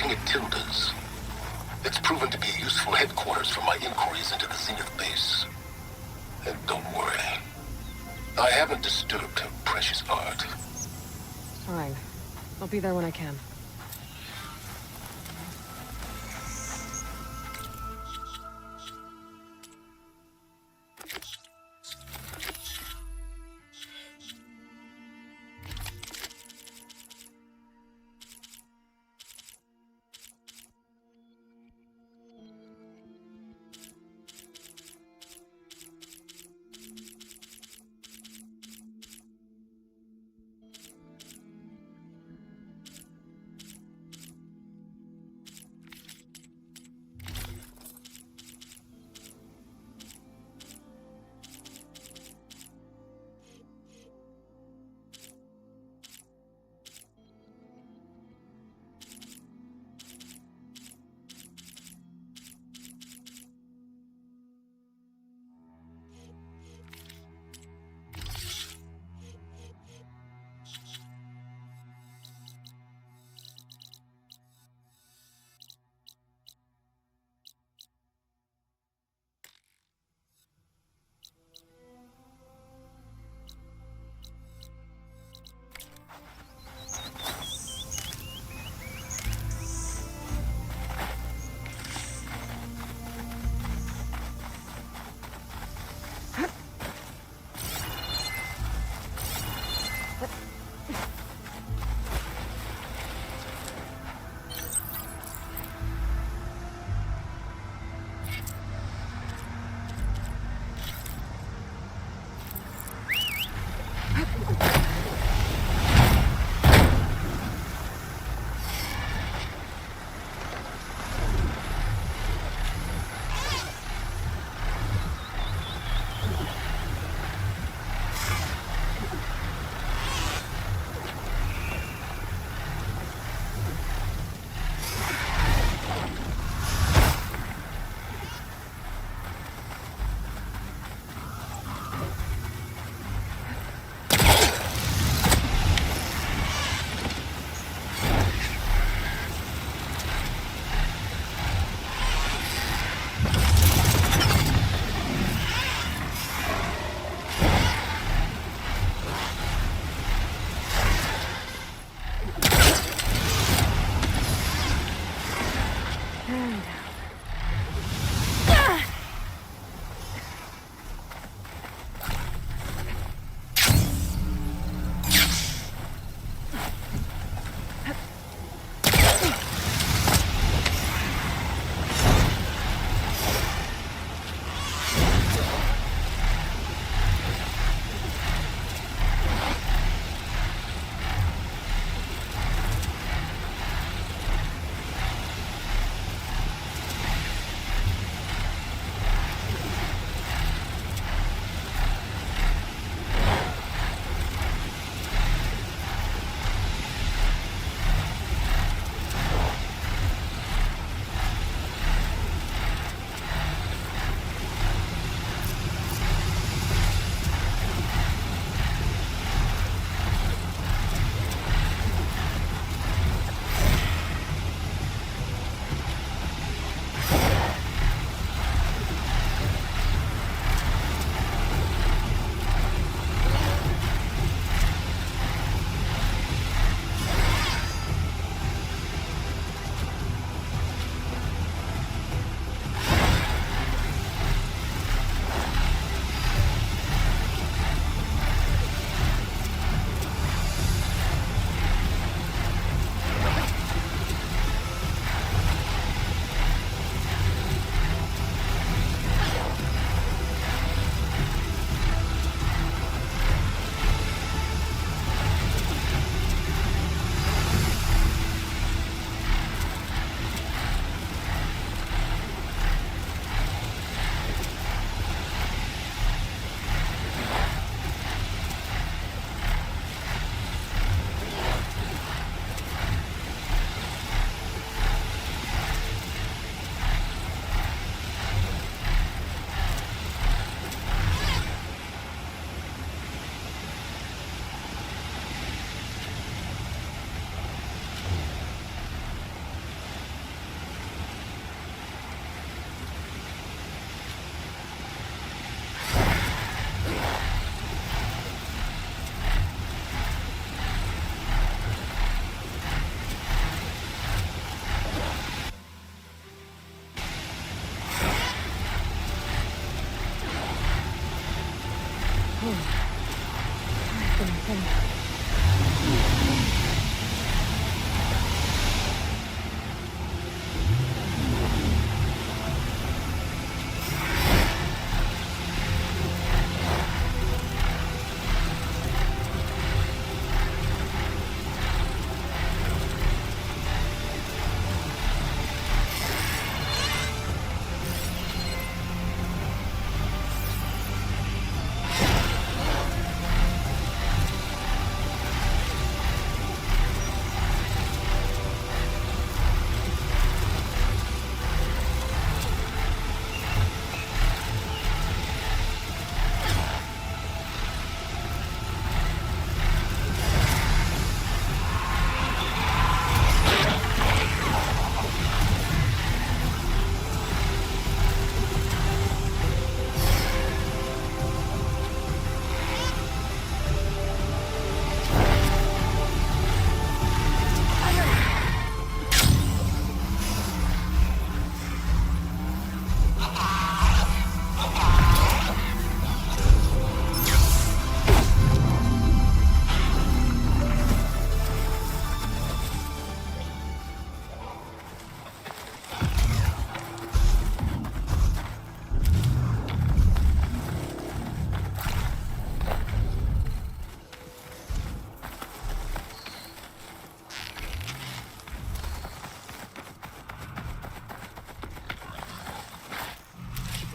looking at Tilda's. It's proven to be a useful headquarters for my inquiries into the Zenith base. And don't worry, I haven't disturbed her precious art. Fine. I'll be there when I can.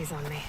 he's on me.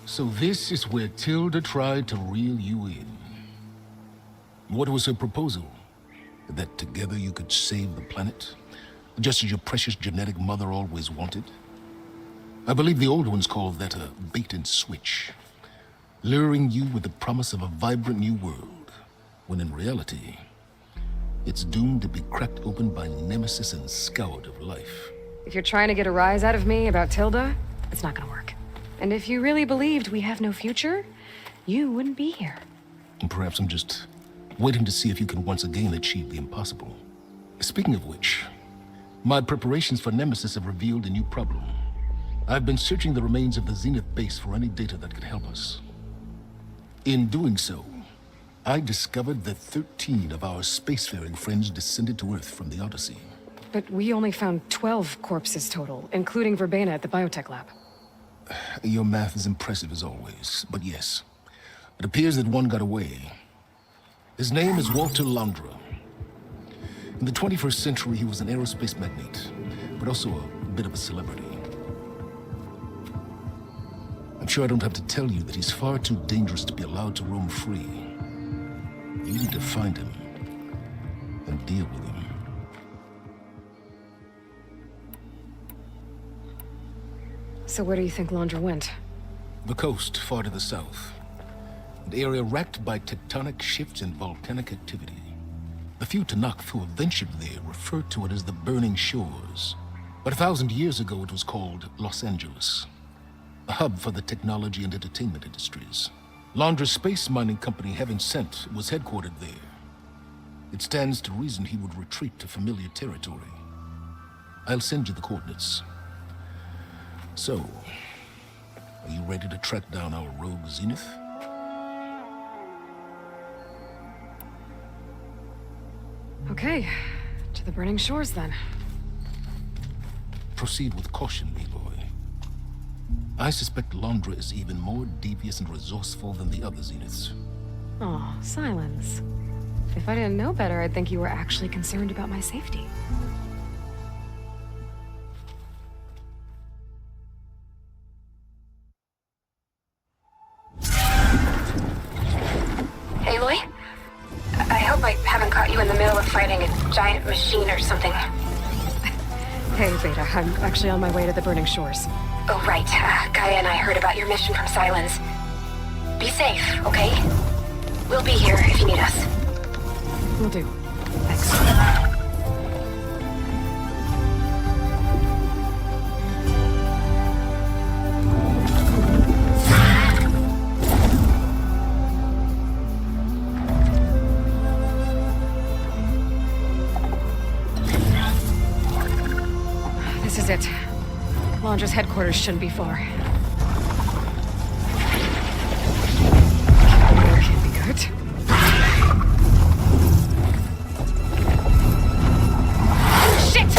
So this is where Tilda tried to reel you in. What was her proposal? That together you could save the planet? Just as your precious genetic mother always wanted? I believe the old ones called that a bait and switch. Luring you with the promise of a vibrant new world, when in reality, it's doomed to be cracked open by nemesis and scoured of life. If you're trying to get a rise out of me about Tilda, it's not gonna work. And if you really believed we have no future, you wouldn't be here. And perhaps I'm just waiting to see if you can once again achieve the impossible. Speaking of which, my preparations for Nemesis have revealed a new problem. I've been searching the remains of the Zenith base for any data that could help us. In doing so, I discovered that 13 of our spacefaring friends descended to Earth from the Odyssey. But we only found 12 corpses total, including Verbena at the biotech lab. Your math is impressive as always, but yes, it appears that one got away. His name is Walter Londra. In the 21st century, he was an aerospace magnate, but also a bit of a celebrity. I'm sure I don't have to tell you that he's far too dangerous to be allowed to roam free. You need to find him and deal with him. So where do you think Londra went? The coast, far to the south. An area racked by tectonic shifts and volcanic activity. The few Tanakh who have ventured there refer to it as the Burning Shores. But 1,000 years ago it was called Los Angeles, a hub for the technology and entertainment industries. Londra's space mining company, Heaven Sent, was headquartered there. It stands to reason he would retreat to familiar territory. I'll send you the coordinates. So, are you ready to track down our rogue Zenith? Okay, to the Burning Shores then. Proceed with caution, Aloy. I suspect Londra is even more devious and resourceful than the other Zeniths. Oh, Silence. If I didn't know better, I'd think you were actually concerned about my safety. Aloy? I hope I haven't caught you in the middle of fighting a giant machine or something. Hey, Beta, I'm actually on my way to the Burning Shores. Oh, right. Gaia and I heard about your mission from Silence. Be safe, okay? We'll be here if you need us. Will do. Thanks. This is it. Londra's headquarters shouldn't be far. That can't be good. Shit!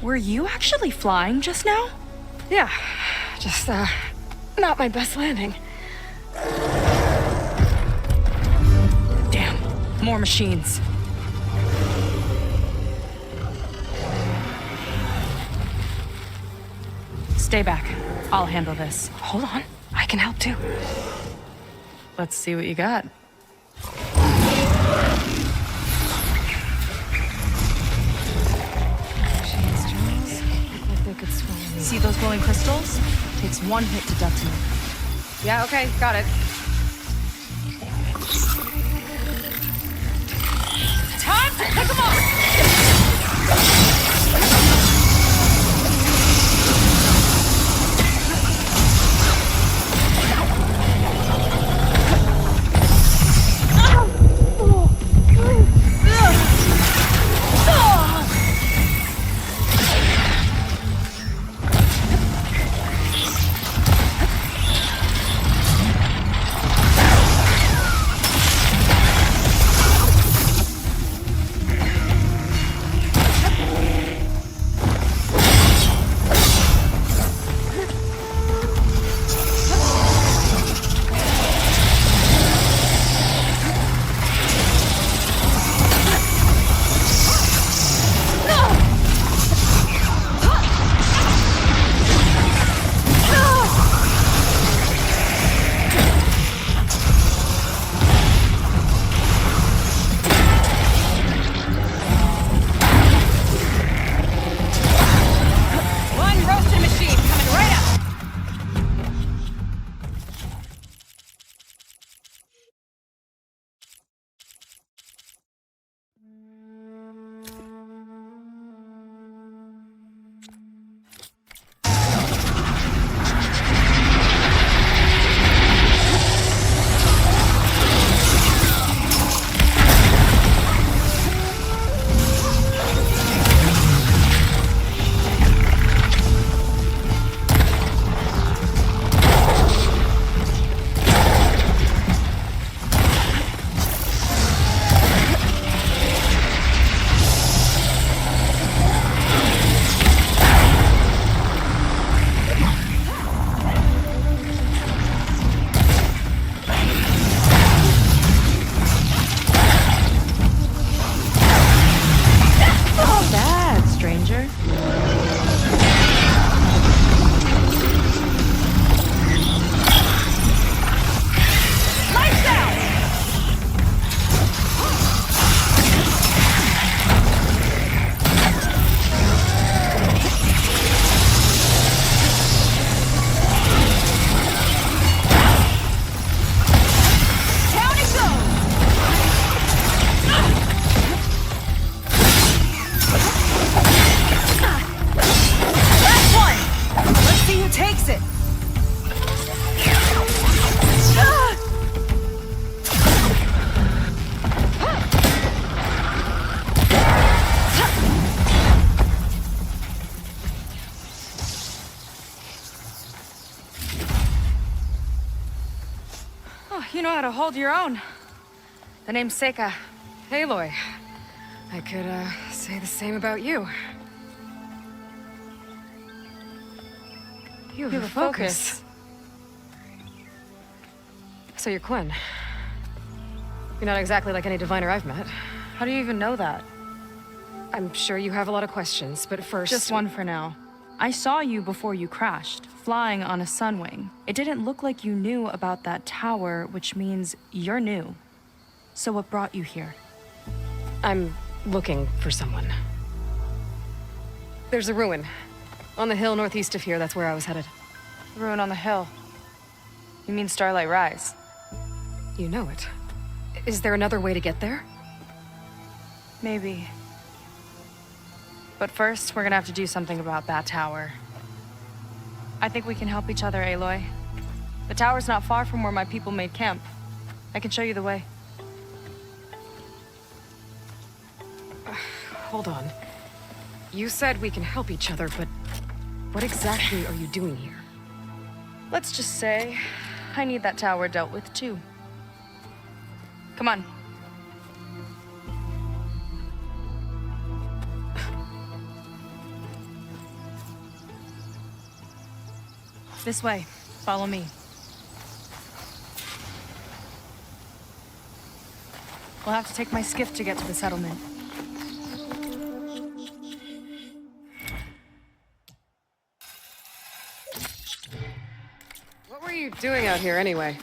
Were you actually flying just now? Yeah, just, not my best landing. Damn, more machines. Stay back. I'll handle this. Hold on, I can help too. Let's see what you got. They could swallow me. See those glowing crystals? Takes one hit to detonate. Yeah, okay, got it. Time to pick them off! You know how to hold your own. The name's Seika. Aloy. I could, say the same about you. You have a focus. So you're Quinn. You're not exactly like any diviner I've met. How do you even know that? I'm sure you have a lot of questions, but first... Just one for now. I saw you before you crashed, flying on a sunwing. It didn't look like you knew about that tower, which means you're new. So what brought you here? I'm looking for someone. There's a ruin. On the hill northeast of here, that's where I was headed. Ruin on the hill. You mean Starlight Rise? You know it. Is there another way to get there? Maybe. But first, we're gonna have to do something about that tower. I think we can help each other, Aloy. The tower's not far from where my people made camp. I can show you the way. Hold on. You said we can help each other, but what exactly are you doing here? Let's just say, I need that tower dealt with too. Come on. This way. Follow me. We'll have to take my skiff to get to the settlement. What were you doing out here anyway?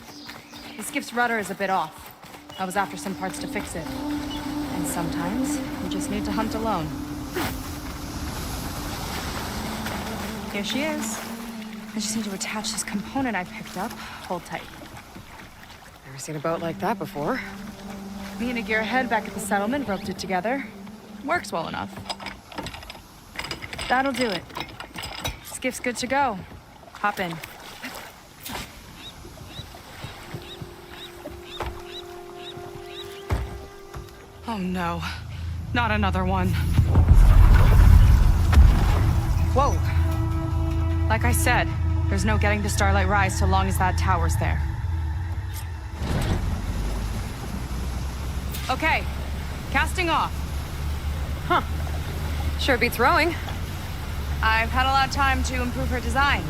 The skiff's rudder is a bit off. I was after some parts to fix it. And sometimes, you just need to hunt alone. Here she is. I just need to attach this component I picked up. Hold tight. Never seen a boat like that before. Me and a gearhead back at the settlement roped it together. Works well enough. That'll do it. Skiff's good to go. Hop in. Oh no. Not another one. Whoa. Like I said, there's no getting to Starlight Rise so long as that tower's there. Okay, casting off. Huh. Sure beats rowing. I've had a lot of time to improve her design.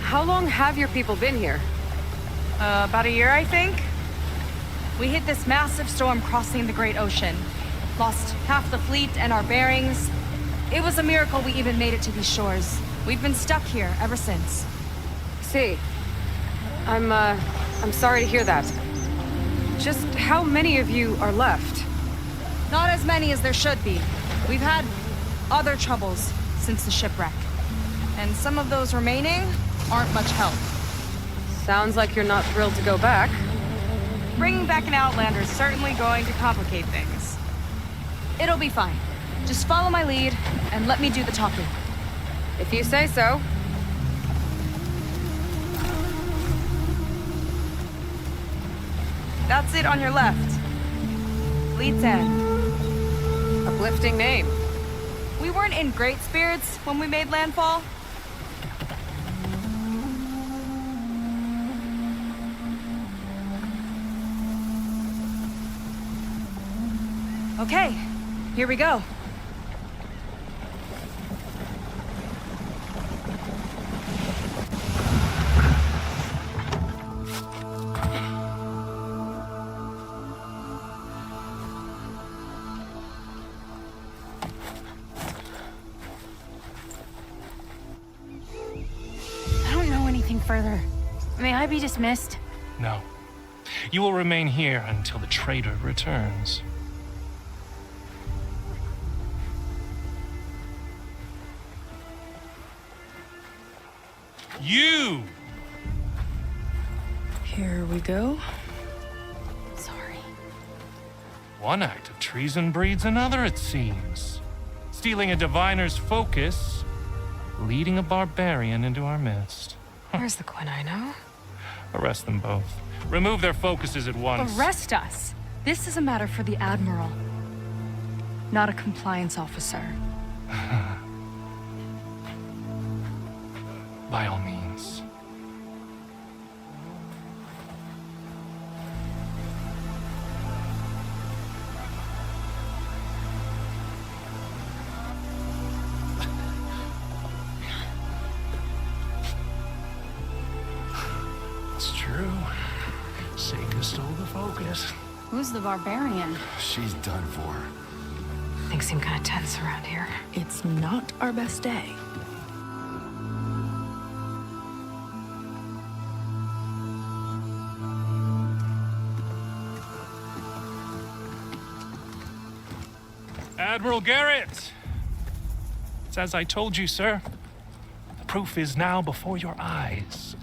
How long have your people been here? About a year, I think. We hit this massive storm crossing the Great Ocean. Lost half the fleet and our bearings. It was a miracle we even made it to these shores. We've been stuck here ever since. See, I'm sorry to hear that. Just how many of you are left? Not as many as there should be. We've had other troubles since the shipwreck. And some of those remaining aren't much help. Sounds like you're not thrilled to go back. Bringing back an Outlander is certainly going to complicate things. It'll be fine. Just follow my lead and let me do the talking. If you say so. That's it on your left. Lead's End. Uplifting name. We weren't in great spirits when we made landfall. Okay, here we go. I don't know anything further. May I be dismissed? No. You will remain here until the traitor returns. You! Here we go. Sorry. One act of treason breeds another, it seems. Stealing a diviner's focus, leading a barbarian into our midst. Where's the Quinino? Arrest them both. Remove their focuses at once. Arrest us. This is a matter for the Admiral, not a compliance officer. By all means. It's true. Seika stole the focus. Who's the barbarian? She's done for. Things seem kind of tense around here. It's not our best day. Admiral Garrett! It's as I told you, sir. The proof is now before your eyes.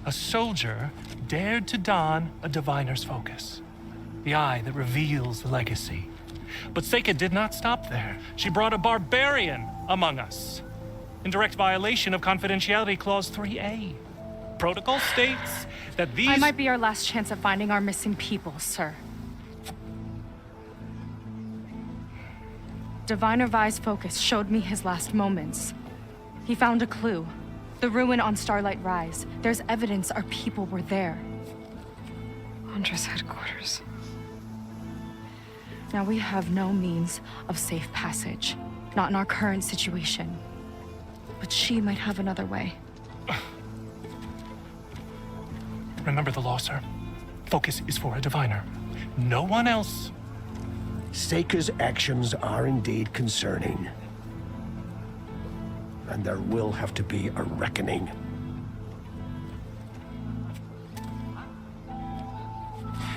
A soldier dared to don a diviner's focus. The eye that reveals the legacy. But Seika did not stop there. She brought a barbarian among us. In direct violation of Confidentiality Clause 3A. Protocol states that these... I might be our last chance at finding our missing people, sir. Diviner Vi's focus showed me his last moments. He found a clue. The ruin on Starlight Rise. There's evidence our people were there. Huntress headquarters. Now we have no means of safe passage. Not in our current situation. But she might have another way. Remember the law, sir. Focus is for a diviner. No one else. Seika's actions are indeed concerning. And there will have to be a reckoning.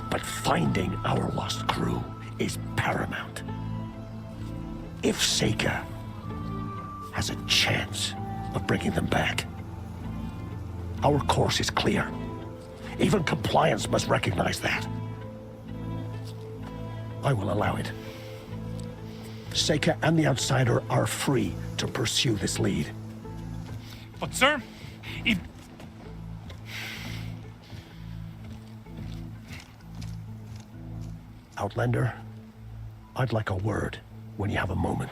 But finding our lost crew is paramount. If Seika has a chance of bringing them back, our course is clear. Even compliance must recognize that. I will allow it. Seika and the Outsider are free to pursue this lead. But, sir, if... Outlander, I'd like a word when you have a moment.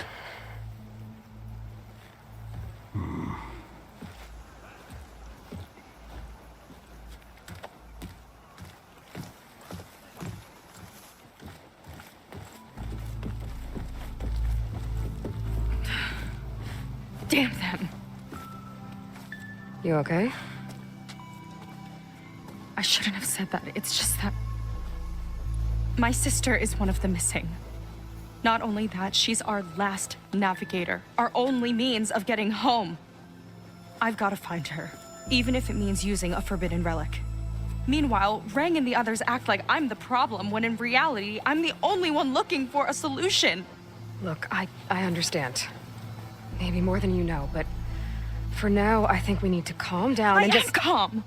Damn them. You okay? I shouldn't have said that. It's just that my sister is one of the missing. Not only that, she's our last navigator, our only means of getting home. I've got to find her, even if it means using a forbidden relic. Meanwhile, Rang and the others act like I'm the problem, when in reality, I'm the only one looking for a solution. Look, I understand. Maybe more than you know, but for now, I think we need to calm down and just... calm.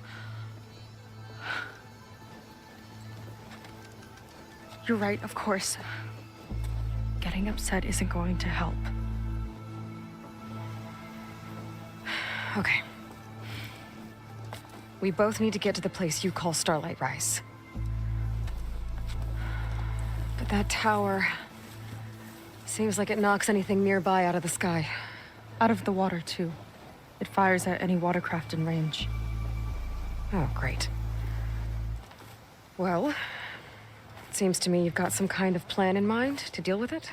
You're right, of course. Getting upset isn't going to help. Okay. We both need to get to the place you call Starlight Rise. But that tower... seems like it knocks anything nearby out of the sky. Out of the water, too. It fires at any watercraft in range. Oh, great. Well, it seems to me you've got some kind of plan in mind to deal with it.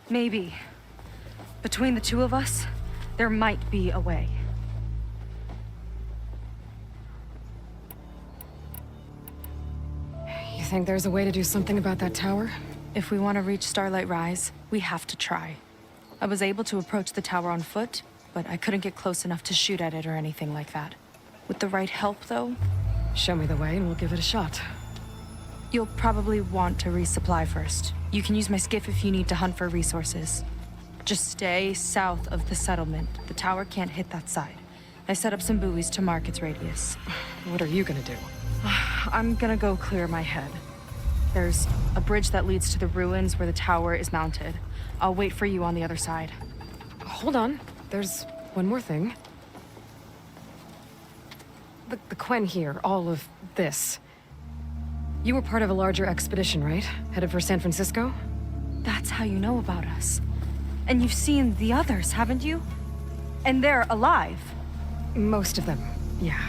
Maybe. Between the two of us, there might be a way. You think there's a way to do something about that tower? If we want to reach Starlight Rise, we have to try. I was able to approach the tower on foot, but I couldn't get close enough to shoot at it or anything like that. With the right help, though... Show me the way and we'll give it a shot. You'll probably want to resupply first. You can use my skiff if you need to hunt for resources. Just stay south of the settlement. The tower can't hit that side. I set up some buoys to mark its radius. What are you gonna do? I'm gonna go clear my head. There's a bridge that leads to the ruins where the tower is mounted. I'll wait for you on the other side. Hold on. There's one more thing. The Quen here, all of this. You were part of a larger expedition, right? Headed for San Francisco? That's how you know about us. And you've seen the others, haven't you? And they're alive. Most of them, yeah.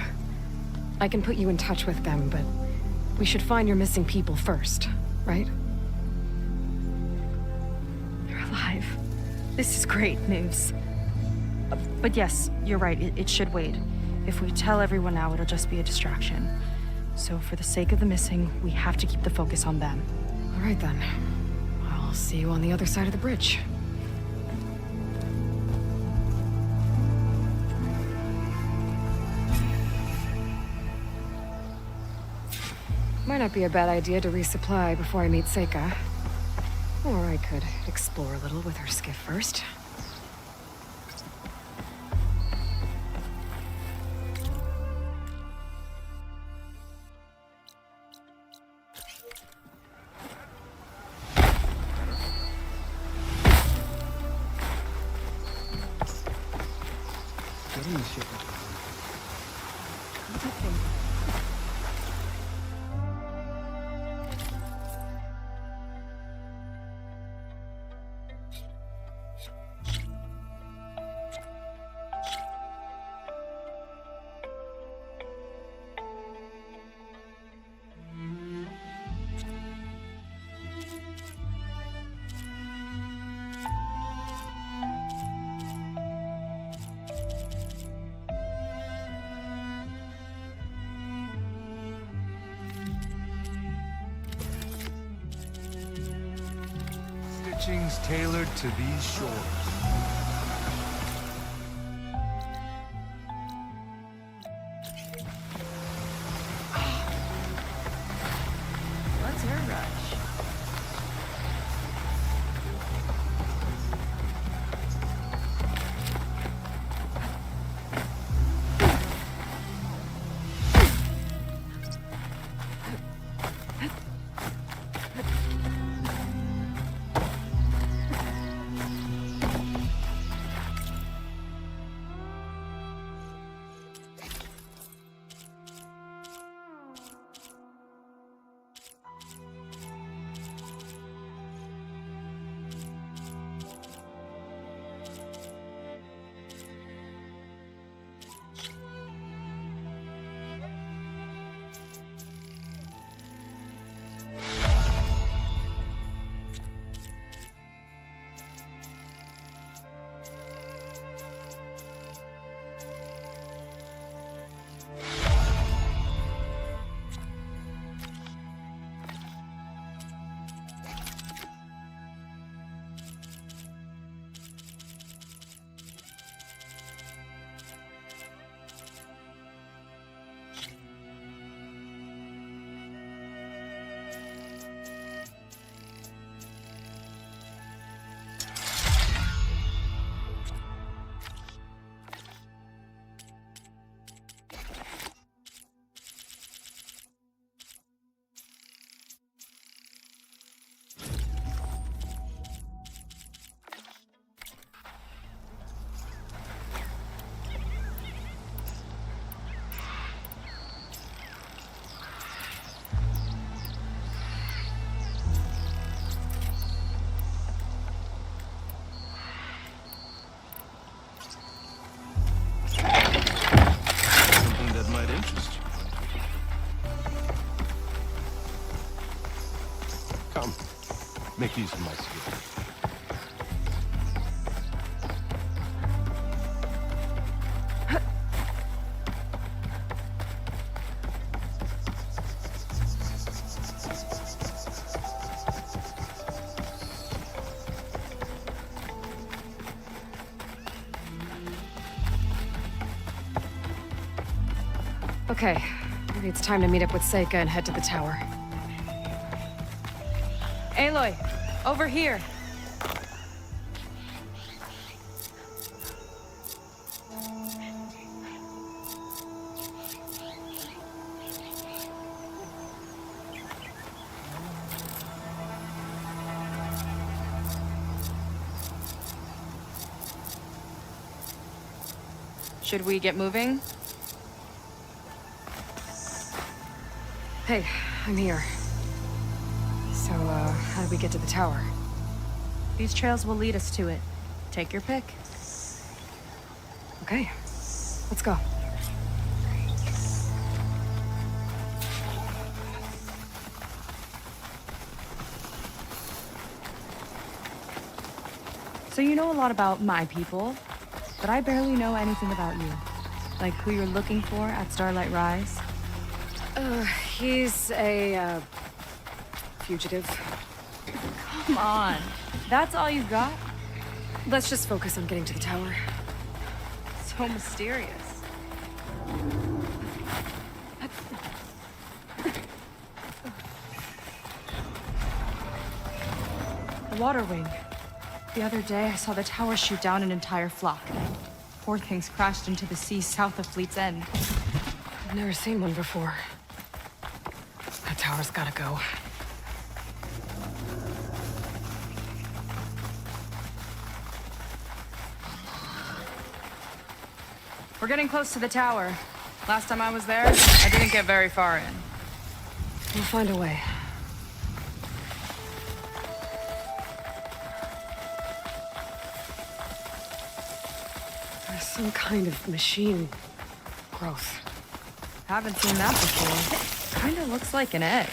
I can put you in touch with them, but we should find your missing people first, right? You're alive. This is great news. But yes, you're right, it should wait. If we tell everyone now, it'll just be a distraction. So for the sake of the missing, we have to keep the focus on them. All right then. I'll see you on the other side of the bridge. Might not be a bad idea to resupply before I meet Seika. Or I could explore a little with her skiff first. teachings tailored to these shores. What's your rush? Make use of my skill. Okay, maybe it's time to meet up with Seika and head to the tower. Aloy, over here. Should we get moving? Hey, I'm here. So, how do we get to the tower? These trails will lead us to it. Take your pick. Okay, let's go. So you know a lot about my people, but I barely know anything about you. Like who you're looking for at Starlight Rise. He's a, fugitive. Come on. That's all you got? Let's just focus on getting to the tower. So mysterious. The water wing. The other day, I saw the tower shoot down an entire flock. Poor things crashed into the sea south of Fleet's End. I've never seen one before. That tower's gotta go. We're getting close to the tower. Last time I was there, I didn't get very far in. We'll find a way. There's some kind of machine growth. Haven't seen that before. Kinda looks like an egg.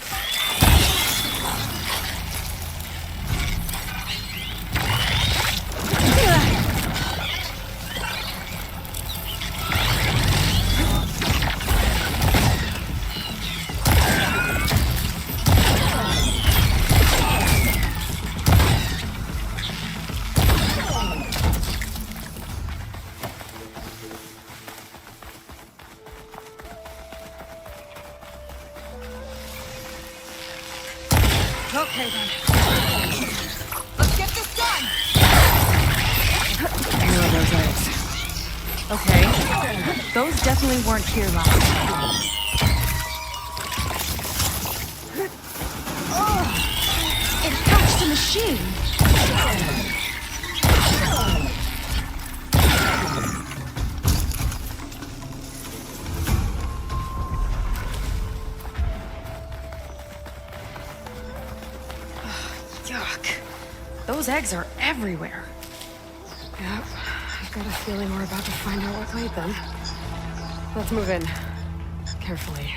Okay then. Let's get this done! Here are those eggs. Okay. Those definitely weren't here last time. It hacked the machine. Yuck. Those eggs are everywhere. Yep. I've got a feeling we're about to find out what laid them. Let's move in. Carefully.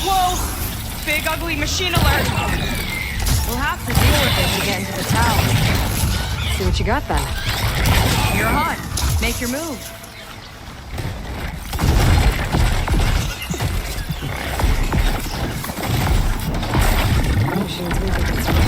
Whoa! Big ugly machine alert! We'll have to deal with it to get into the tower. See what you got then. You're on. Make your move. Machine's moving its way.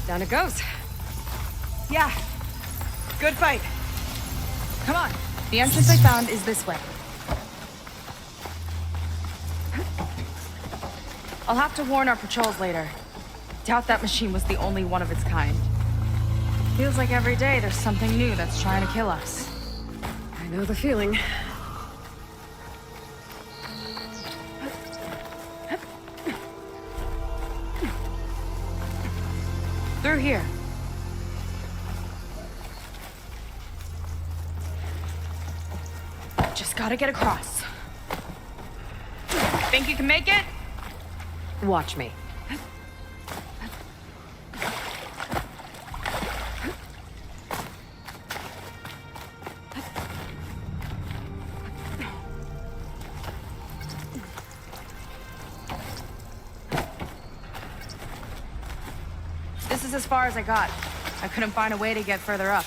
Down it goes. Yeah. Good fight. Come on. The entrance I found is this way. I'll have to warn our patrols later. Doubt that machine was the only one of its kind. Feels like every day there's something new that's trying to kill us. I know the feeling. Through here. Just gotta get across. Think you can make it? Watch me. This is as far as I got. I couldn't find a way to get further up.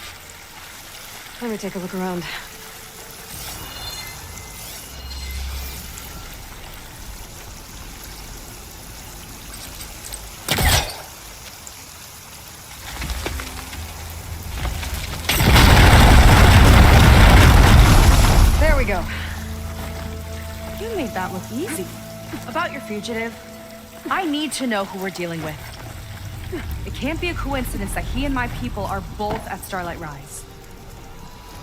Let me take a look around. There we go. You made that look easy. About your fugitive, I need to know who we're dealing with. It can't be a coincidence that he and my people are both at Starlight Rise.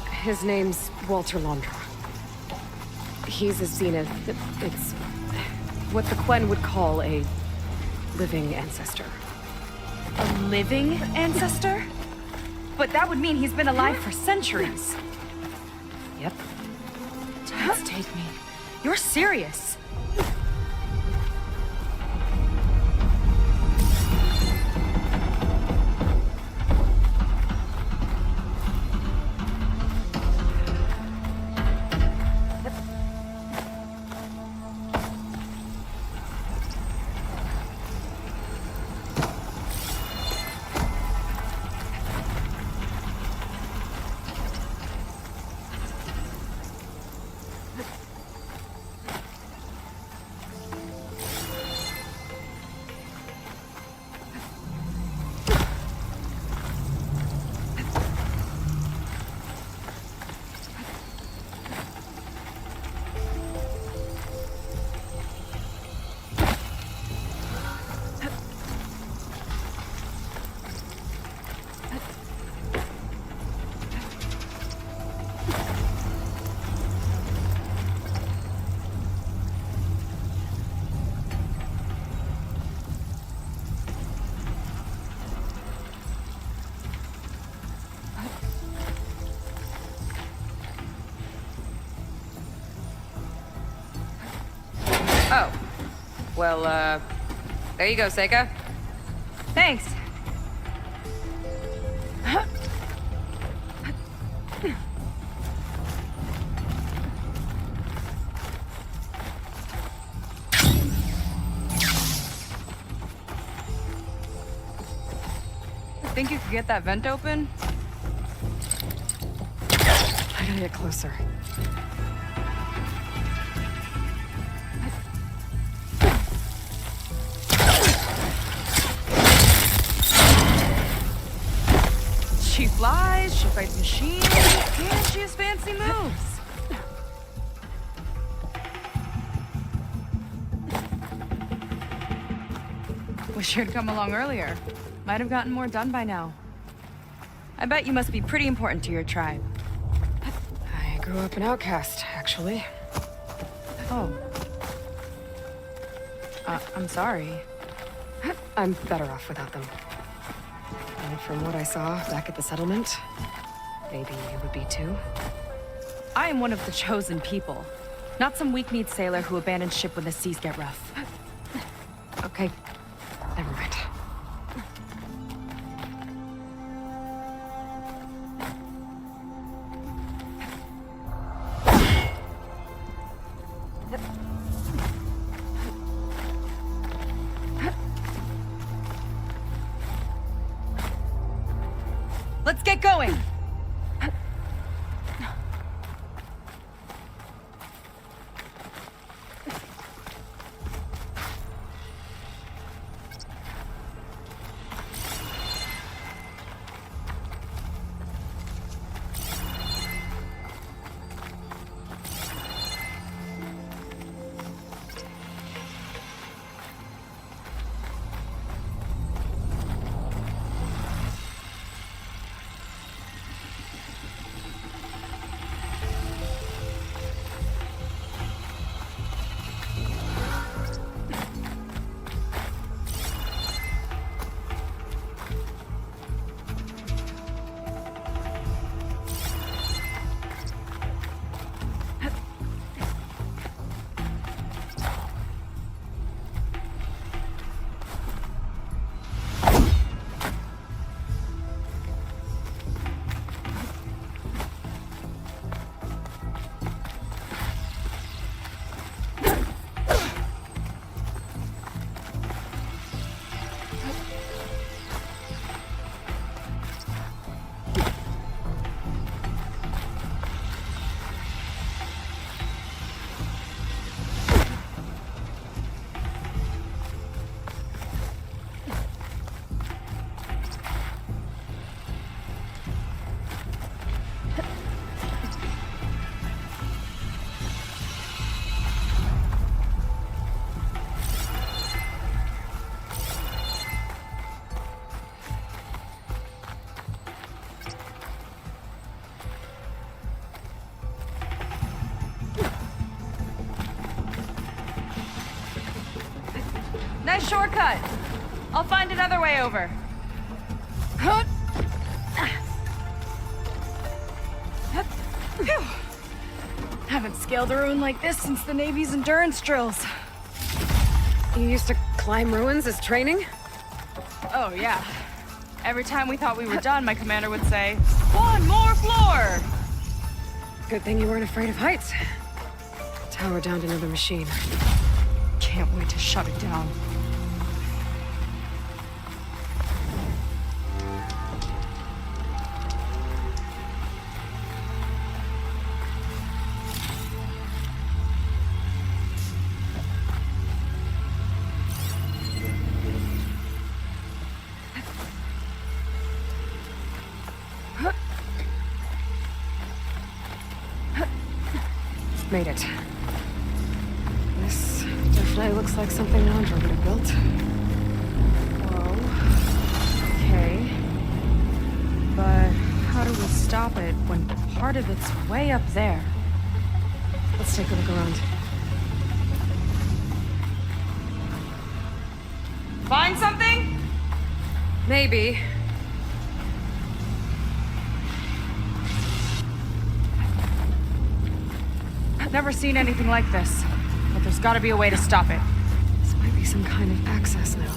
His name's Walter Londra. He's a Zenith. It's what the Quen would call a living ancestor. A living ancestor? But that would mean he's been alive for centuries. Yep. Don't take me. You're serious. Oh. Well, there you go, Seika. Thanks. Think you could get that vent open? I gotta get closer. She flies, she fights machines, and she has fancy moves. Wish you'd come along earlier. Might have gotten more done by now. I bet you must be pretty important to your tribe. I grew up an outcast, actually. Oh. I'm sorry. I'm better off without them. And from what I saw back at the settlement, maybe you would be too. I am one of the chosen people. Not some weak-kneed sailor who abandons ship when the seas get rough. Okay, never mind. Let's get going! shortcut. I'll find another way over. Phew. Haven't scaled a ruin like this since the Navy's endurance drills. You used to climb ruins as training? Oh, yeah. Every time we thought we were done, my commander would say, "One more floor!" Good thing you weren't afraid of heights. Tower downed another machine. Can't wait to shut it down. Made it. This definitely looks like something Londra would have built. Whoa. Okay. But how do we stop it when part of it's way up there? Let's take a look around. Find something? Maybe. I've never seen anything like this, but there's gotta be a way to stop it. This might be some kind of access node.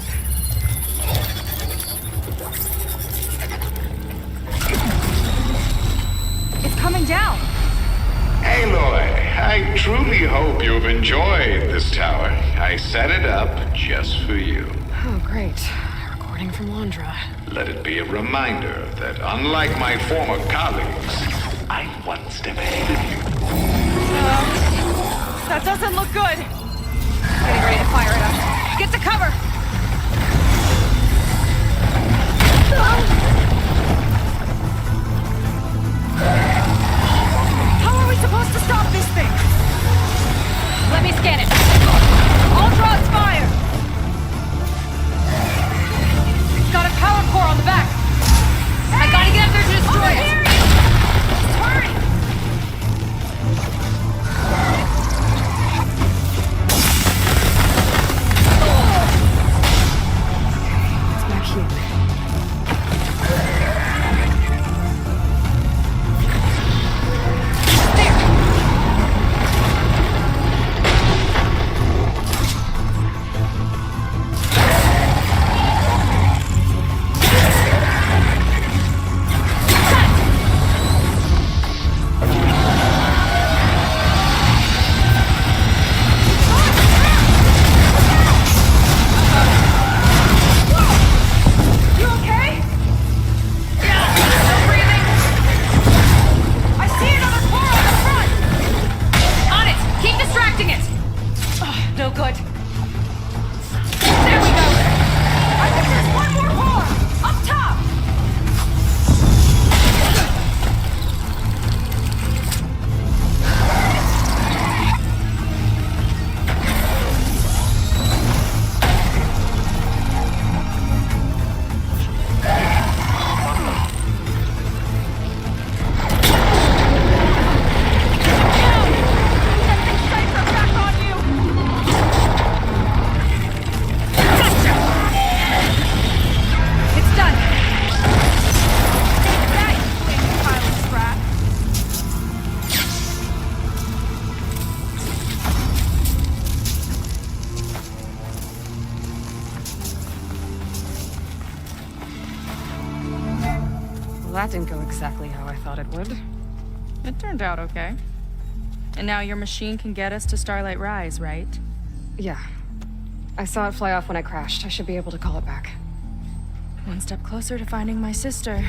It's coming down! Aloy, I truly hope you've enjoyed this tower. I set it up just for you. Oh, great. A recording from Londra. Let it be a reminder that unlike my former colleagues, I'm one step ahead of you. That doesn't look good. Getting ready to fire it up. Get to cover! How are we supposed to stop this thing? Let me scan it. All drops fire! It's got a power core on the back. I gotta get up there to destroy it. Hurry! It's back here. You okay? Yeah, still breathing. I see another core on the front. On it. Keep distracting it. Oh, no good. There we go. I think there's one more core up top. Sending Cypher back on you. Gotcha. It's done. Take that, you big pile of scrap. Well, that didn't go exactly how I thought it would. It turned out okay. And now your machine can get us to Starlight Rise, right? Yeah. I saw it fly off when I crashed. I should be able to call it back. One step closer to finding my sister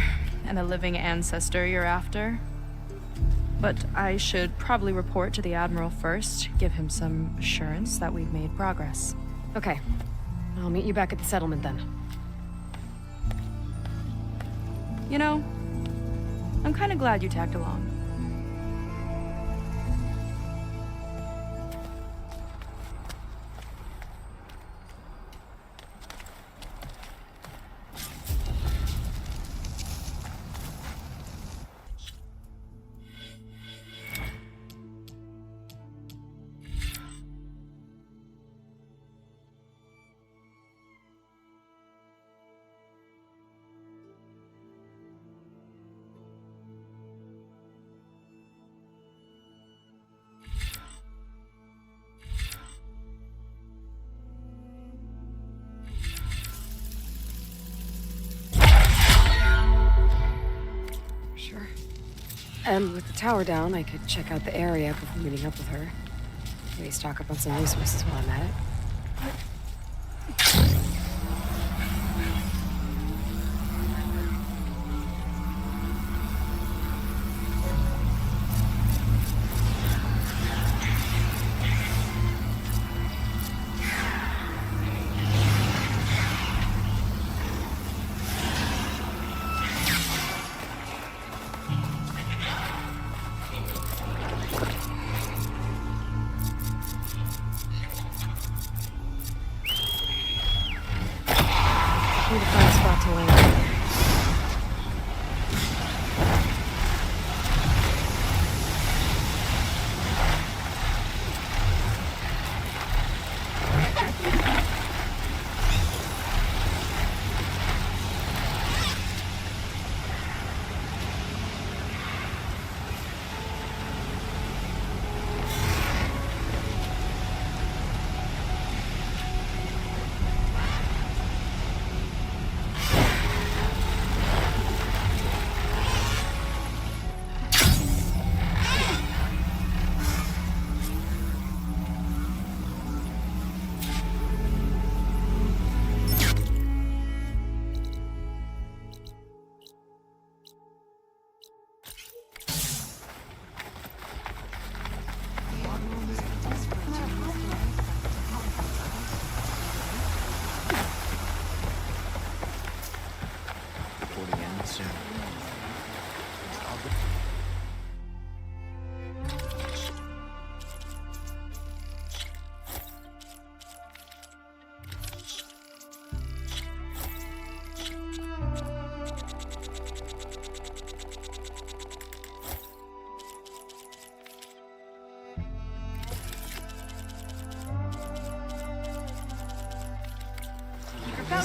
and the living ancestor you're after. But I should probably report to the Admiral first, give him some assurance that we've made progress. Okay. I'll meet you back at the settlement then. You know, I'm kind of glad you tagged along. And with the tower down, I could check out the area before meeting up with her. Maybe stock up on some resources while I'm at it. Need to find a spot to land.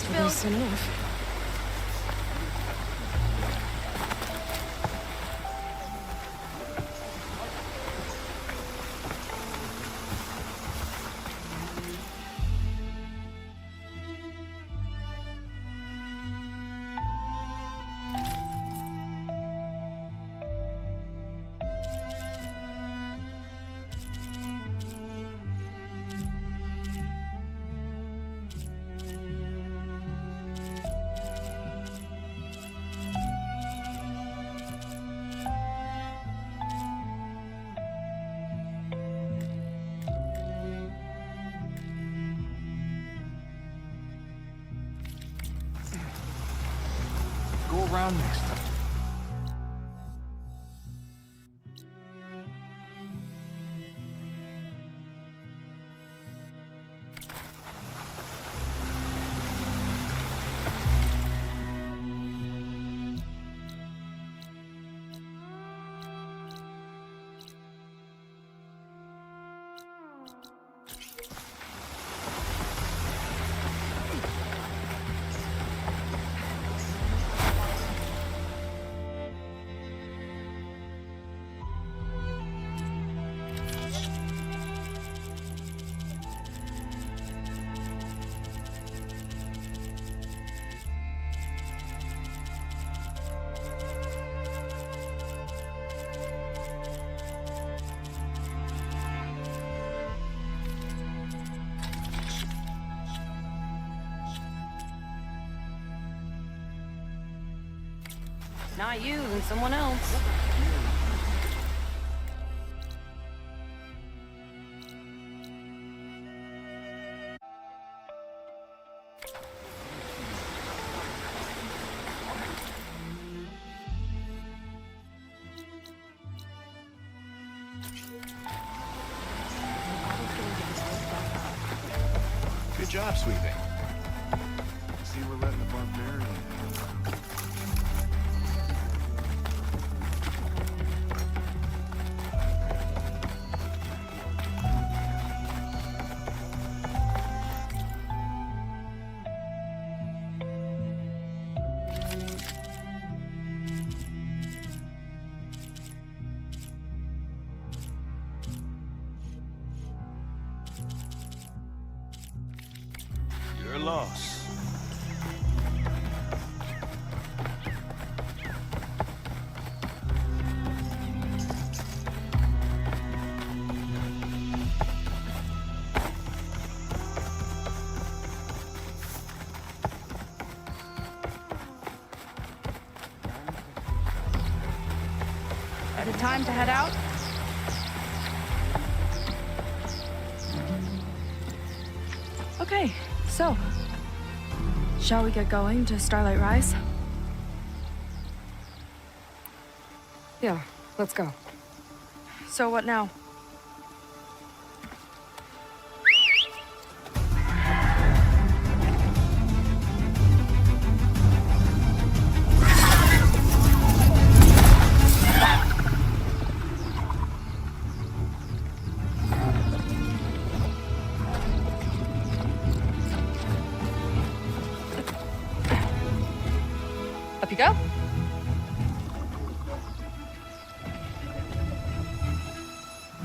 Close enough. Go around next time. Not you, and someone else. Good job, sweetie. See, we're letting the barbarian. Your loss. At a time to head out? Okay, so, shall we get going to Starlight Rise? Yeah, let's go. So what now? Up you go.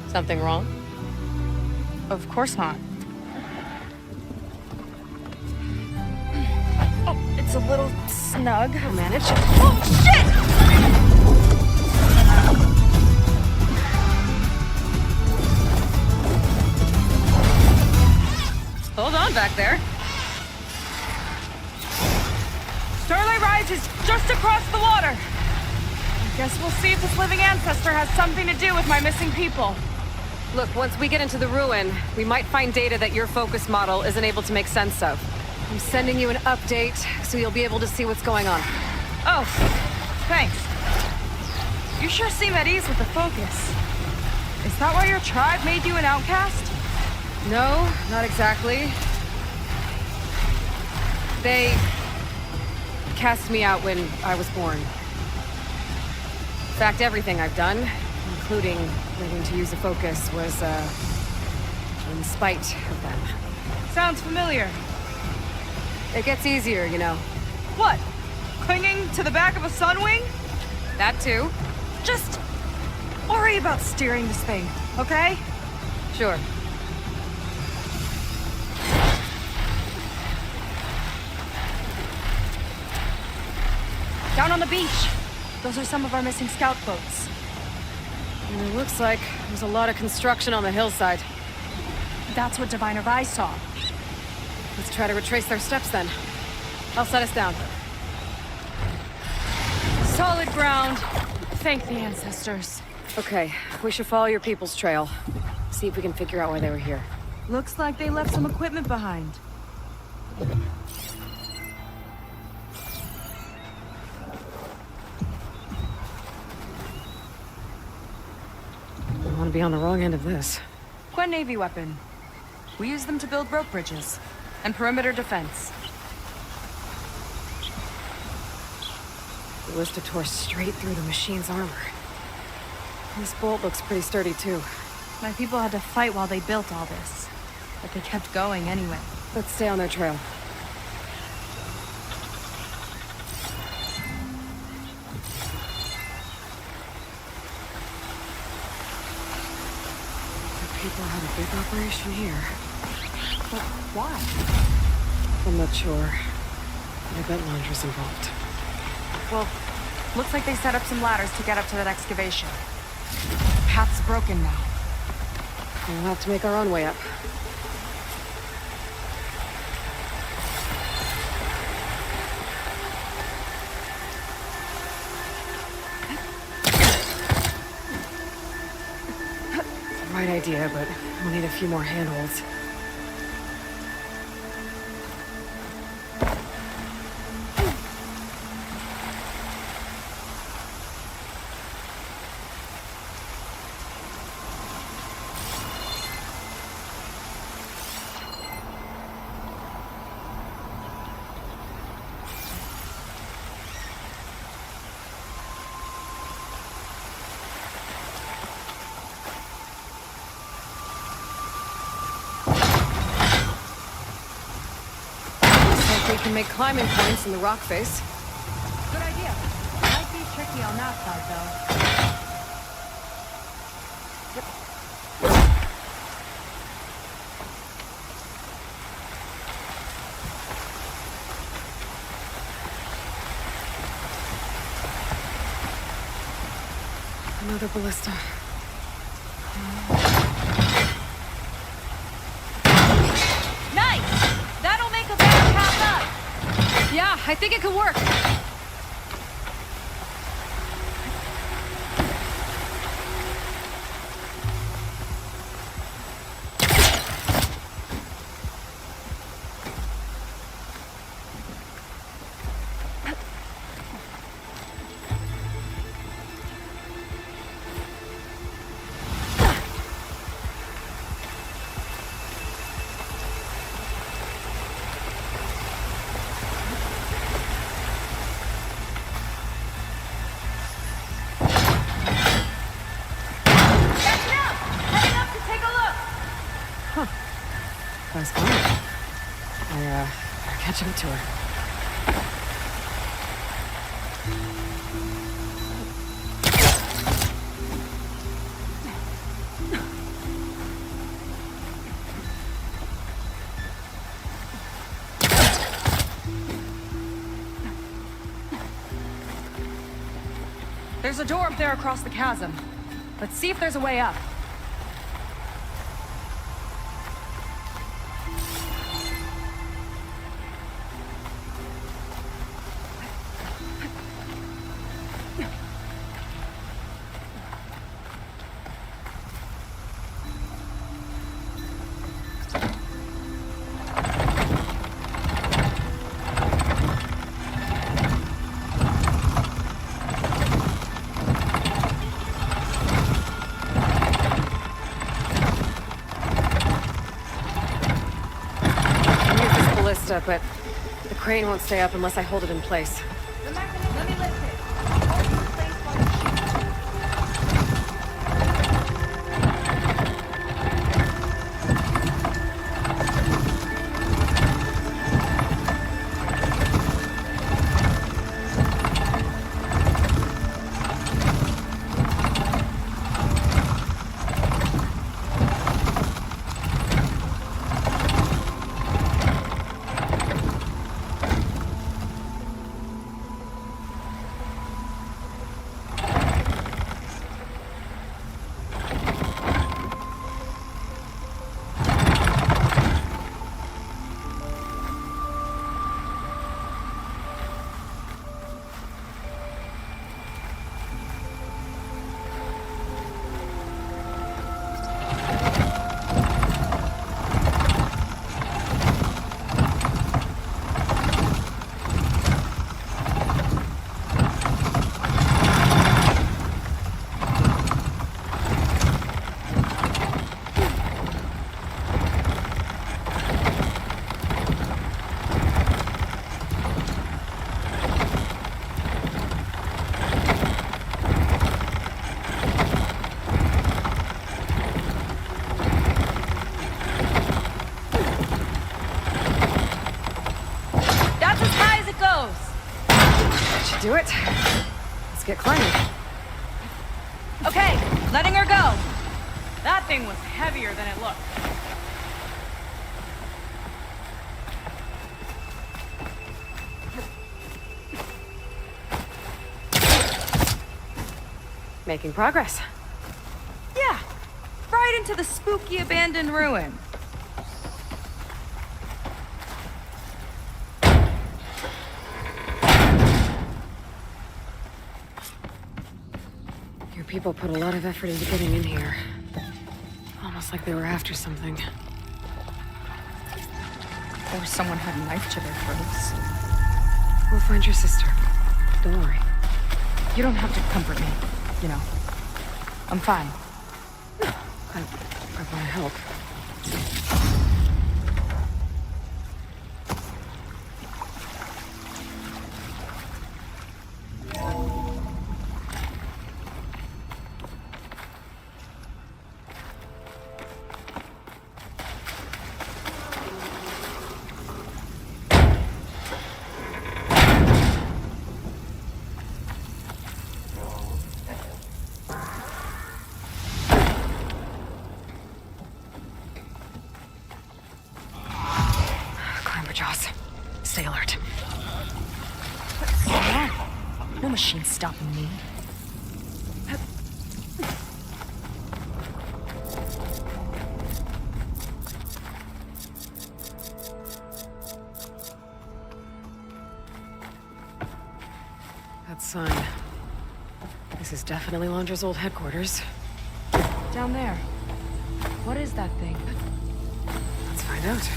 Something wrong? Of course not. Oh, it's a little snug. I'll manage. Oh, shit! Hold on back there. Starlight Rise is just across the water. I guess we'll see if this living ancestor has something to do with my missing people. Look, once we get into the ruin, we might find data that your focus model isn't able to make sense of. I'm sending you an update, so you'll be able to see what's going on. Oh, thanks. You sure seem at ease with the focus. Is that why your tribe made you an outcast? No, not exactly. They cast me out when I was born. In fact, everything I've done, including learning to use a focus, was, in spite of them. Sounds familiar. It gets easier, you know. What? Clinging to the back of a sunwing? That too. Just worry about steering this thing, okay? Sure. Down on the beach. Those are some of our missing scout boats. And it looks like there's a lot of construction on the hillside. That's what Diviner Vi saw. Let's try to retrace their steps then. I'll set us down. Solid ground. Thank the ancestors. Okay, we should follow your people's trail. See if we can figure out why they were here. Looks like they left some equipment behind. I don't want to be on the wrong end of this. Quen Navy weapon. We use them to build rope bridges and perimeter defense. The ballista tore straight through the machine's armor. This bolt looks pretty sturdy too. My people had to fight while they built all this, but they kept going anyway. Let's stay on their trail. People had a big operation here. But why? I'm not sure. I bet Londra's involved. Well, looks like they set up some ladders to get up to that excavation. Path's broken now. We'll have to make our own way up. Right idea, but we'll need a few more handholds. We can make climbing points in the rock face. Good idea. Might be tricky on that side, though. Another ballista. Nice! That'll make a better path up! Yeah, I think it could work. catching up to her. There's a door up there across the chasm. Let's see if there's a way up. But the crane won't stay up unless I hold it in place. Let me lift it. Hold it in place while you shoot. Do it. Let's get climbing. Okay, letting her go. That thing was heavier than it looked. Making progress. Yeah, right into the spooky abandoned ruin. People put a lot of effort into getting in here. Almost like they were after something. Or someone had a knife to their throats. We'll find your sister. Don't worry. You don't have to comfort me, you know. I'm fine. I want to help. Stay alert. No machine's stopping me. That sign. This is definitely Londra's old headquarters. Down there. What is that thing? Let's find out.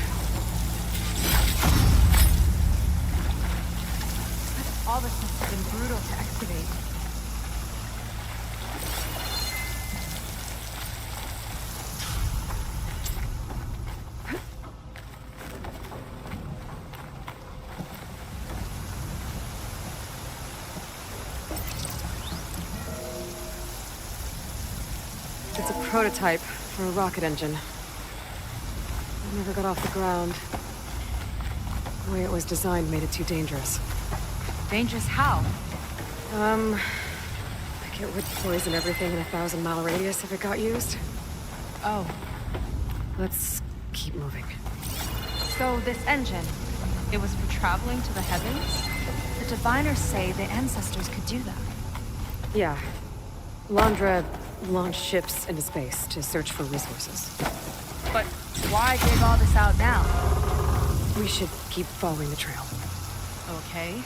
All this must have been brutal to excavate. It's a prototype for a rocket engine. It never got off the ground. The way it was designed made it too dangerous. Dangerous how? Like it would poison everything in a 1,000-mile radius if it got used. Oh, Let's keep moving. so this engine, it was for traveling to the heavens? The diviners say the ancestors could do that. Yeah. Londra launched ships into space to search for resources. But why dig all this out now? We should keep following the trail. Okay.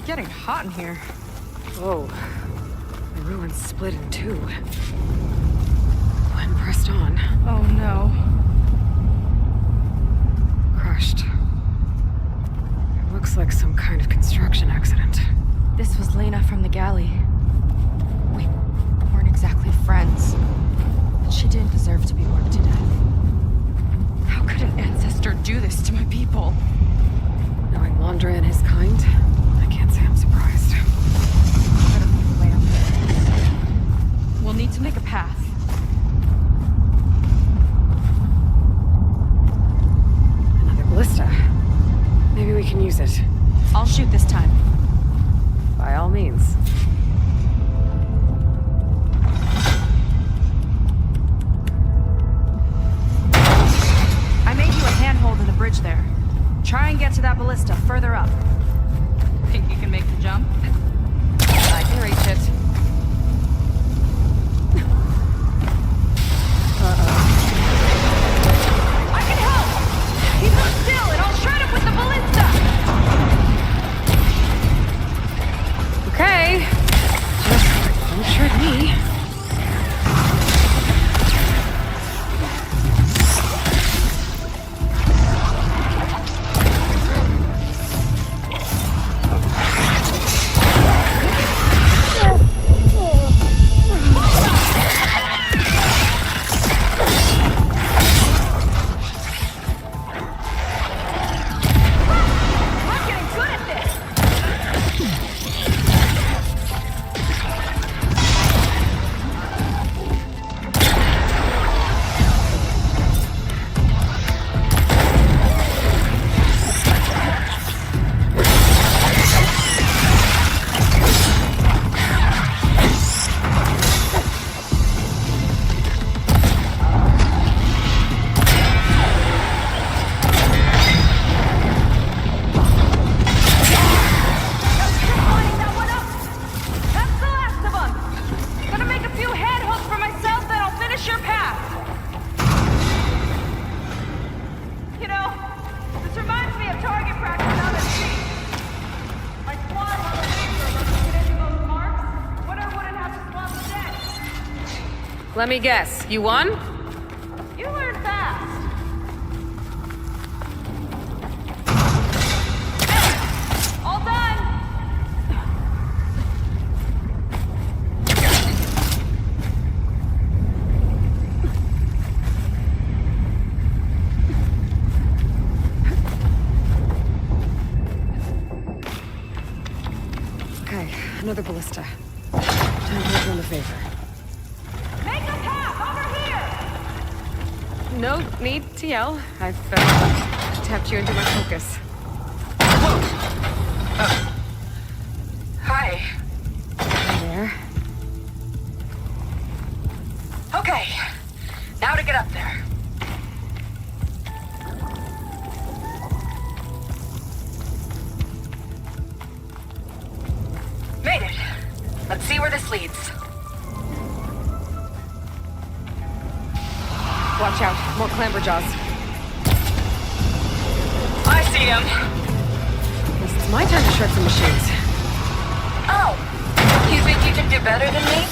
Getting hot in here. Whoa. The ruins split in two. Glenn pressed on. Oh no. Crushed. It looks like some kind of construction accident. This was Lena from the galley. We weren't exactly friends, but she didn't deserve to be worked to death. How could an ancestor do this to my people? Knowing Londra and his kind, I can't say I'm surprised. Better move away on this. We'll need to make a path. Another ballista. Maybe we can use it. I'll shoot this time. By all means. I made you a handhold in the bridge there. Try and get to that ballista further up. Think you can make the jump? I can reach it. I can help! Keep him still and I'll shred him with the ballista! Okay. Just don't shred me. I'm getting good at this! Lining that one up! That's the last of them! Gonna make a few head hooks for myself, then I'll finish your path! You know, this reminds me of target practice out at sea. My squad on the laser looks get into those marks, but I wouldn't have to swap the deck. Let me guess. You won? You learn fast. Hey, all done! Okay, another ballista. Time to return the favor. Make a path over here! No need to yell. I've tapped you into my focus. Hi. Hi there. Okay. Now to get up there. May, roof leads. Watch out. More clamberjaws. I see him. Guess it's my turn to shred some machines. Oh, you think you can do better than me?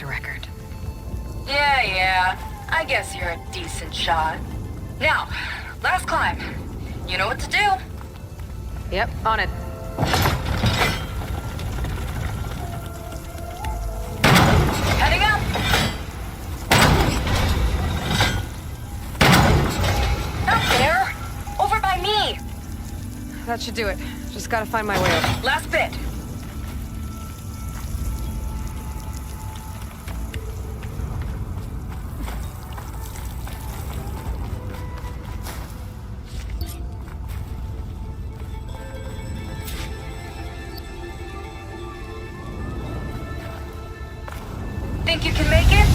Record. Yeah. I guess you're a decent shot. Now, last climb. You know what to do. Yep, on it. Heading up. Not there. Over by me. That should do it. Just gotta find my way over. Last bit. Think you can make it?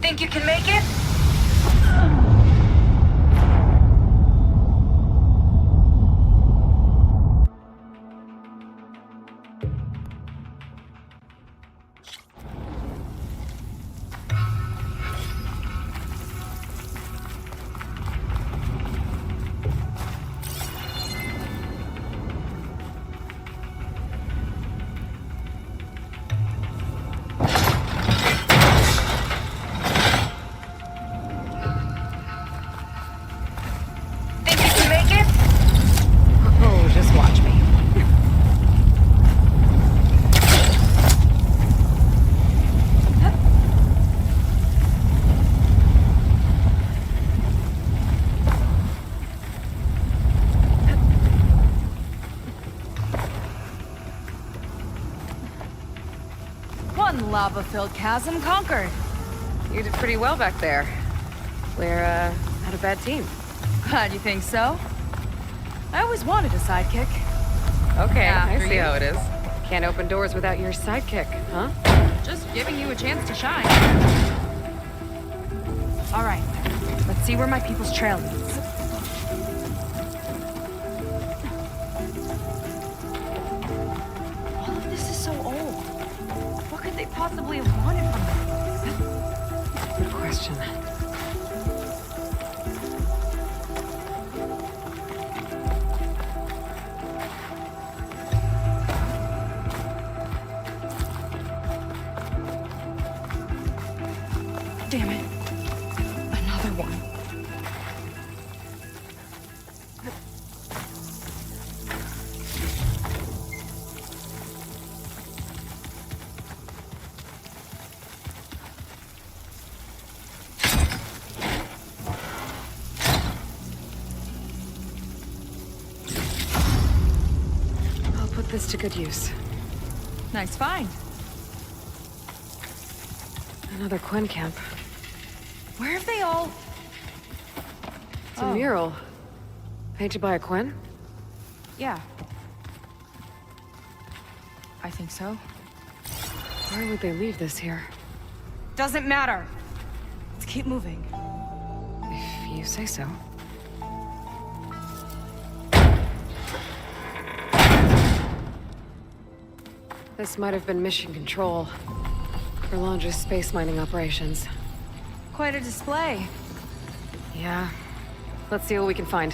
Think you can make it? Lava-filled chasm conquered. You did pretty well back there. We're, not a bad team. Glad you think so. I always wanted a sidekick. Okay, I After see you. how it is. Can't open doors without your sidekick, huh? Just giving you a chance to shine. All right, let's see where my people's trail leads. All of this is so old. What could they possibly have wanted from me? Good question. Damn it. Another one. I'll put this to good use. Nice find. Another Quinn camp. Where have they all... It's a mural. Painted by a Quinn? Yeah. I think so. Why would they leave this here? Doesn't matter. Let's keep moving. If you say so. This might have been mission control for Londra's space mining operations. quite a display. Yeah. Let's see what we can find.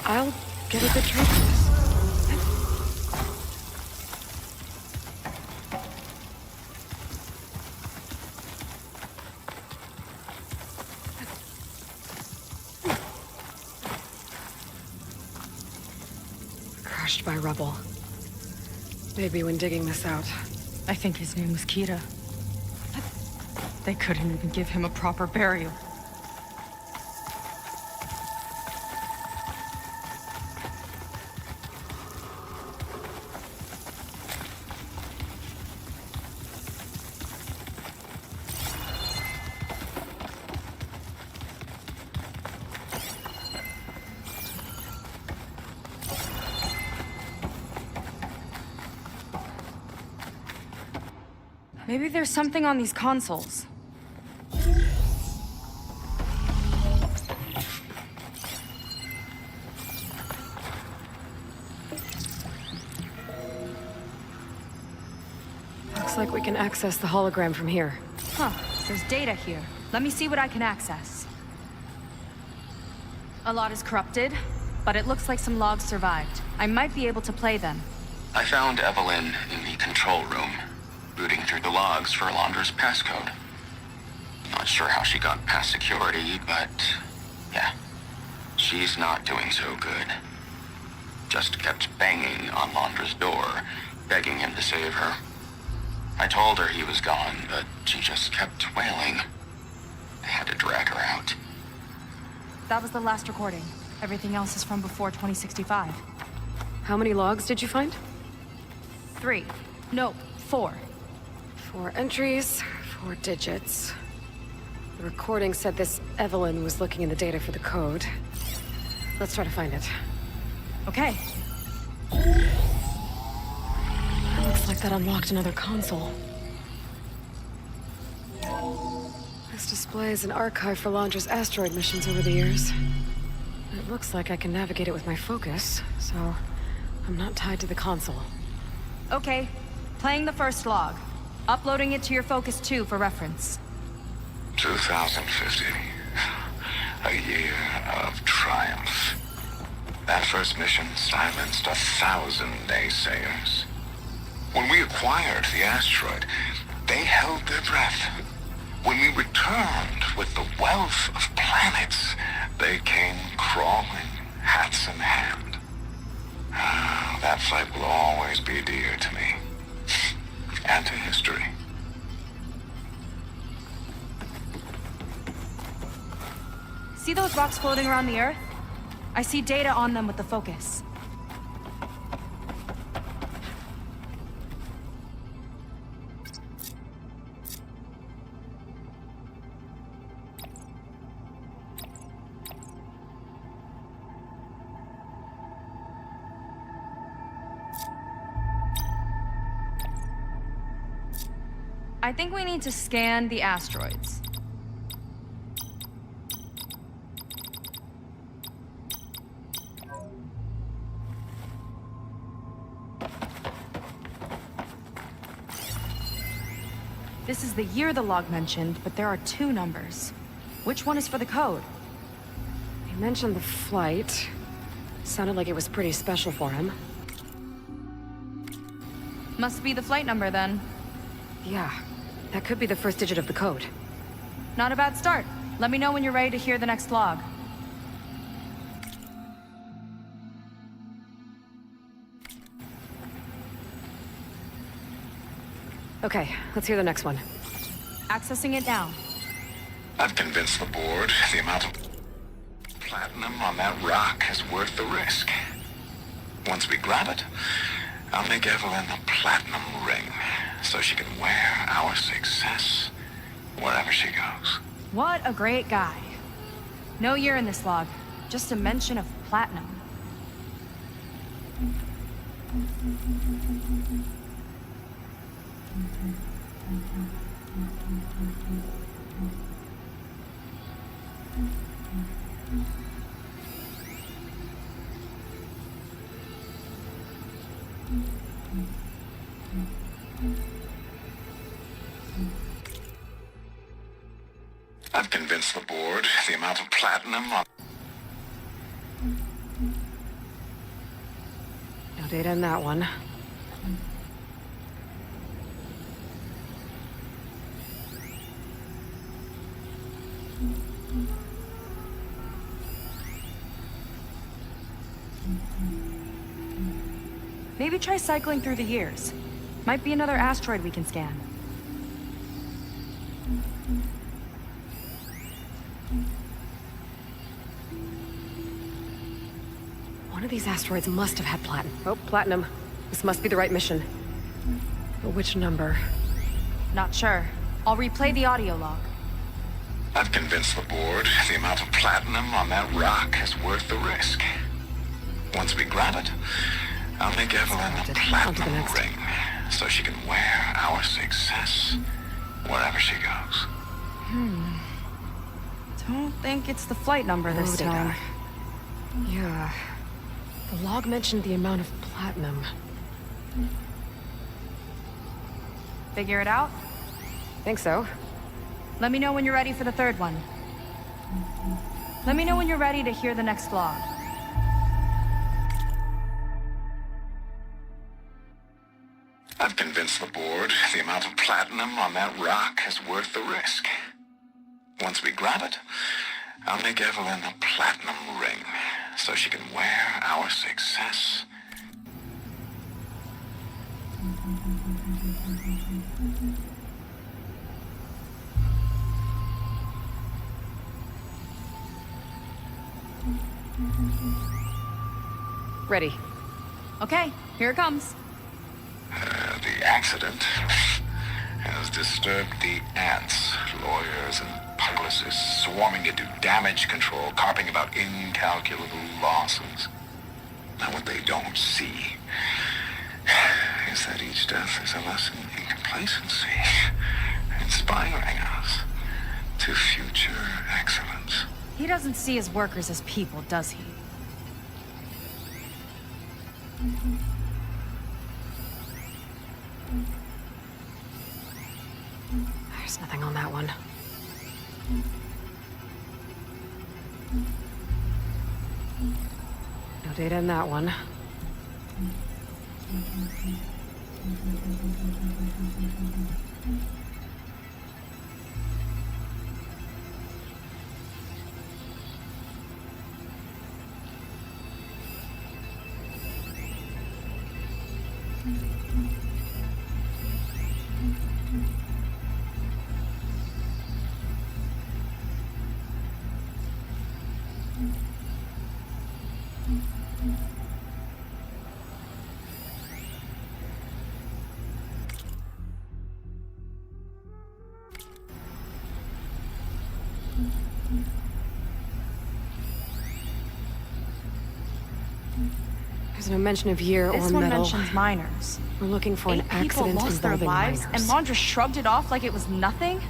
I'll get a good trade for this. Crushed by rubble. Maybe when digging this out. I think his name was Kita. They couldn't even give him a proper burial. Maybe there's something on these consoles. Looks like we can access the hologram from here. Huh, there's data here. Let me see what I can access. A lot is corrupted, but it looks like some logs survived. I might be able to play them. I found Evelyn in the control room, rooting through the logs for Alondra's passcode. Not sure how she got past security, but yeah, she's not doing so good. Just kept banging on Alondra's door, begging him to save her. I told her he was gone, but she just kept wailing. I had to drag her out. That was the last recording. Everything else is from before 2065. How many logs did you find? 3. No, 4. 4 entries, 4 digits. The recording said this Evelyn was looking in the data for the code. Let's try to find it. Okay. Looks like that unlocked another console. This displays an archive for Londra's asteroid missions over the years. It looks like I can navigate it with my focus, so I'm not tied to the console. Okay. Playing the first log. Uploading it to your Focus 2 for reference. 2050. A year of triumph. That first mission silenced 1,000 naysayers. When we acquired the asteroid, they held their breath. When we returned with the wealth of planets, they came crawling, hats in hand. That fight will always be dear to me. And to history. See those rocks floating around the Earth? I see data on them with the Focus. I think we need to scan the asteroids. This is the year the log mentioned, but there are 2 numbers. Which one is for the code? He mentioned the flight. Sounded like it was pretty special for him. Must be the flight number then. Yeah, that could be the first digit of the code. Not a bad start. Let me know when you're ready to hear the next log. Okay, let's hear the next one. Accessing it now. I've convinced the board the amount of platinum on that rock is worth the risk. Once we grab it, I'll make Evelyn a platinum ring so she can wear our success wherever she goes. What a great guy. No year in this log, just a mention of platinum. I've convinced the board the amount of platinum on... No data in that one. Maybe try cycling through the years. Might be another asteroid we can scan. One of these asteroids must have had platinum. Oh, platinum. This must be the right mission. But which number? Not sure. I'll replay the audio log. I've convinced the board the amount of platinum on that rock is worth the risk. Once we grab it, I'll make Evelyn a platinum ring so she can wear our success wherever she goes. Don't think it's the flight number this data. time. Yeah. The log mentioned the amount of platinum. Figure it out? Think so. Let me know when you're ready for the third one. Let me know when you're ready to hear the next log. I've convinced the board the amount of platinum on that rock is worth the risk. Once we grab it, I'll make Evelyn a platinum ring so she can wear our success. Ready. Okay, here it comes. The accident has disturbed the ants, lawyers, and publicists swarming to do damage control, carping about incalculable losses. Now what they don't see is that each death is a lesson in complacency, inspiring us to future excellence. He doesn't see his workers as people, does he? There's nothing on that one. No data in that one. There's no mention of year or This one metal. mentions miners. We're looking for 8 an people accident lost their involving lives, miners. and Lon just shrugged it off like it was nothing?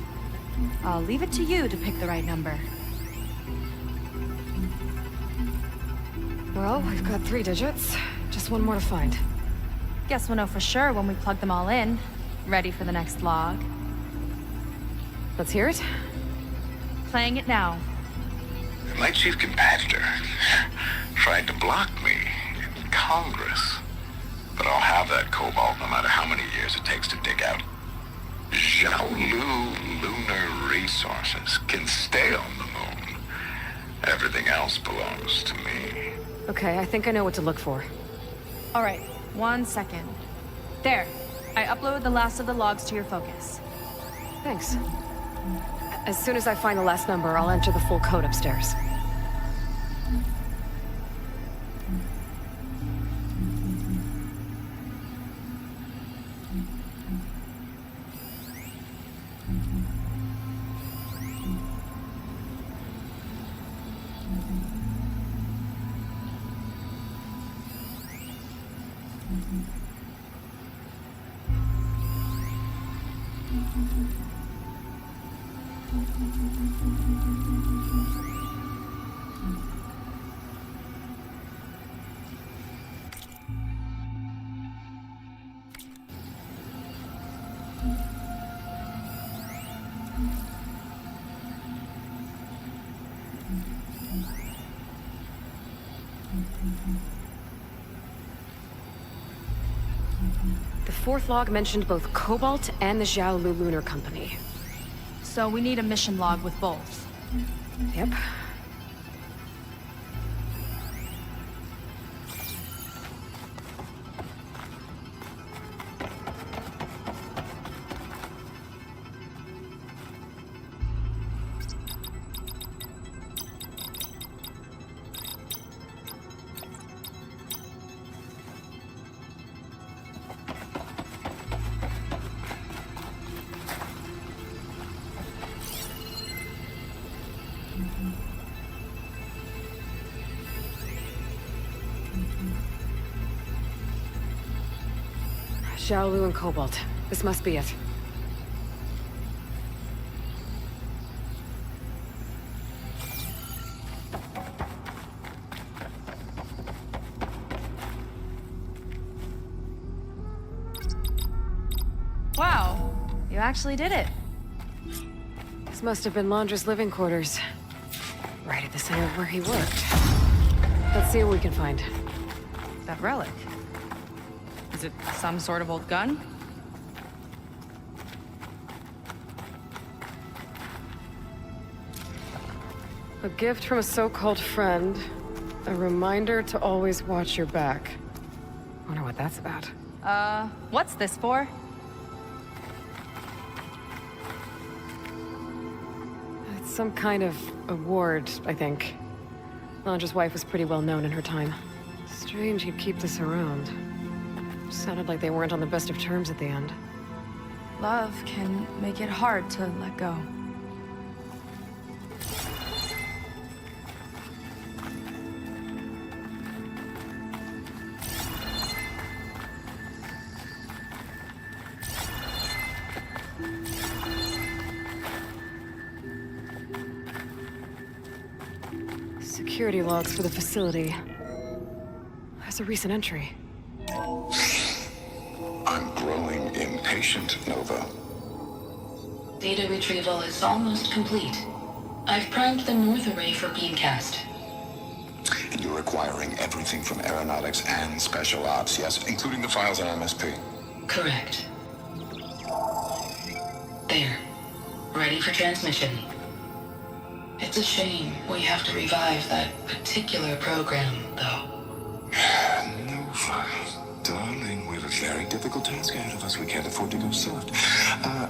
I'll leave it to you to pick the right number. Well, we've got 3 digits. Just one more to find. Guess we'll know for sure when we plug them all in. Ready for the next log. Let's hear it. Playing it now. My chief competitor tried to block me in Congress, but I'll have that cobalt no matter how many years it takes to dig out. Zhaolu lunar resources can stay on the moon. Everything else belongs to me. Okay, I think I know what to look for. All right, 1 second. There. I uploaded the last of the logs to your focus. Thanks. As soon as I find the last number, I'll enter the full code upstairs. The fourth log mentioned both Cobalt and the Xiaolu Lunar Company. So we need a mission log with both. Yep. Xiaolu and Cobalt. This must be it. Wow, you actually did it. This must have been Londra's living quarters. Right at the center of where he worked. Let's see what we can find. That relic. Is it some sort of old gun? A gift from a so-called friend. A reminder to always watch your back. Wonder what that's about. What's this for? It's some kind of award, I think. Londra's wife was pretty well known in her time. Strange he'd keep this around. Sounded like they weren't on the best of terms at the end. Love can make it hard to let go. Security logs for the facility. There's a recent entry. I'm growing impatient, Nova. Data retrieval is almost complete. I've primed the north array for beamcast. And you're acquiring everything from aeronautics and special ops, yes? Including the files on MSP. Correct. There. Ready for transmission. It's a shame we have to revive that particular program, though. Nova, darling, we have a very difficult task ahead of us. We can't afford to go soft.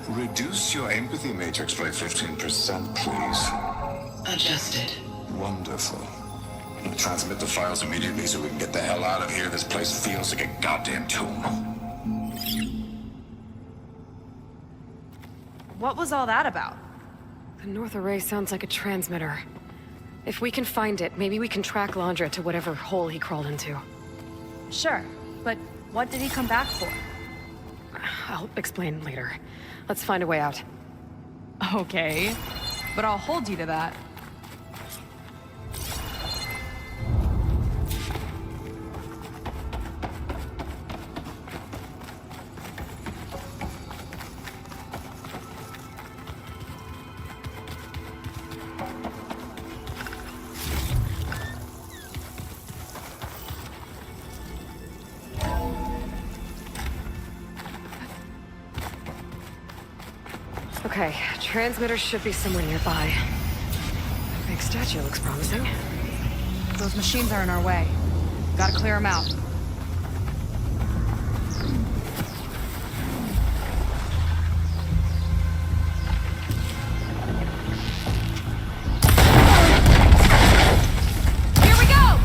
Reduce your empathy matrix by 15%, please. Adjusted. Wonderful. Transmit the files immediately so we can get the hell out of here. This place feels like a goddamn tomb. What was all that about? The north array sounds like a transmitter. If we can find it, maybe we can track Londra to whatever hole he crawled into. Sure, but what did he come back for? I'll explain later. Let's find a way out. Okay, but I'll hold you to that. Okay, transmitter should be somewhere nearby. Big statue looks promising. Those machines are in our way. Gotta clear them out. Here we go!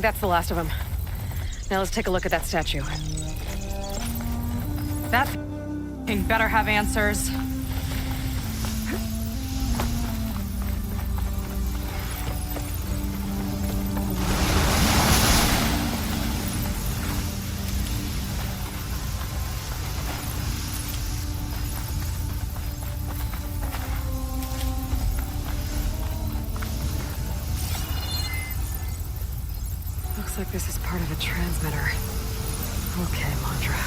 that's the last of them. Now let's take a look at that statue. That thing better have answers. Looks like this is part of a transmitter. Okay, Mondra.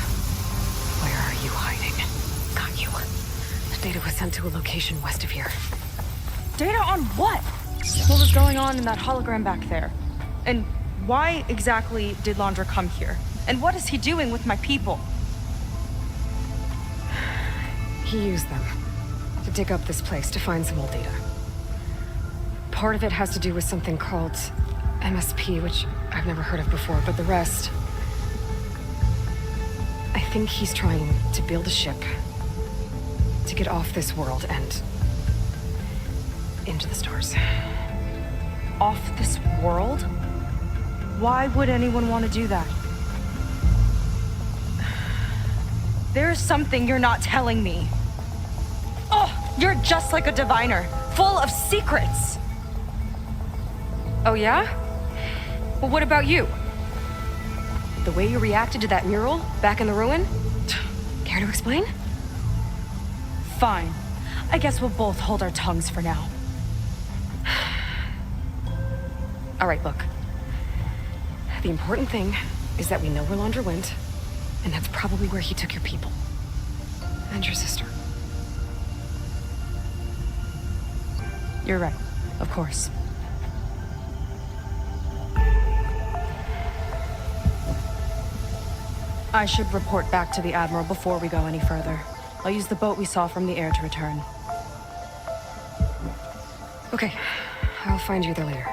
Where are you hiding? Got you. The data was sent to a location west of here. Data on what? What was going on in that hologram back there? And why exactly did Landra come here? And what is he doing with my people? He used them to dig up this place to find some old data. Part of it has to do with something called MSP, which I've never heard of before, but the rest... I think he's trying to build a ship to get off this world and into the stars. Off this world? Why would anyone want to do that? There's something you're not telling me. Oh, you're just like a diviner, full of secrets. Oh yeah? Well, what about you? The way you reacted to that mural back in the ruin? Care to explain? Fine. I guess we'll both hold our tongues for now. All right, look. The important thing is that we know where Landra went, and that's probably where he took your people. And your sister. You're right. Of course. I should report back to the Admiral before we go any further. I'll use the boat we saw from the air to return. Okay. I'll find you there later.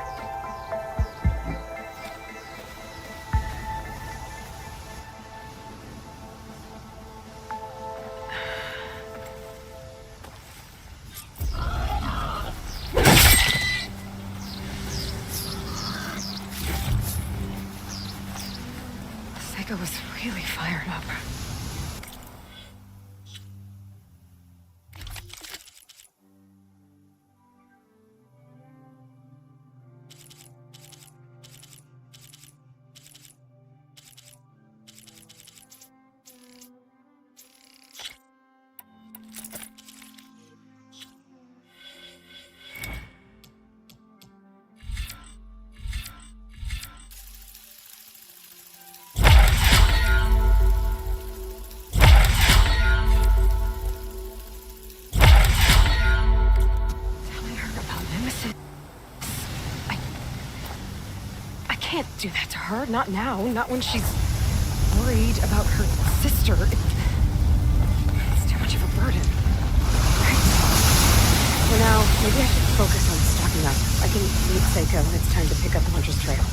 Seika was really fired up. I can't do that to her. Not now. Not when she's worried about her sister. It's too much of a burden. Right? For now, maybe I should focus on stocking up. I can meet Seika when it's time to pick up Landra's trail.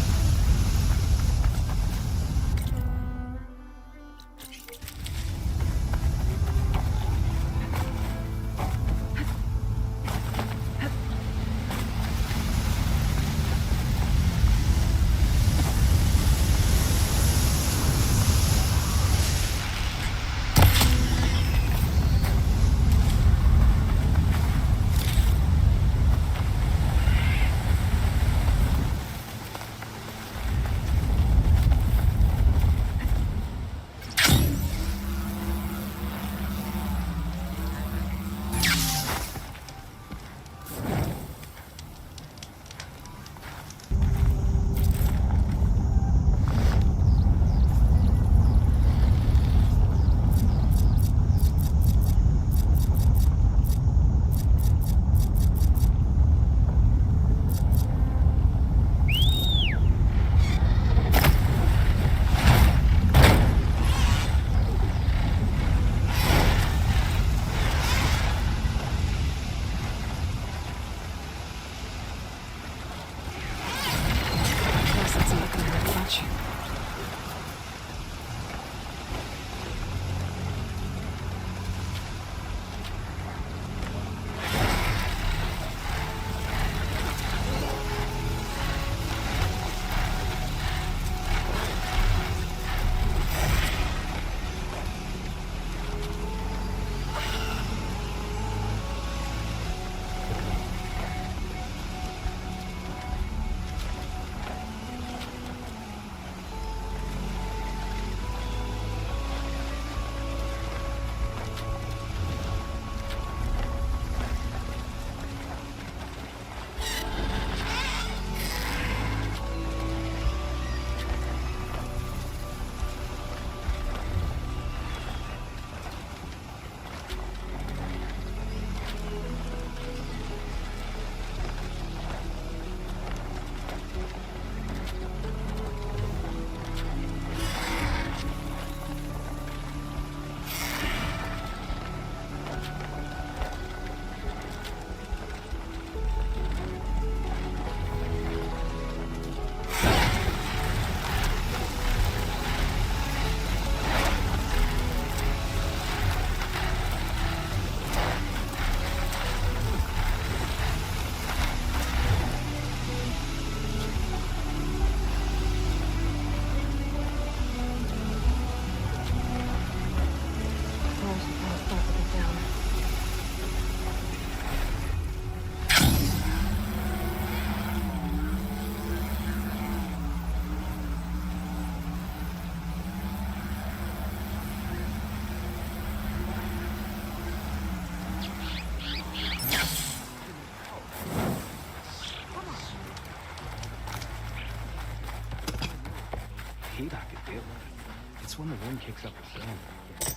when the wind kicks up the sun.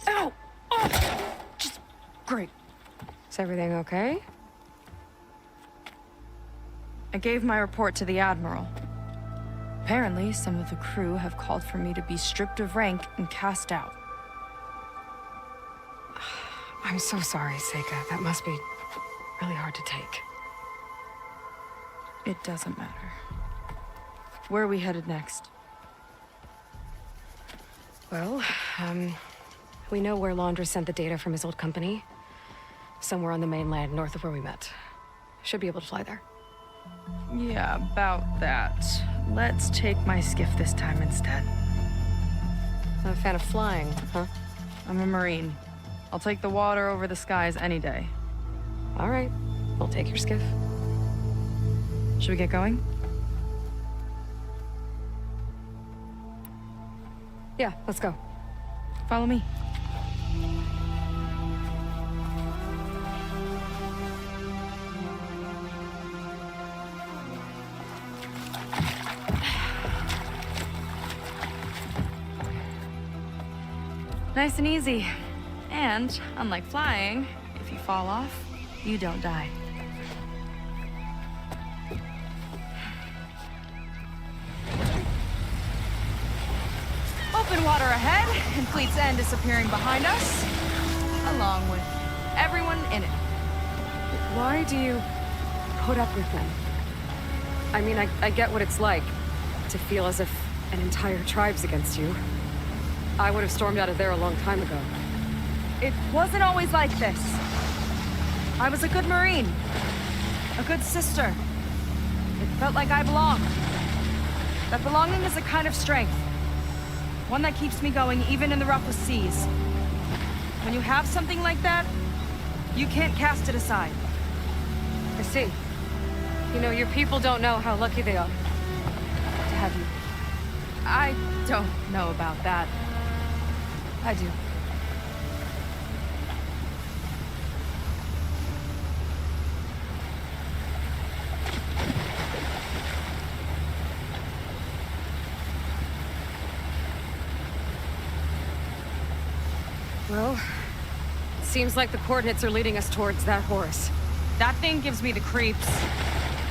Ow! Oh! Just great. Is everything okay? I gave my report to the Admiral. Apparently, some of the crew have called for me to be stripped of rank and cast out. I'm so sorry, Seika. That must be really hard to take. It doesn't matter. Where are we headed next? Well, we know where Laundra sent the data from his old company. Somewhere on the mainland, north of where we met. Should be able to fly there. Yeah, about that. Let's take my skiff this time instead. Not a fan of flying, huh? I'm a Marine. I'll take the water over the skies any day. All right, we'll take your skiff. Should we get going? Yeah, let's go. Follow me. Nice and easy. And, unlike flying, if you fall off, you don't die. Open water ahead, and Fleet's End disappearing behind us, along with everyone in it. Why do you put up with them? I mean, I get what it's like to feel as if an entire tribe's against you. I would have stormed out of there a long time ago. It wasn't always like this. I was a good Marine. A good sister. It felt like I belonged. That belonging is a kind of strength. One that keeps me going even in the roughest seas. When you have something like that, you can't cast it aside. I see. You know, your people don't know how lucky they are to have you. I don't know about that. I do. Well, seems like the coordinates are leading us towards that horse. That thing gives me the creeps.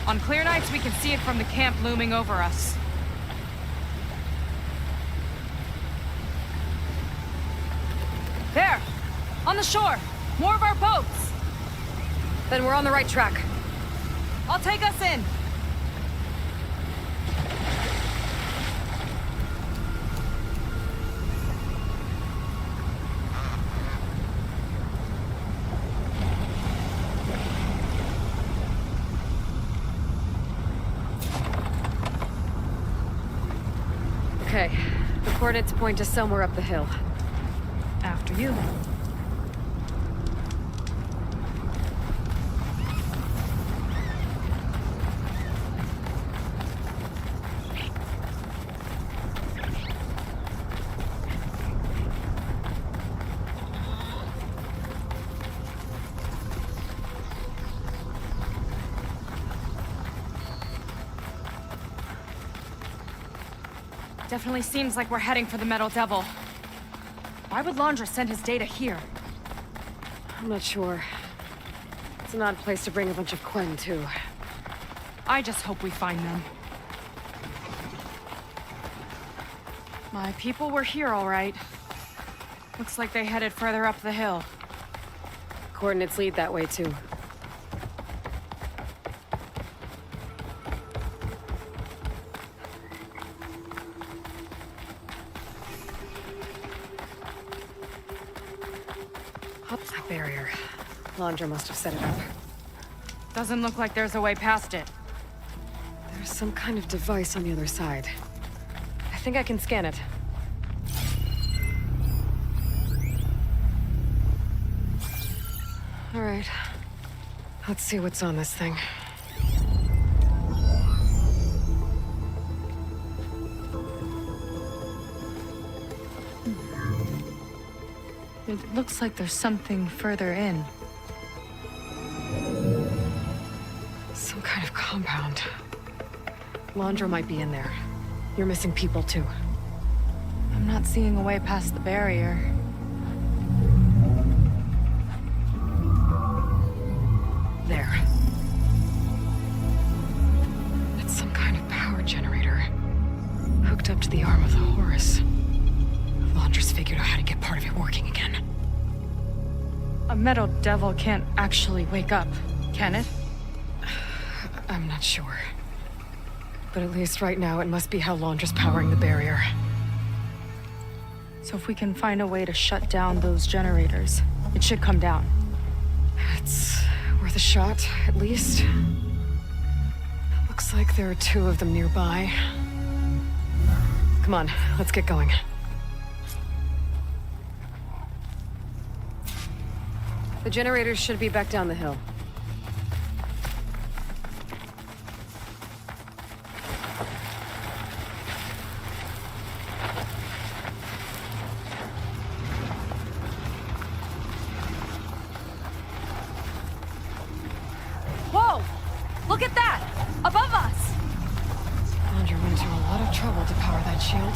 On clear nights, we can see it from the camp looming over us. There! On the shore! More of our boats! Then we're on the right track. I'll take us in! Okay, the coordinates point to somewhere up the hill. After you. Definitely seems like we're heading for the Metal Devil. Why would Laundra send his data here? I'm not sure. It's an odd place to bring a bunch of Quen to. I just hope we find them. My people were here all right. Looks like they headed further up the hill. Coordinates lead that way too. That barrier. Laundra must have set it up. Doesn't look like there's a way past it. There's some kind of device on the other side. I think I can scan it. All right. Let's see what's on this thing. It looks like there's something further in. Some kind of compound. Laundra might be in there. You're missing people too. I'm not seeing a way past the barrier. There. It's some kind of power generator. Hooked up to the arm of the Horus. Laundress figured out how to get part of it working again. A metal devil can't actually wake up, can it? I'm not sure. But at least right now it must be how Laundra's powering the barrier. So if we can find a way to shut down those generators, it should come down. It's worth a shot, at least. Looks like there are 2 of them nearby. Come on, let's get going. The generators should be back down the hill. Whoa! Look at that! Above us! Laundra went to a lot of trouble to power that shield.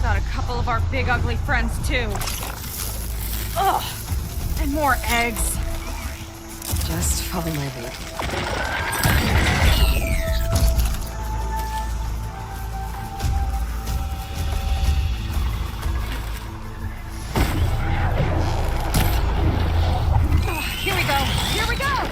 Got a couple of our big ugly friends too. Ugh! And more eggs. Just follow my lead. Here we go! Here we go!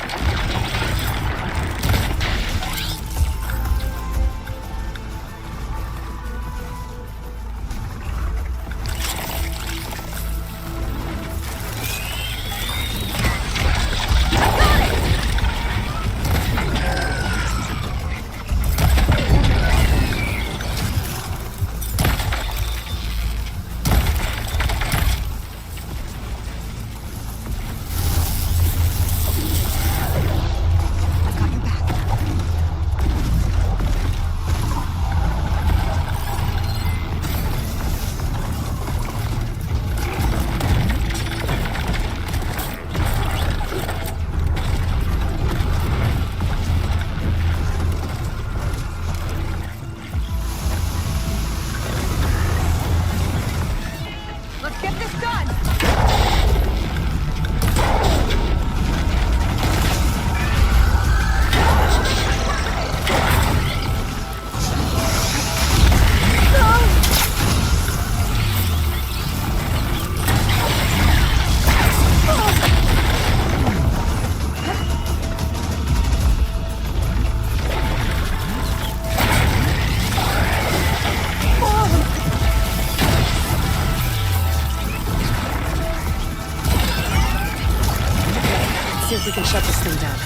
See if we can shut this thing down.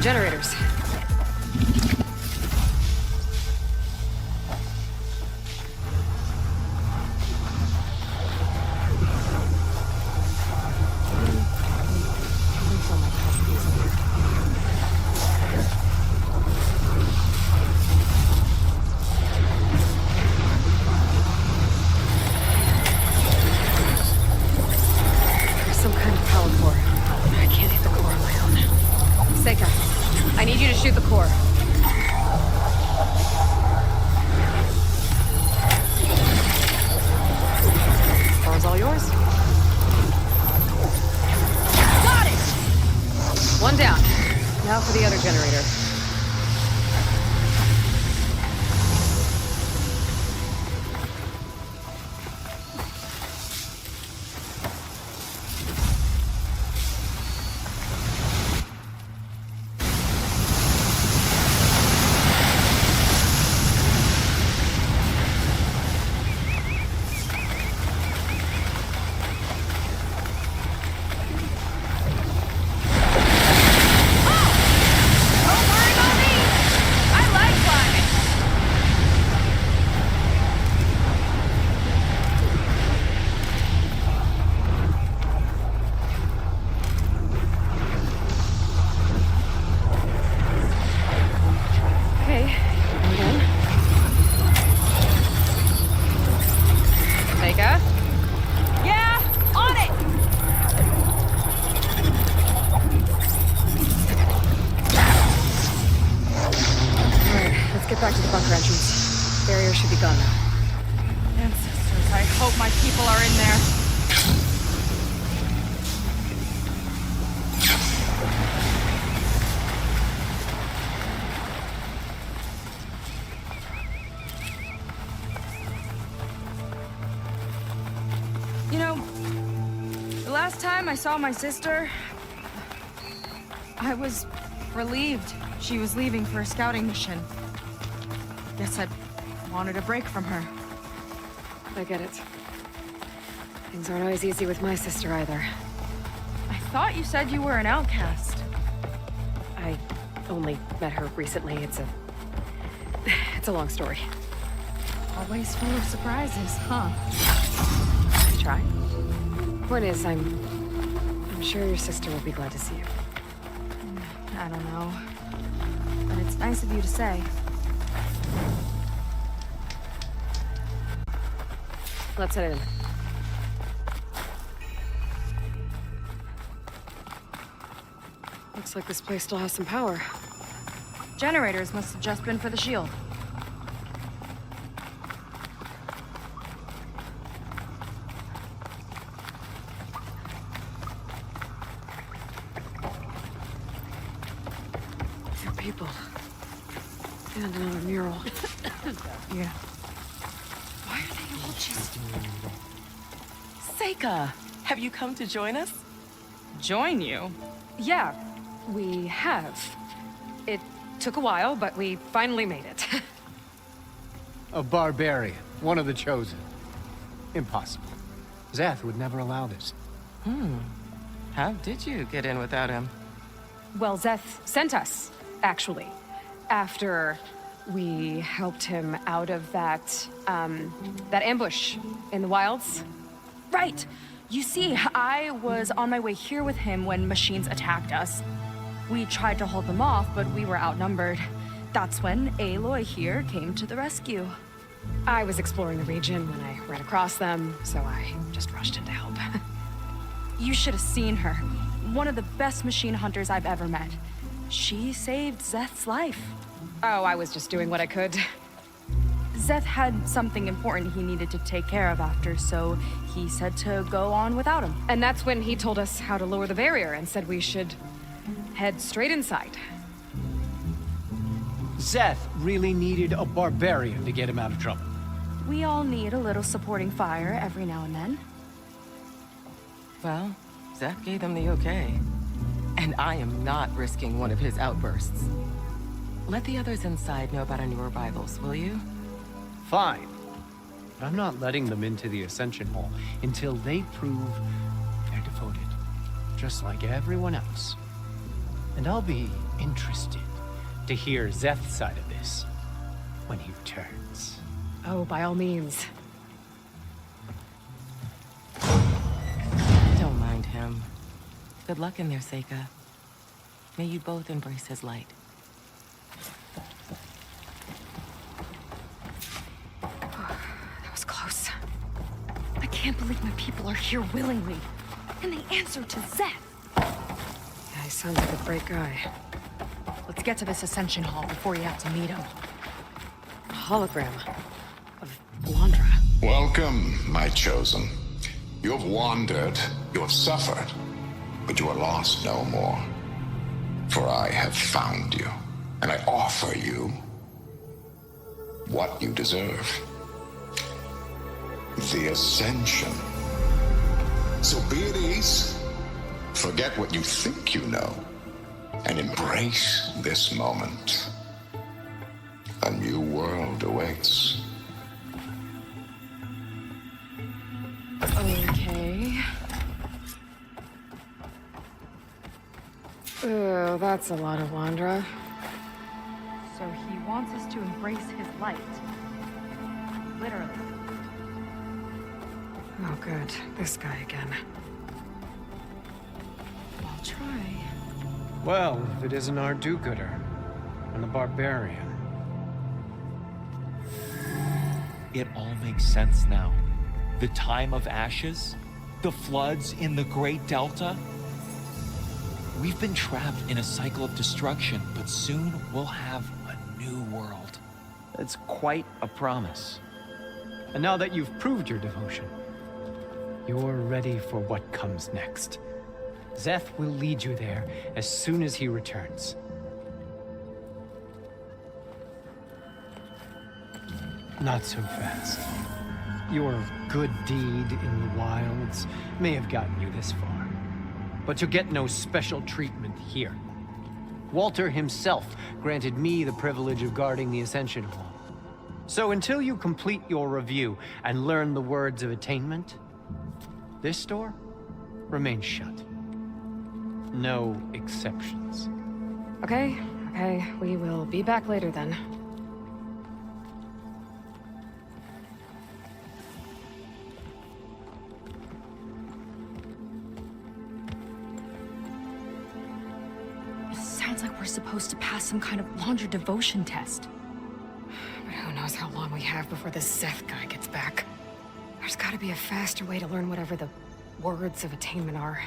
the generators. Some kind of power core. I can't hit the core on my own. Seika, I need you to shoot the core. Car's all yours. Got it! One down. Now for the other generator. Back to the bunker entrance. Barrier should be gone now. Ancestors, I hope my people are in there. You know, the last time I saw my sister, I was relieved she was leaving for a scouting mission. Guess I wanted a break from her. I get it. Things aren't always easy with my sister either. I thought you said you were an outcast. I only met her recently. It's a long story. Always full of surprises, huh? I try. Point is, I'm sure your sister will be glad to see you. I don't know. But it's nice of you to say. Let's head in. Looks like this place still has some power. Generators must have just been for the shield. There are people. And another mural. Yeah. Why are they all just... Seika, have you come to join us? Join you? Yeah, we have. It took a while, but we finally made it. A barbarian, one of the chosen. Impossible. Zeth would never allow this. How did you get in without him? Well, Zeth sent us, actually. After we helped him out of that ambush in the wilds. Right! You see, I was on my way here with him when machines attacked us. We tried to hold them off, but we were outnumbered. That's when Aloy here came to the rescue. I was exploring the region when I ran across them, so I just rushed in to help. You should have seen her. One of the best machine hunters I've ever met. She saved Zeth's life. Oh, I was just doing what I could. Zeth had something important he needed to take care of after, so he said to go on without him. And that's when he told us how to lower the barrier and said we should head straight inside. Zeth really needed a barbarian to get him out of trouble. We all need a little supporting fire every now and then. Well, Zeth gave them the okay. And I am not risking one of his outbursts. Let the others inside know about our new arrivals, will you? Fine. But I'm not letting them into the Ascension Hall until they prove they're devoted. Just like everyone else. And I'll be interested to hear Zeth's side of this when he returns. Oh, by all means. Don't mind him. Good luck in there, Seika. May you both embrace his light. That was close. I can't believe my people are here willingly. And they answer to Zeth. Yeah, he sounds like a great guy. Let's get to this Ascension Hall before you have to meet him. A hologram of Londra. Welcome, my chosen. You have wandered, you have suffered, but you are lost no more. For I have found you, and I offer you what you deserve. The Ascension. So be at ease, forget what you think you know, and embrace this moment. A new world awaits. Okay. Oh, that's a lot of Londra. So he wants us to embrace his light. Literally. Oh, good. This guy again. I'll try. Well, if it isn't our do-gooder and the barbarian. It all makes sense now. The time of ashes, the floods in the Great Delta. We've been trapped in a cycle of destruction, but soon we'll have a new world. It's quite a promise. And now that you've proved your devotion, you're ready for what comes next. Zeth will lead you there as soon as he returns. Not so fast. Your good deed in the wilds may have gotten you this far, but you'll get no special treatment here. Walter himself granted me the privilege of guarding the Ascension Hall. So until you complete your review and learn the words of attainment, this door remains shut. No exceptions. Okay, we will be back later then. Sounds like we're supposed to pass some kind of Londra devotion test. But who knows how long we have before this Zeth guy gets back. There's gotta be a faster way to learn whatever the words of attainment are.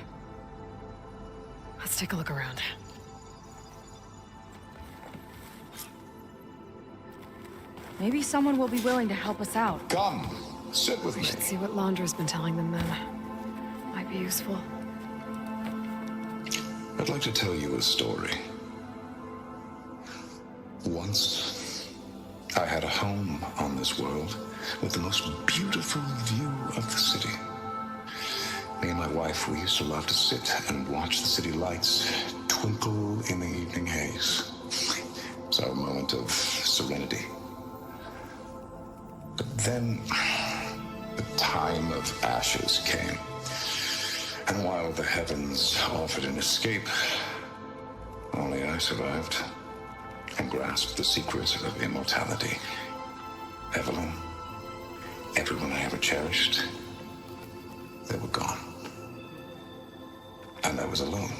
Let's take a look around. Maybe someone will be willing to help us out. Come, sit with We me. should see what Londra's been telling them then. Might be useful. I'd like to tell you a story. Once, I had a home on this world with the most beautiful view of the city. Me and my wife, we used to love to sit and watch the city lights twinkle in the evening haze. It's our moment of serenity. But then, the time of ashes came. And while the heavens offered an escape, only I survived and grasped the secret of immortality. Evelyn, everyone I ever cherished, they were gone. And I was alone.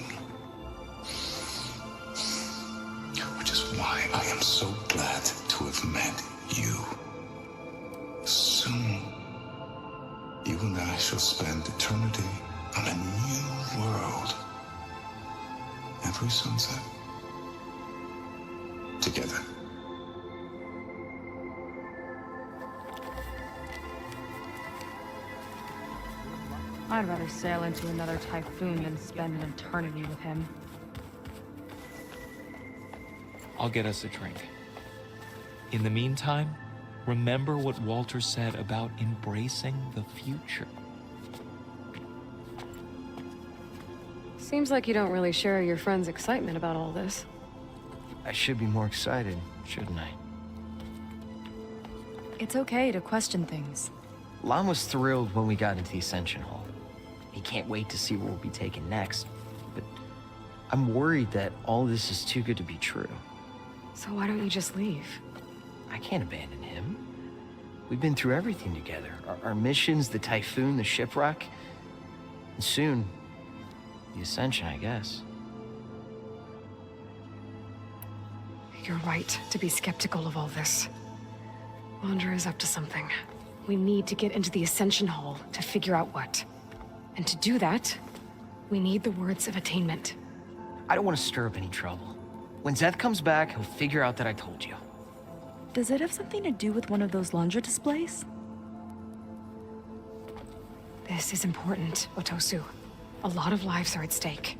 Which is why I am so glad to have met you. Soon, you and I shall spend eternity on a new world. Every sunset. Together. I'd rather sail into another typhoon than spend an eternity with him. I'll get us a drink. In the meantime, remember what Walter said about embracing the future. Seems like you don't really share your friend's excitement about all this. I should be more excited, shouldn't I? It's okay to question things. Lon was thrilled when we got into the Ascension Hall. He can't wait to see where we'll be taken next, but I'm worried that all this is too good to be true. So why don't you just leave? I can't abandon him. We've been through everything together. Our missions, the typhoon, the shipwreck. And soon, the ascension, I guess. You're right to be skeptical of all this. Wander is up to something. We need to get into the Ascension Hall to figure out what. And to do that, we need the words of attainment. I don't want to stir up any trouble. When Zeth comes back, he'll figure out that I told you. Does it have something to do with one of those laundry displays? This is important, Otosu. A lot of lives are at stake.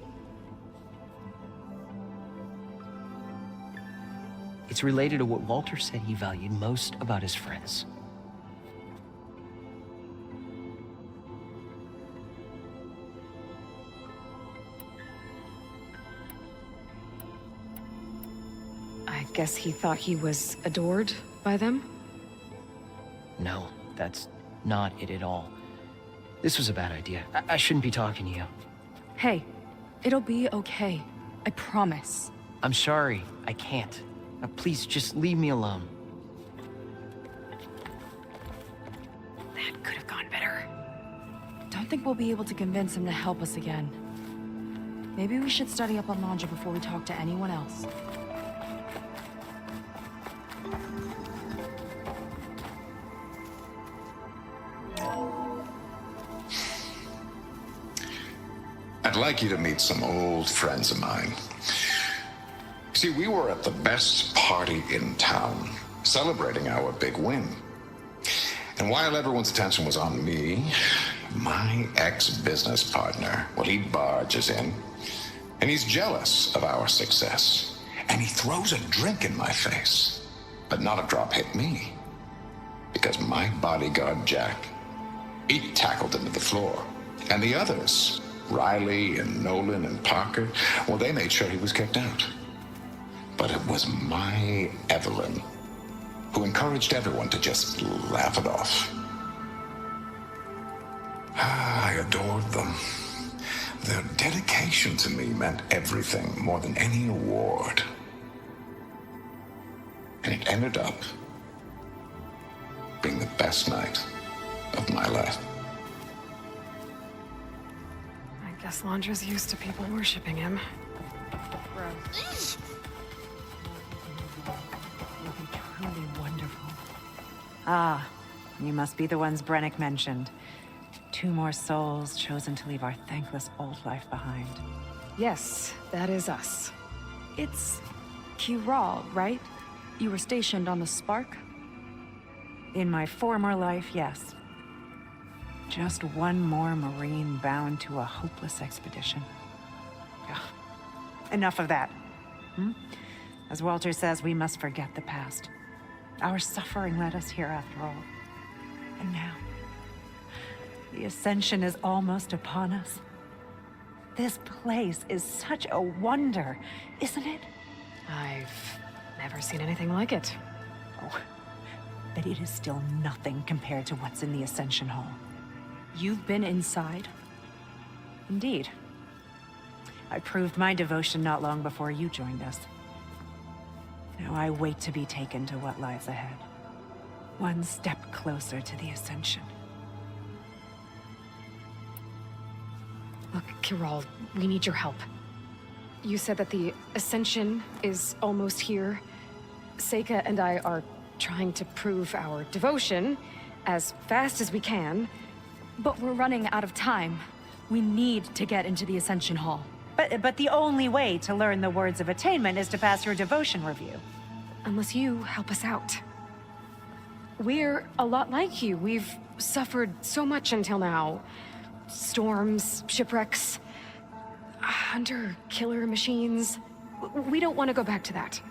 It's related to what Walter said he valued most about his friends. I guess he thought he was adored by them? No, that's not it at all. This was a bad idea. I shouldn't be talking to you. Hey, it'll be okay. I promise. I'm sorry, I can't. Now, please, just leave me alone. That could have gone better. Don't think we'll be able to convince him to help us again. Maybe we should study up on laundry before we talk to anyone else. I'd like you to meet some old friends of mine. See, we were at the best party in town, celebrating our big win. And while everyone's attention was on me, my ex-business partner, well, he barges in, and he's jealous of our success. And he throws a drink in my face, but not a drop hit me. Because my bodyguard, Jack, he tackled him to the floor. And the others, Riley and Nolan and Parker, well, they made sure he was kicked out. But it was my Evelyn who encouraged everyone to just laugh it off. I adored them. Their dedication to me meant everything, more than any award. And it ended up being the best night of my life. I guess Londra's used to people worshipping him. Truly wonderful. Ah, you must be the ones Brennick mentioned. 2 more souls chosen to leave our thankless old life behind. Yes, that is us. It's Kiral, right? You were stationed on the Spark? In my former life, yes. Just one more Marine bound to a hopeless expedition. Ugh. Enough of that. As Walter says, we must forget the past. Our suffering led us here after all. And now, the Ascension is almost upon us. This place is such a wonder, isn't it? I've never seen anything like it. Oh, but it is still nothing compared to what's in the Ascension Hall. You've been inside? Indeed. I proved my devotion not long before you joined us. Now I wait to be taken to what lies ahead. One step closer to the Ascension. Look, Kiral, we need your help. You said that the Ascension is almost here. Seika and I are trying to prove our devotion as fast as we can. But we're running out of time. We need to get into the Ascension Hall. But the only way to learn the words of attainment is to pass your devotion review. Unless you help us out. We're a lot like you. We've suffered so much until now. Storms, shipwrecks, hunter-killer machines. We don't want to go back to that.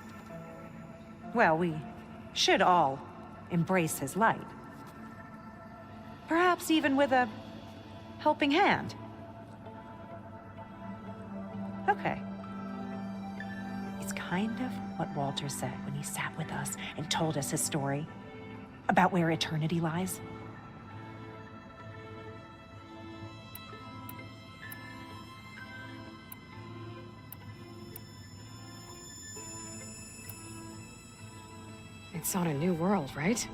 Well, we should all embrace his light. Perhaps even with a helping hand. Okay. It's kind of what Walter said when he sat with us and told us his story about where eternity lies. on a new world, right?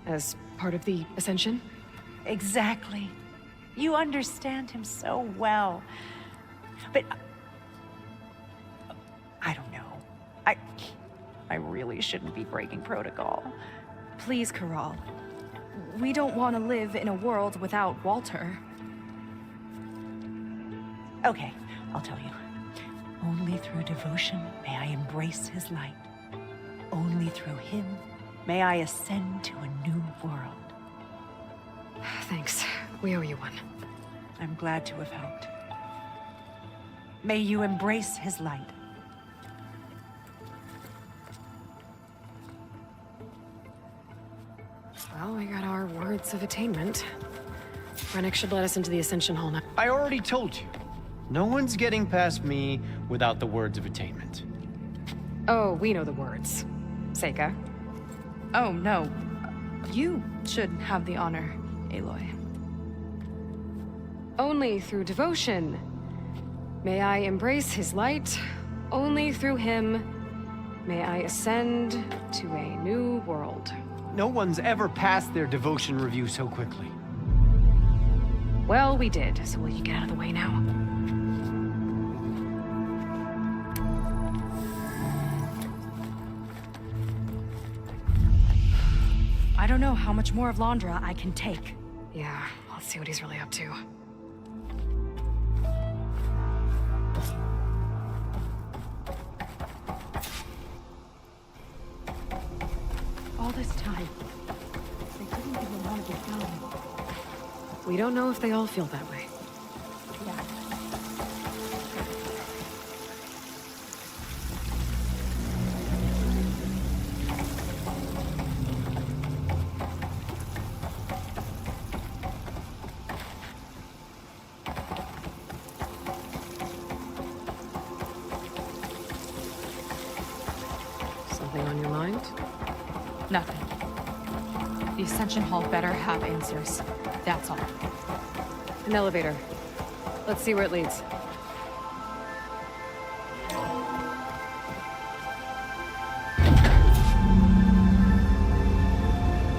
As part of the Ascension? Exactly. You understand him so well. But I don't know. I really shouldn't be breaking protocol. Please, Corral. We don't want to live in a world without Walter. Okay, I'll tell you. Only through devotion may I embrace his light. Only through him may I ascend to a new world. Thanks. We owe you one. I'm glad to have helped. May you embrace his light. Well, we got our words of attainment. Rennick should let us into the Ascension Hall now. I already told you. No one's getting past me without the words of attainment. Oh, we know the words. Seika. Oh, no. You should have the honor, Aloy. Only through devotion may I embrace his light. Only through him may I ascend to a new world. No one's ever passed their devotion review so quickly. Well, we did, so will you get out of the way now? I don't know how much more of Londra I can take. Yeah, let's see what he's really up to. All this time, they didn't even want to get down. We don't know if they all feel that way. Yeah. Something on your mind? Nothing. The Ascension Hall better have answers. That's all. An elevator. Let's see where it leads.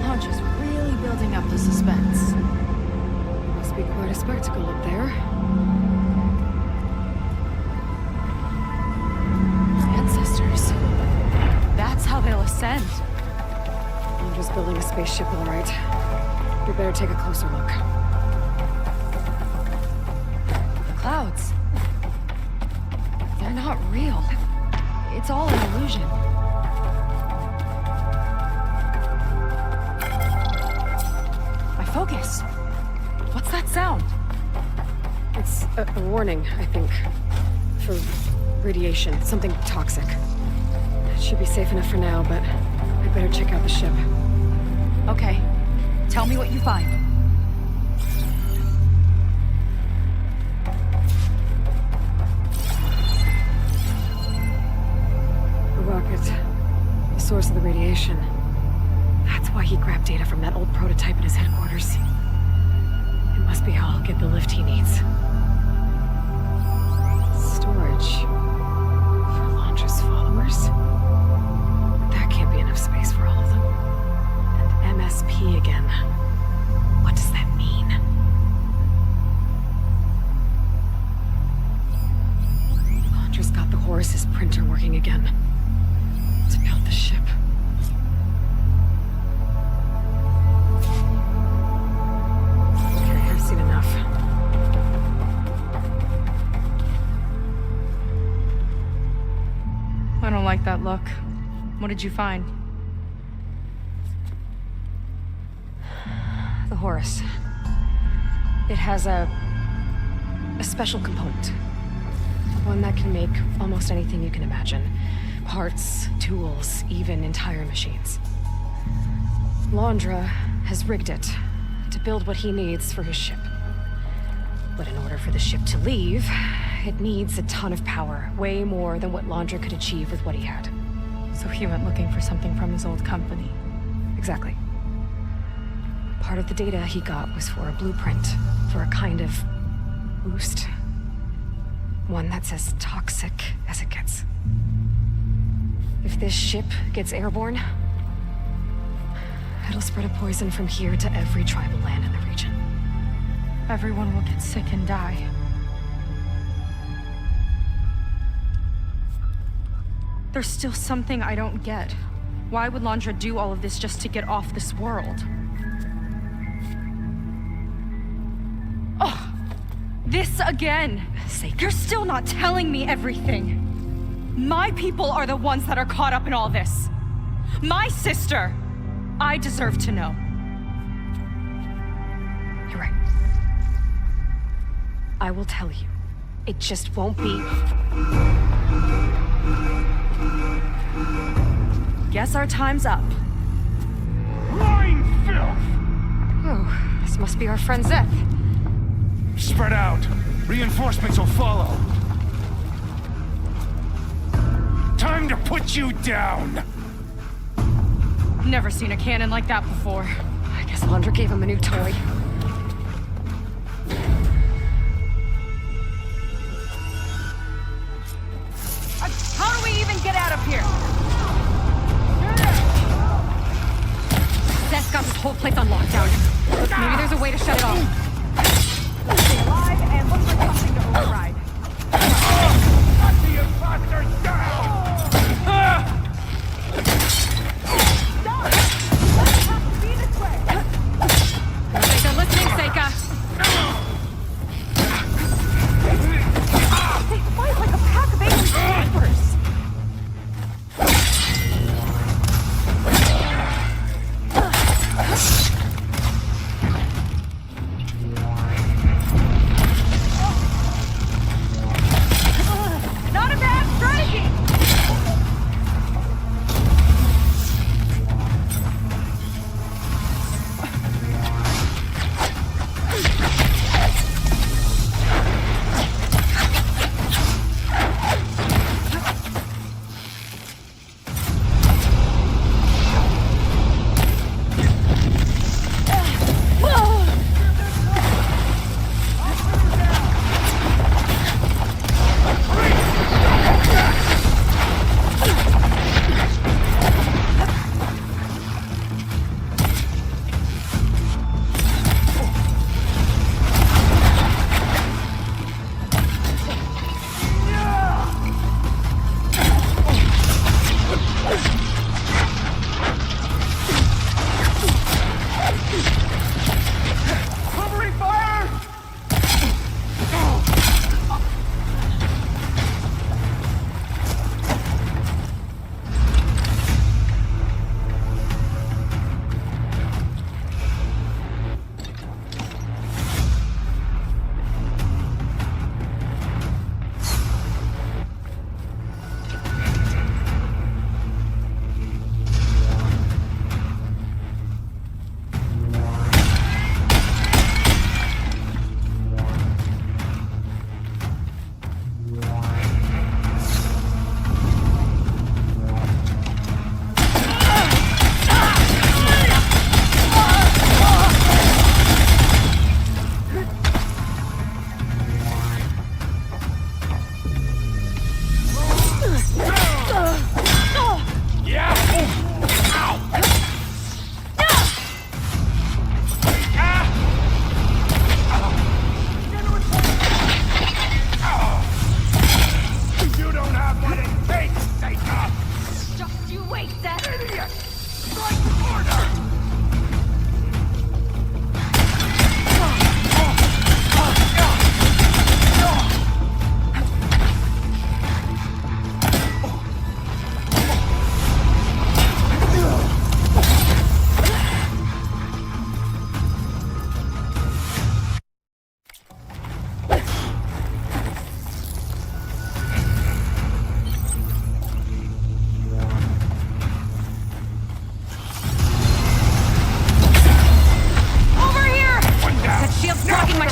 Londra's really building up the suspense. Must be quite a spectacle up there. Ancestors. That's how they'll ascend. I'm just building a spaceship, all right. We better take a closer look. The clouds. They're not real. It's all an illusion. My focus. What's that sound? It's a warning, I think. For radiation, something toxic. It should be safe enough for now, but I'd better check out the ship. Okay. Tell me what you find. The rocket. The source of the radiation. That's why he grabbed data from that old prototype in his headquarters. It must be how I'll get the lift he needs. Storage. For Londra's followers? That can't be enough space for all of them. And MSP again. What does that mean? Londra's got the Horus's printer working again. To build the ship. Okay, I've seen enough. I don't like that look. What did you find? The Horus. It has a special component. One that can make almost anything you can imagine. Parts, tools, even entire machines. Londra has rigged it to build what he needs for his ship. But in order for the ship to leave, it needs a ton of power, way more than what Londra could achieve with what he had. So he went looking for something from his old company. Exactly. Part of the data he got was for a blueprint, for a kind of boost. One that's as toxic as it gets. If this ship gets airborne, It'll spread a poison from here to every tribal land in the region. Everyone will get sick and die. There's still something I don't get. Why would Landra do all of this just to get off this world? Oh, this again! You're still not telling me everything. My people are the ones that are caught up in all this. My sister! I deserve to know. You're right. I will tell you. It just won't be... Guess our time's up. Lying filth! Oh, this must be our friend Zeth. Spread out. Reinforcements will follow. Time to put you down! Never seen a cannon like that before. I guess Landra gave him a new toy. How do we even get out of here? Zeth's got this whole place on lockdown. Maybe there's a way to shut it off. Stay alive and look for something to override. Knock the imposters down! I think they're listening, Seika. They fight like a pack of angry snipers. Not a bad strategy!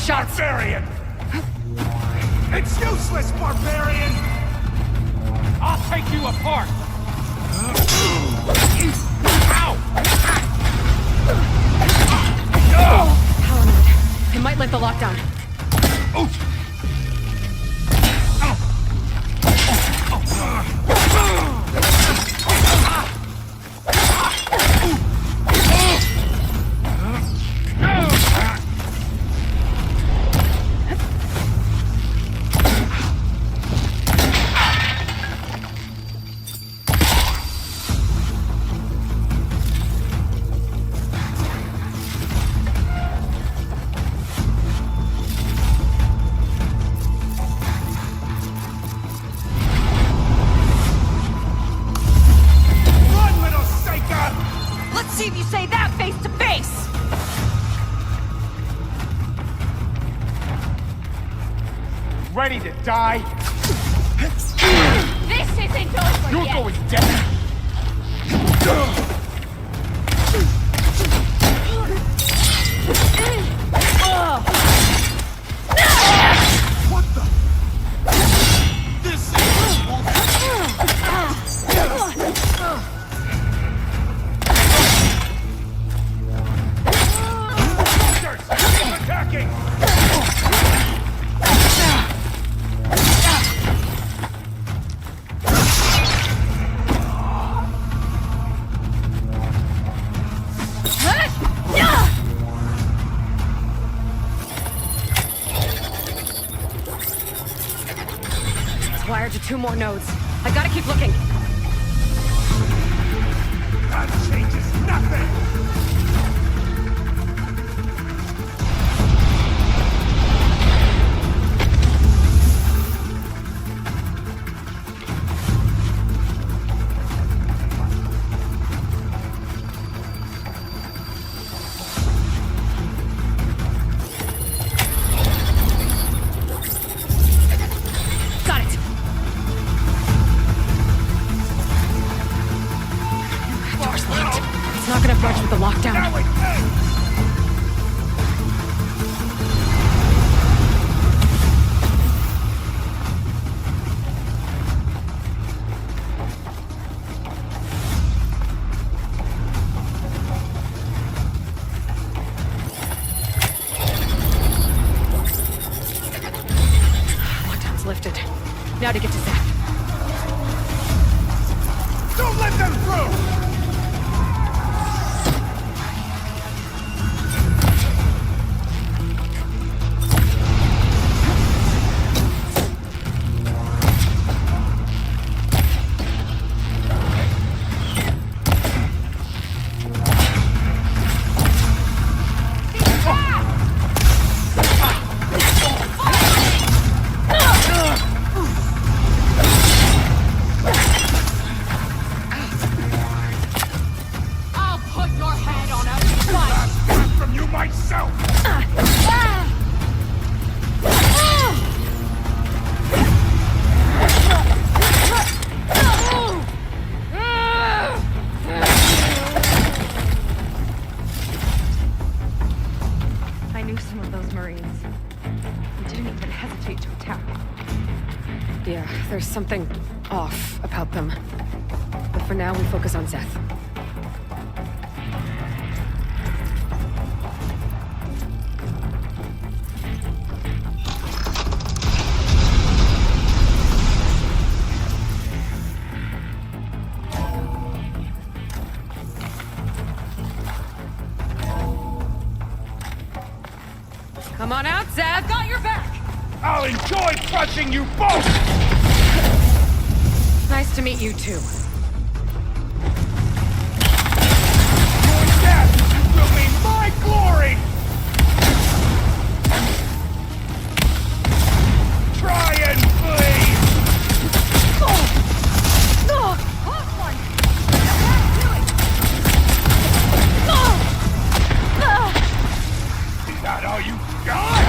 Barbarian! It's useless, barbarian! I'll take you apart! Palamon, it might lift the lockdown. ready to die? This isn't over You're yet. going down! What the? This is... attacking! It's wired to 2 more nodes. I gotta keep looking. That changes nothing! Got it. Door's locked. It's not gonna budge with the lockdown. Lockdown's lifted. Now to get to Zach. Don't let them through! I'll put your head on a spike. From you myself! I knew some of those Marines. They didn't even hesitate to attack. Yeah, there's something off about them. But for now, we focus on Zeth. Come on out, Zeth! I've got your back! I'll enjoy crushing you both! Nice to meet you, too. Your death will be my glory! Try and flee! Is that all you got?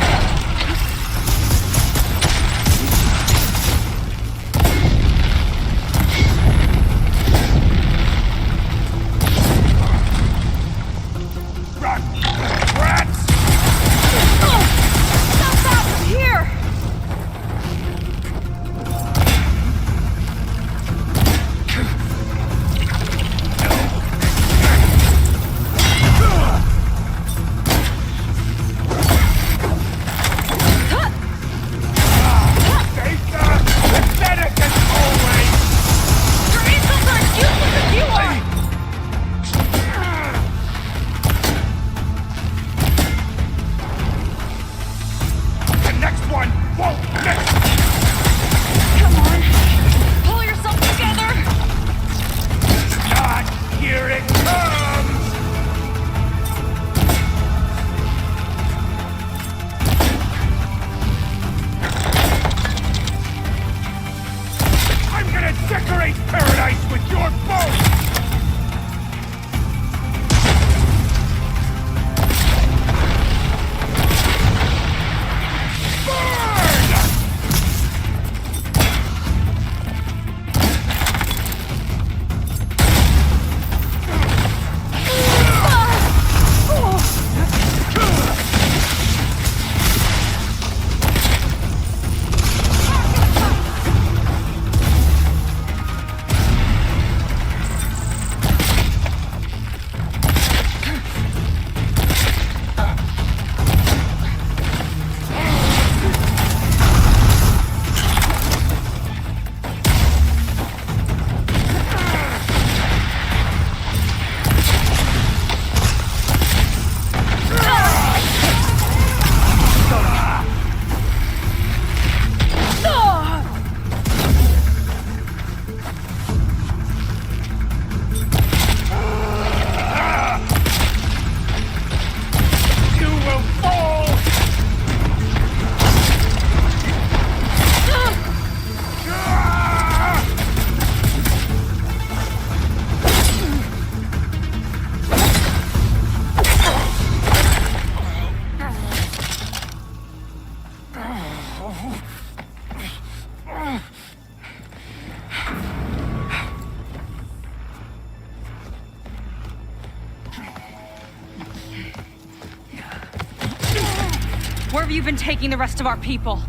Where have you been taking the rest of our people?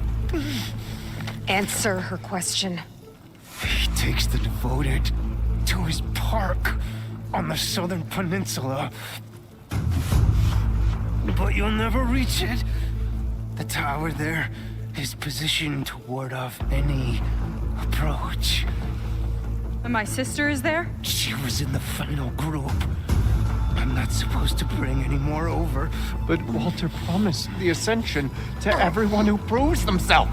Answer her question. He takes the devoted to his park on the southern peninsula. But you'll never reach it. The tower there is positioned to ward off any approach. And my sister is there? She was in the final group. I'm not supposed to bring any more over. But Walter promised the Ascension to everyone who proves themselves.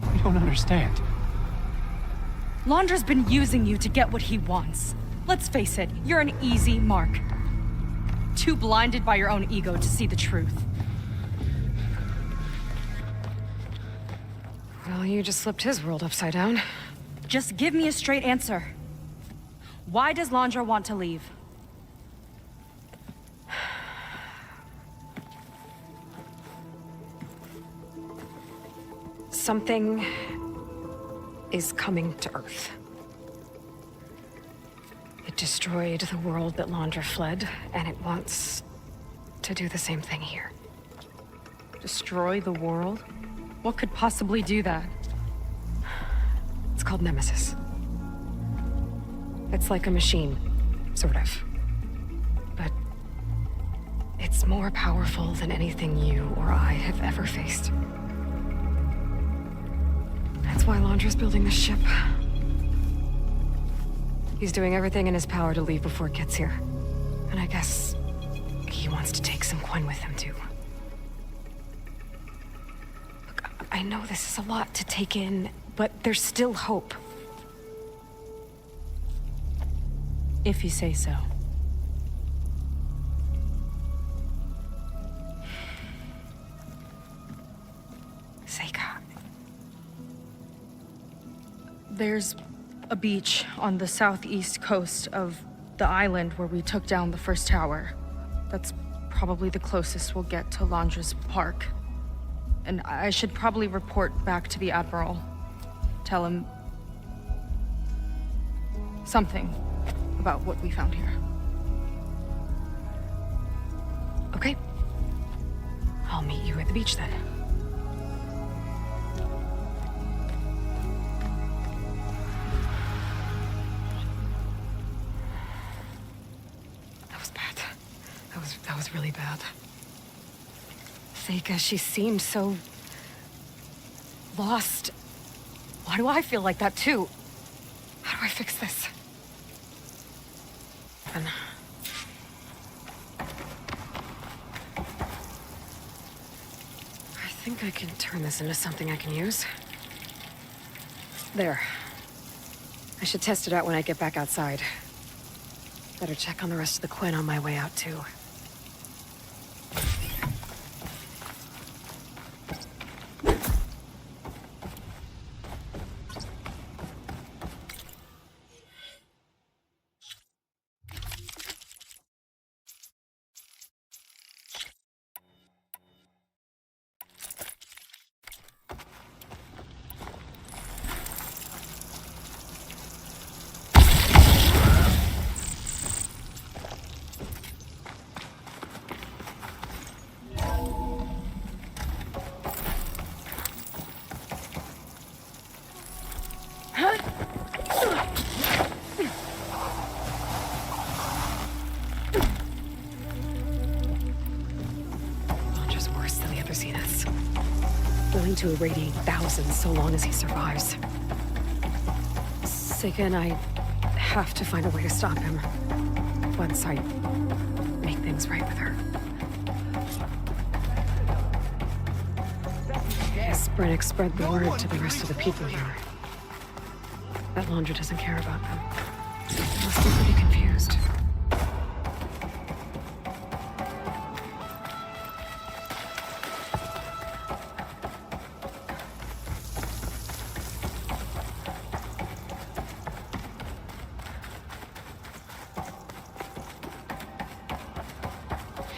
I don't understand. Londra's been using you to get what he wants. Let's face it, you're an easy mark. Too blinded by your own ego to see the truth. Well, you just flipped his world upside down. Just give me a straight answer. Why does Londra want to leave? Something is coming to Earth. It destroyed the world that Londra fled, and it wants to do the same thing here. Destroy the world? What could possibly do that? It's called Nemesis. It's like a machine, sort of. But it's more powerful than anything you or I have ever faced. That's why Londra's building this ship. He's doing everything in his power to leave before it gets here. And I guess he wants to take some Quen with him, too. Look, I know this is a lot to take in, but there's still hope. If you say so. Seika. There's a beach on the southeast coast of the island where we took down the first tower. That's probably the closest we'll get to Londra's park. And I should probably report back to the Admiral. Tell him something about what we found here. Okay. I'll meet you at the beach then. That was bad. That was really bad. Seika, she seemed so lost. Why do I feel like that too? How do I fix this? And I think I can turn this into something I can use. There. I should test it out when I get back outside. Better check on the rest of the Quen on my way out, too. Willing to irradiate thousands so long as he survives. Seika and I have to find a way to stop him. Once I make things right with her. Guess Brennick spread the word to the rest of the people here. That Londra doesn't care about them. They must be pretty confused.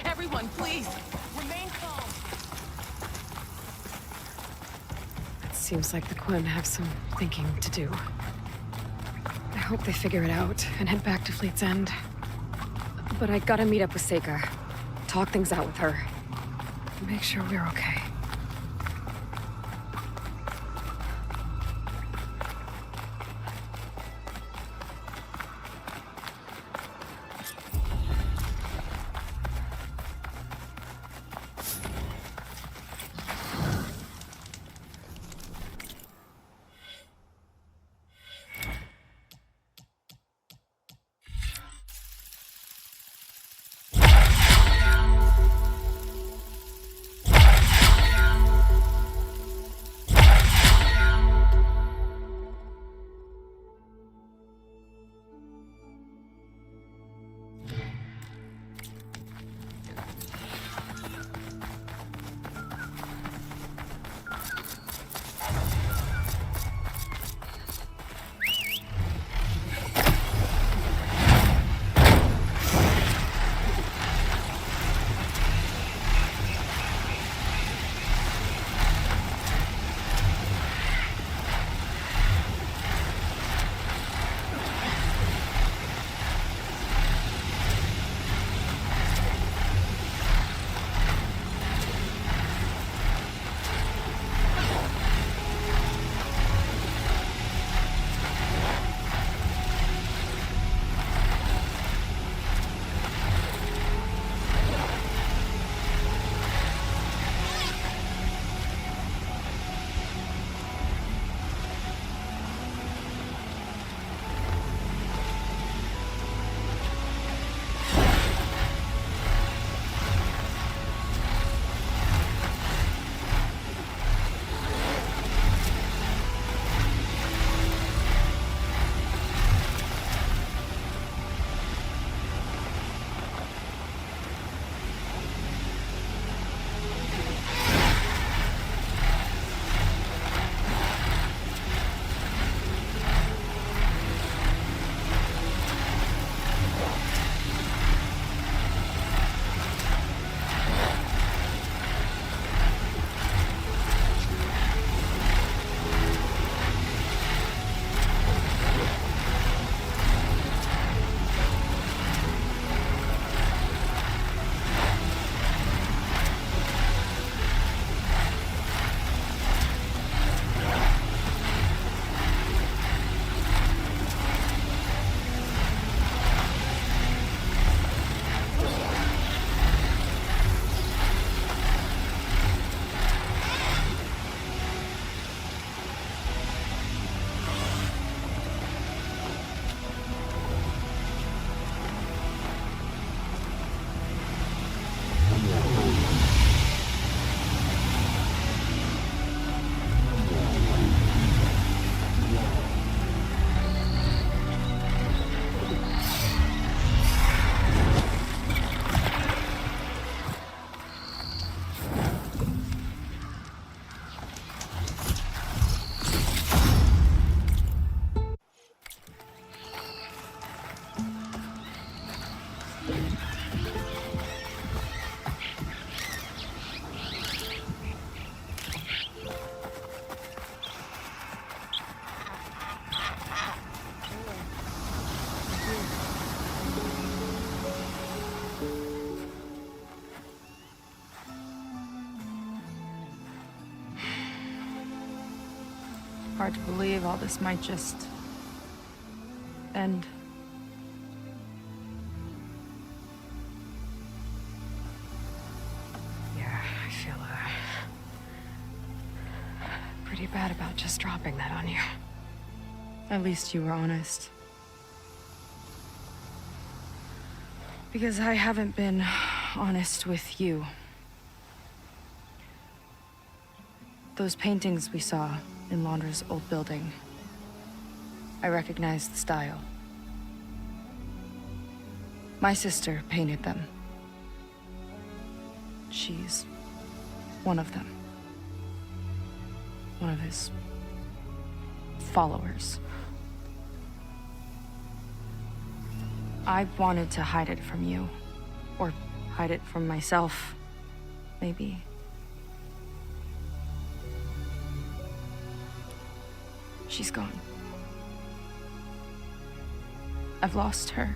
Everyone, please, remain calm. It seems like the Quen have some thinking to do. I hope they figure it out and head back to Fleet's End. But I gotta meet up with Seika. talk things out with her. Make sure we're okay. Hard to believe all this might just end. Yeah, I feel pretty bad about just dropping that on you. At least you were honest. Because I haven't been honest with you. Those paintings we saw in Londra's old building, I recognized the style. My sister painted them. She's one of them. One of his followers. I wanted to hide it from you. Or hide it from myself, maybe. She's gone. I've lost her.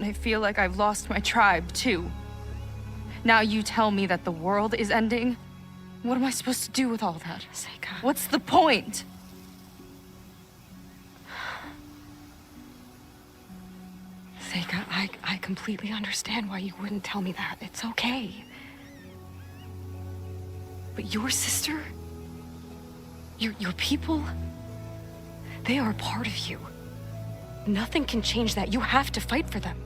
I feel like I've lost my tribe, too. Now you tell me that the world is ending? What am I supposed to do with all that? Seika. What's the point? Seika, I completely understand why you wouldn't tell me that. It's okay. But your sister, your people, they are a part of you. Nothing can change that. You have to fight for them.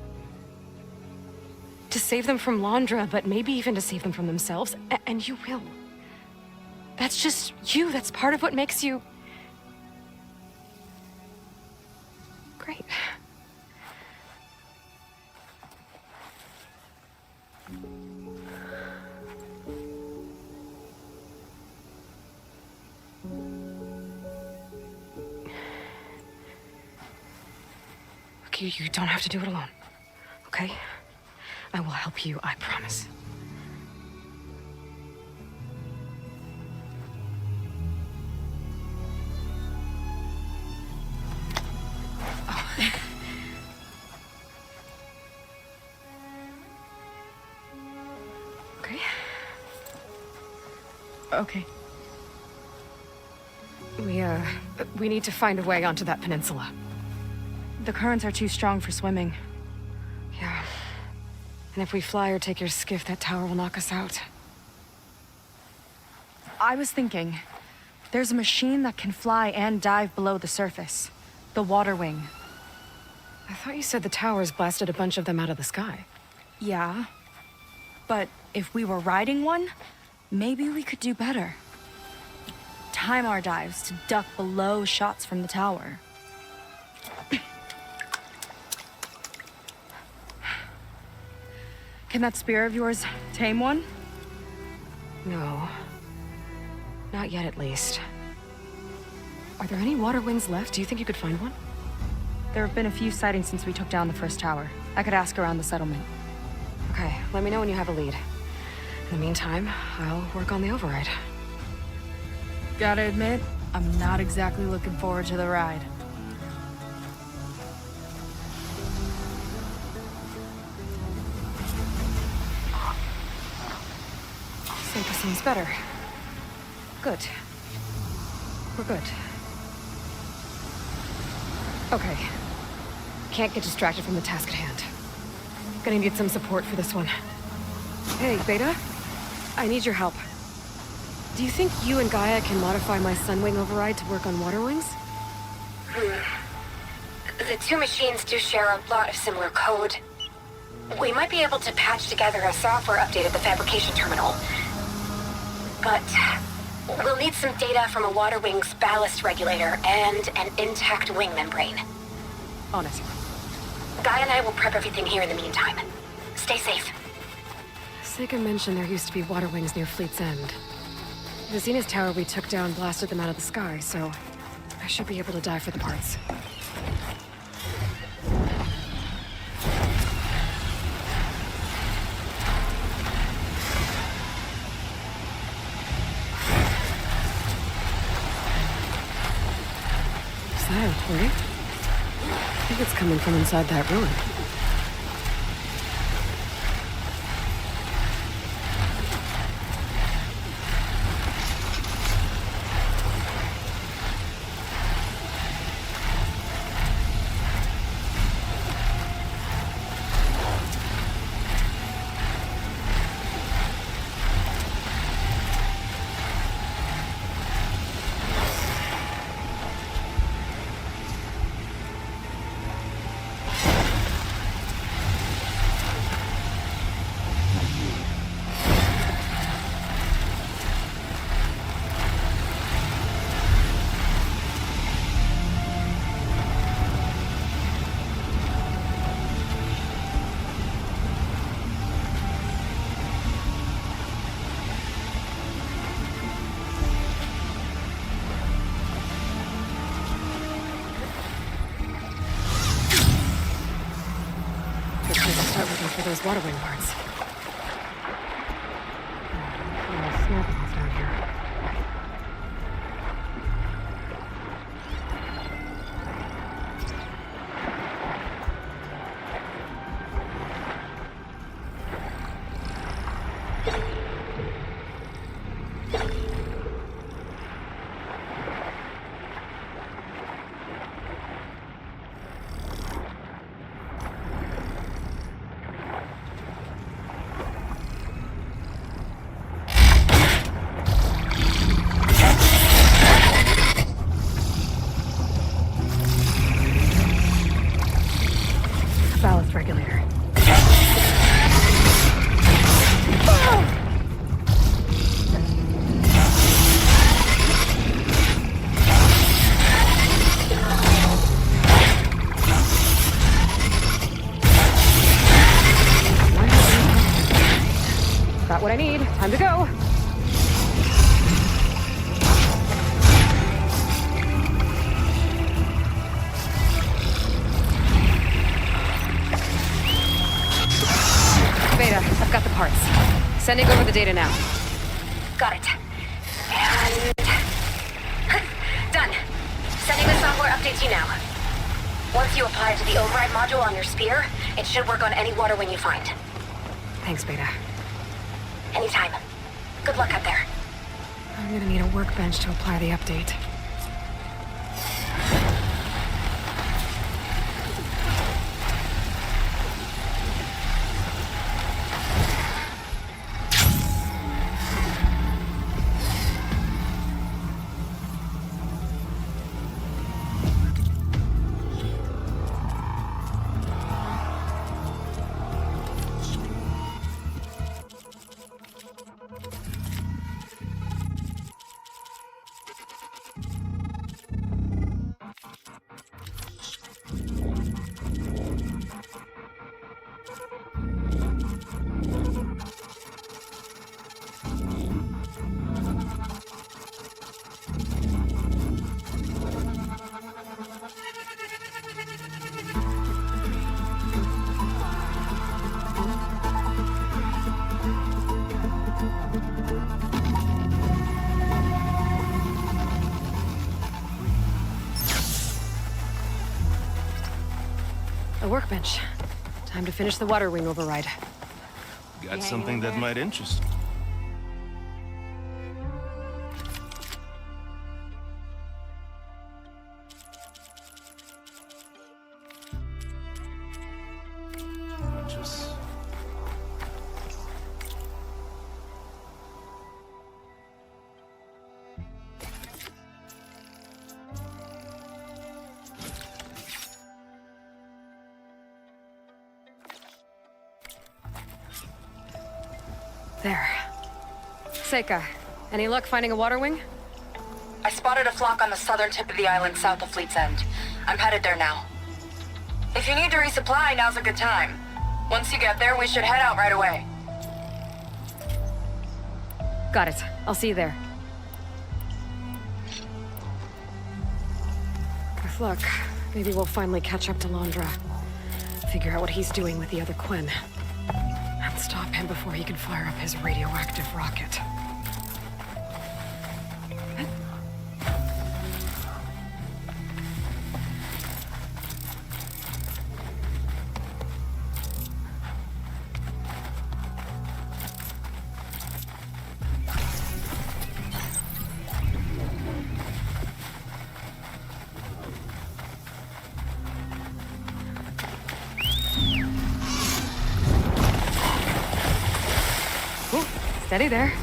To save them from Londra, but maybe even to save them from themselves, and you will. That's just you. That's part of what makes you... great. You don't have to do it alone, okay? I will help you, I promise. Oh. Okay. Okay. We need to find a way onto that peninsula. The currents are too strong for swimming. Yeah. And if we fly or take your skiff, that tower will knock us out. I was thinking, there's a machine that can fly and dive below the surface. The water wing. I thought you said the towers blasted a bunch of them out of the sky. Yeah. But if we were riding one, maybe we could do better. Time our dives to duck below shots from the tower. Can that spear of yours tame one? No. Not yet, at least. Are there any water wings left? Do you think you could find one? There have been a few sightings since we took down the first tower. I could ask around the settlement. Okay, let me know when you have a lead. In the meantime, I'll work on the override. Gotta admit, I'm not exactly looking forward to the ride. Seika seems better. Good. We're good. Okay. Can't get distracted from the task at hand. Gonna need some support for this one. Hey, Beta? I need your help. Do you think you and Gaia can modify my Sunwing override to work on water wings? The two machines do share a lot of similar code. We might be able to patch together a software update at the fabrication terminal. But we'll need some data from a water wing's ballast regulator and an intact wing membrane. On it. Guy and I will prep everything here in the meantime. Stay safe. Seika mentioned there used to be water wings near Fleet's End. The Zenith tower we took down blasted them out of the sky, so I should be able to dive for the parts. Right? I think it's coming from inside that ruin. Start looking for those water wing parts. Snapping off down here. here. Got what I need. Time to go. Beta, I've got the parts. Sending over the data now. Got it. And... done. Sending the software update to you now. Once you apply it to the override module on your spear, it should work on any water wing you find. Thanks, Beta. Anytime. Good luck out there. I'm gonna need a workbench to apply the update. A workbench. Time to finish the water wing override. Got something that might interest you. There. Seika, any luck finding a water wing? I spotted a flock on the southern tip of the island south of Fleet's End. I'm headed there now. If you need to resupply, now's a good time. Once you get there, we should head out right away. Got it. I'll see you there. With luck, maybe we'll finally catch up to Londra. Figure out what he's doing with the other Quinn. And stop him before he can fire up his radioactive rocket. Steady there.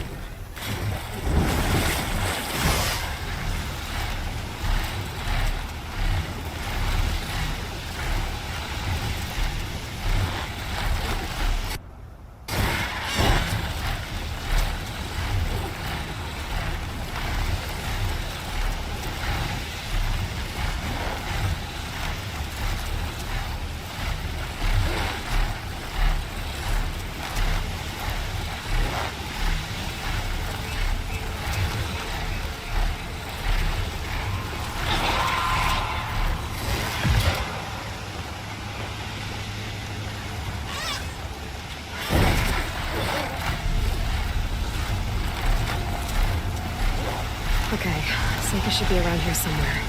Okay, Seika should be around here somewhere.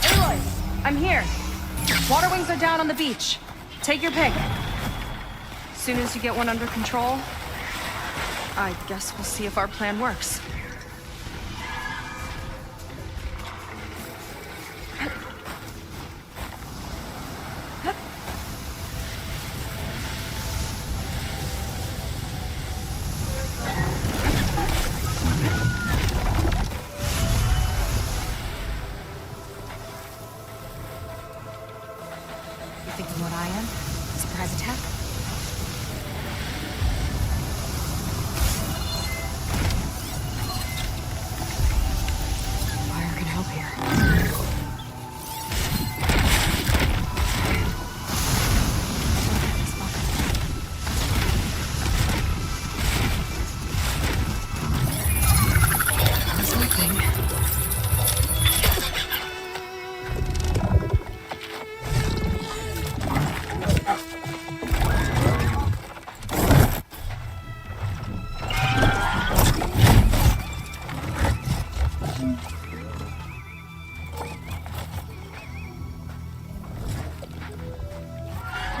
Aloy, I'm here. Water wings are down on the beach. Take your pick. As soon as you get one under control, I guess we'll see if our plan works. Thinking what I am? Surprise attack? Fire can help here.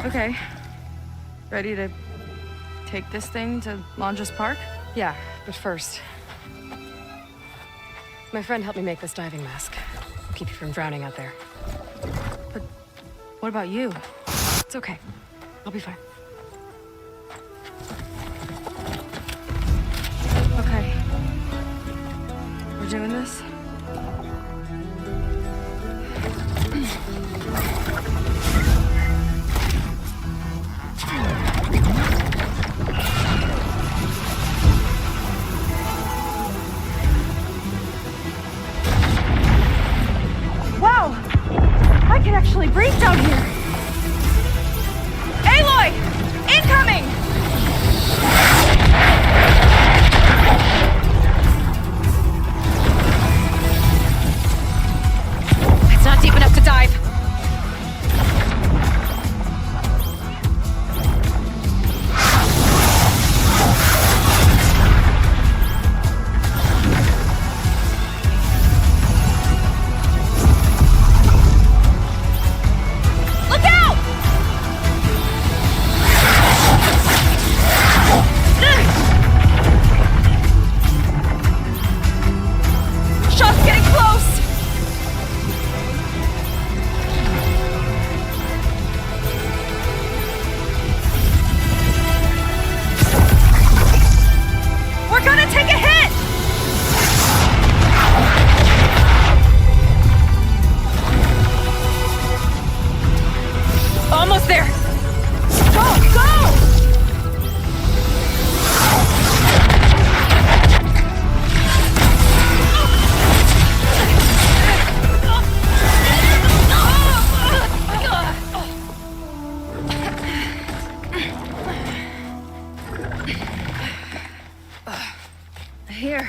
Okay. Ready to take this thing to Longest Park? Yeah, but first... My friend helped me make this diving mask. Keep you from drowning out there. But what about you? It's okay. I'll be fine. Okay. We're doing this? Wow! I can actually breathe down here! Aloy! Incoming! It's not deep enough to dive. Look out! Shot's getting close! We're gonna take a hit! Almost there! Go! Go! Here.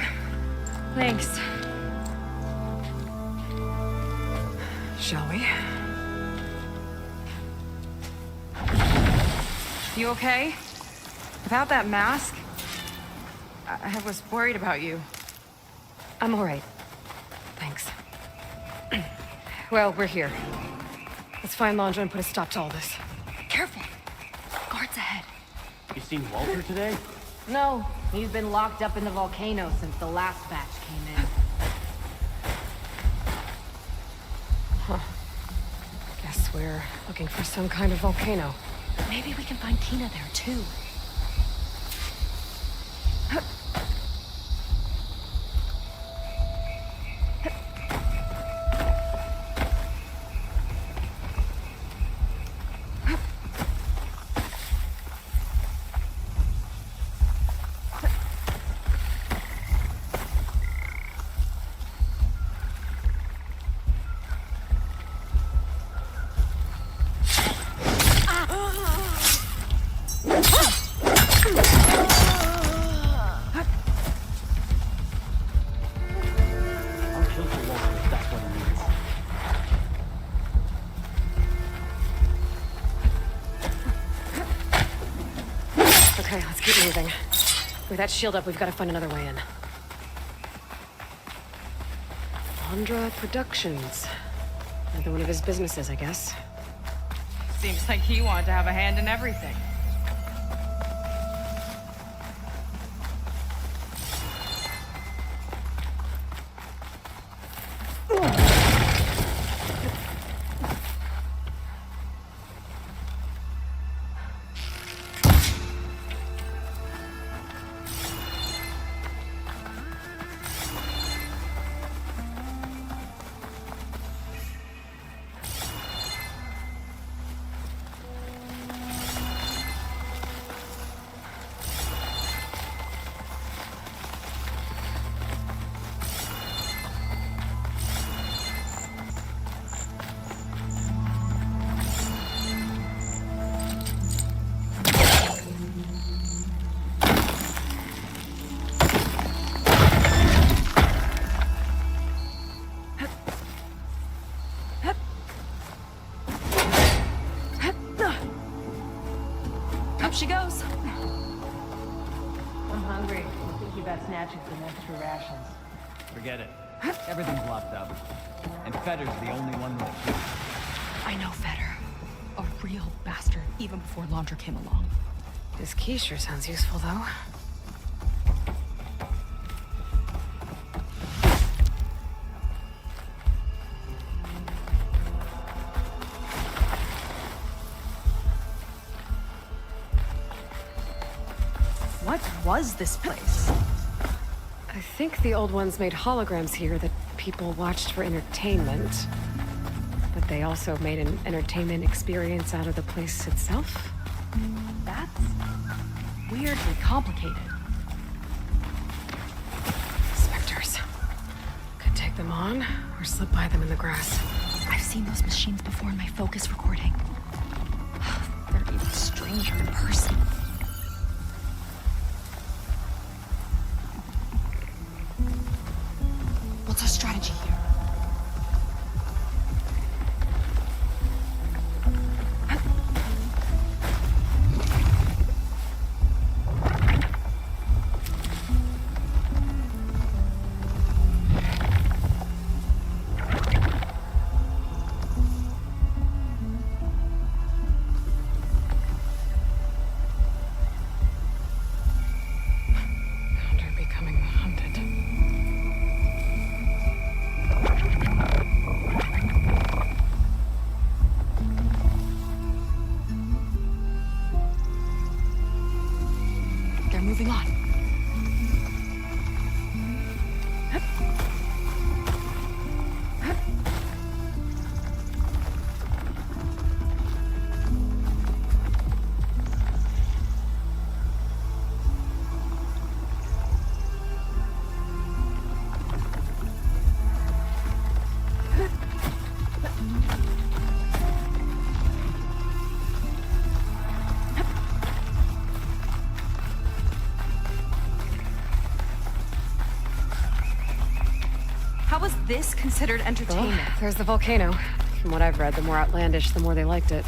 Thanks. Shall we? You okay? Without that mask, I was worried about you. I'm all right. Thanks. Well, we're here. Let's find Londra and put a stop to all this. Careful. Guards ahead. You seen Walter today? No, he's been locked up in the volcano since the last batch came in. Huh. Guess we're looking for some kind of volcano. Maybe we can find Tina there, too. Okay, let's keep moving. With that shield up, we've got to find another way in. Londra Productions. Another one of his businesses, I guess. Seems like he wanted to have a hand in everything. Up she goes. I'm hungry. I'm thinking about snatching some extra rations. Forget it. Everything's locked up. And Fetter's the only one with a key. I know Fetter. A real bastard, even before Laundra came along. This key sure sounds useful, though. What was this place? I think the old ones made holograms here that people watched for entertainment. But they also made an entertainment experience out of the place itself. That's weirdly complicated. Specters. Could take them on, or slip by them in the grass. I've seen those machines before in my focus recording. They're even stranger in person. What's our strategy here? They're becoming hunted. They're moving on. How is this considered entertainment? Well, there's the volcano. From what I've read, the more outlandish, the more they liked it.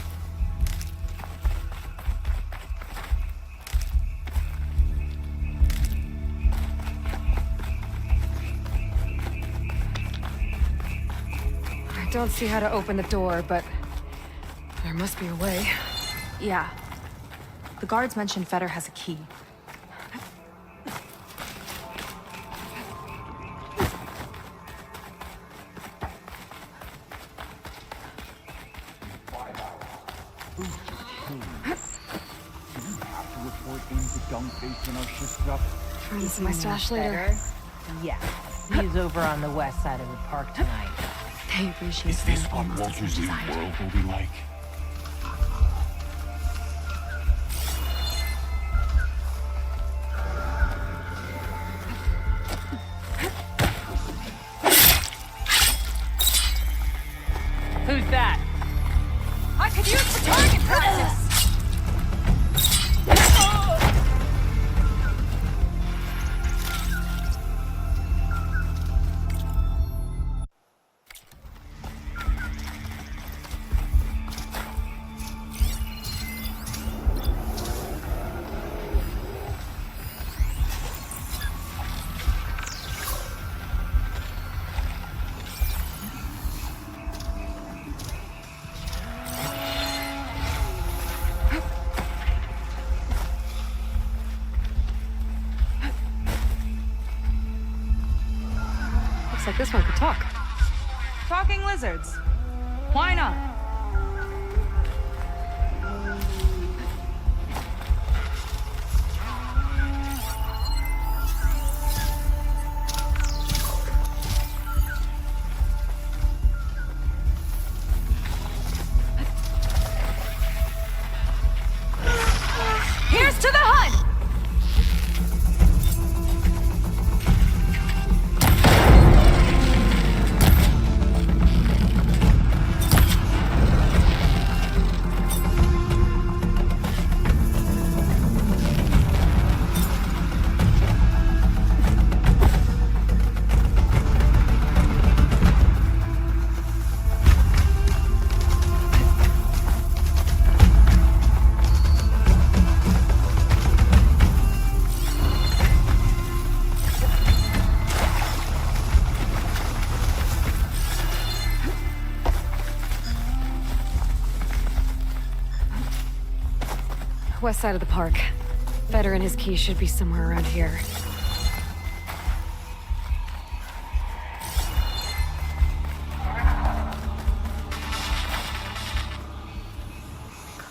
I don't see how to open the door, but there must be a way. Yeah. The guards mentioned Fetter has a key. Friends, my stash later. Yeah. He's over on the west side of the park tonight. They appreciate Is this what Walter's new world will be like? Who's that? I could use the target practice! Looks like this one could talk. Talking lizards. Why not? Here's to the hunt! West side of the park. Feder and his key should be somewhere around here.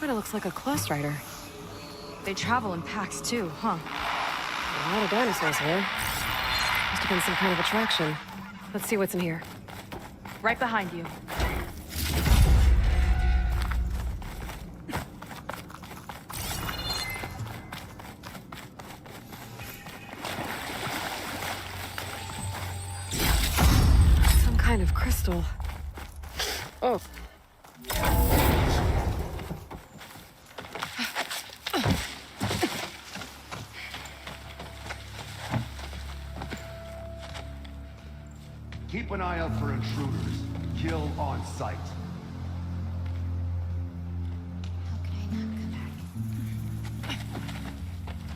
Kinda looks like a Close Rider. They travel in packs too, huh? A lot of dinosaurs here. Must have been some kind of attraction. Let's see what's in here. Right behind you. Some kind of crystal. Oh. Keep an eye out for intruders. Kill on sight.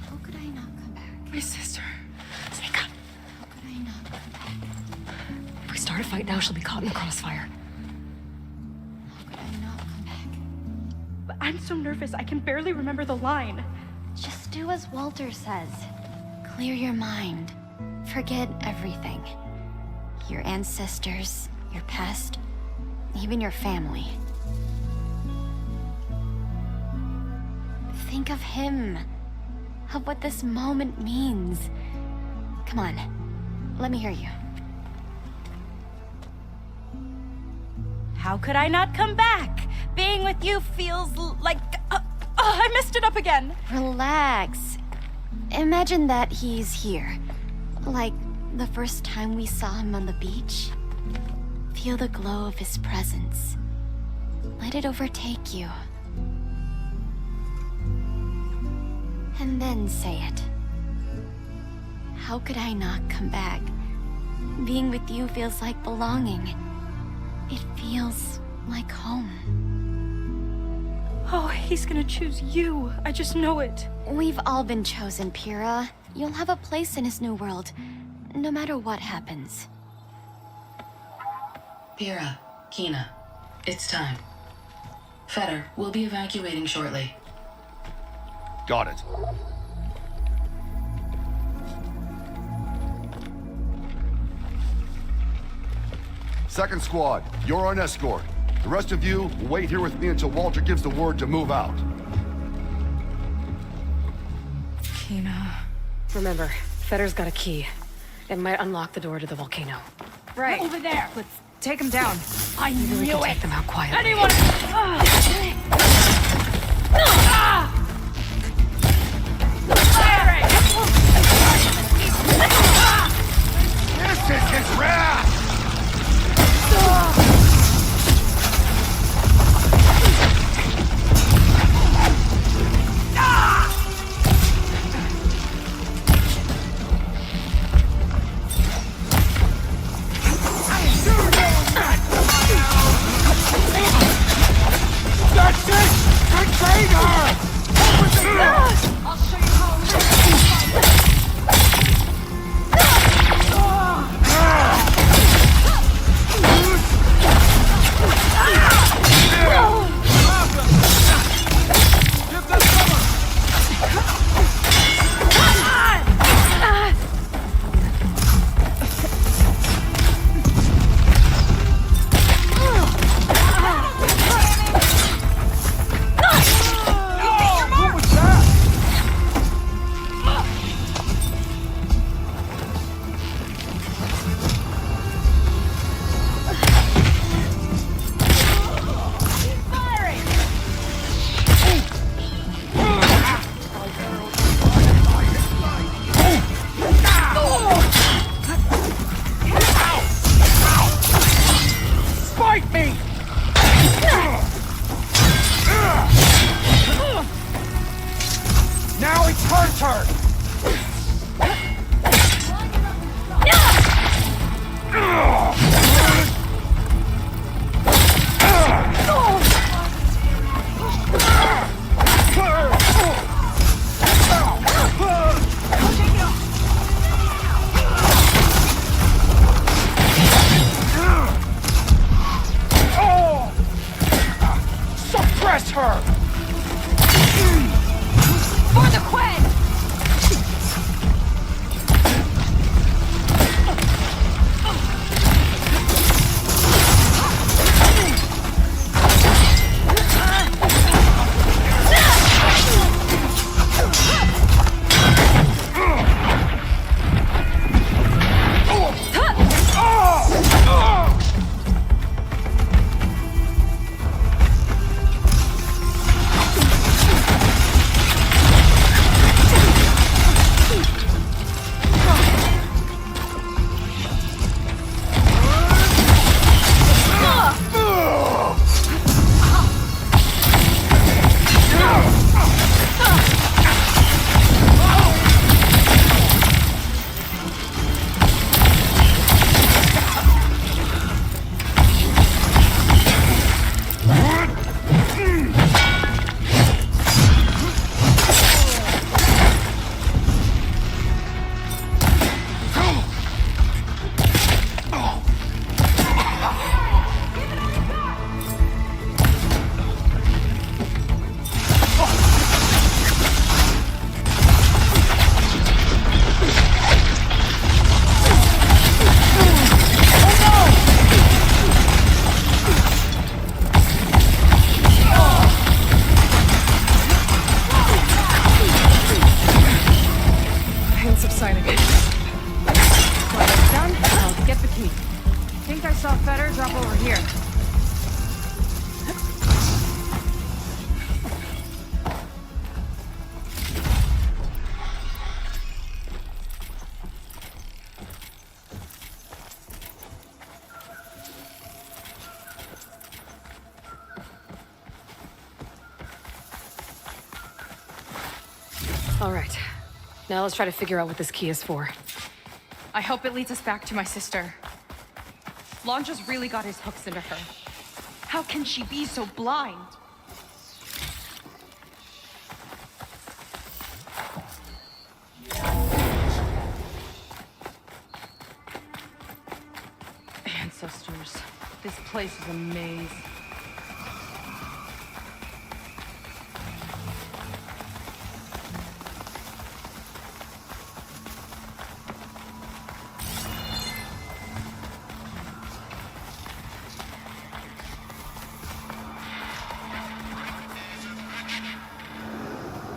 How could I not come back? My sister. Seika. How could I not come back? If we start a fight now, she'll be caught in the crossfire. How could I not come back? But I'm so nervous, I can barely remember the line. Just do as Walter says. Clear your mind. Forget everything. Your ancestors, your past, even your family. Think of him. Of what this moment means. Come on, let me hear you. How could I not come back? Being with you feels like... I messed it up again. Relax. Imagine that he's here. Like the first time we saw him on the beach. Feel the glow of his presence. Let it overtake you. And then say it. How could I not come back? Being with you feels like belonging. It feels like home. Oh, he's gonna choose you. I just know it. We've all been chosen, Pyrrha. You'll have a place in his new world, no matter what happens. Pyrrha, Kina, it's time. Feder, we'll be evacuating shortly. Got it. Second squad, you're on escort. The rest of you, wait here with me until Walter gives the word to move out. Kina. Remember, Feder's got a key. It might unlock the door to the volcano. Right. Over there. Let's take them down. I Maybe we knew can it. take them out quietly. Anyone? This is his wrath! That's it! Contain her! I'll show you how. Suppress her! For the Quen! All right. Now let's try to figure out what this key is for. I hope it leads us back to my sister. Lon just really got his hooks into her. How can she be so blind? Ancestors. This place is a maze.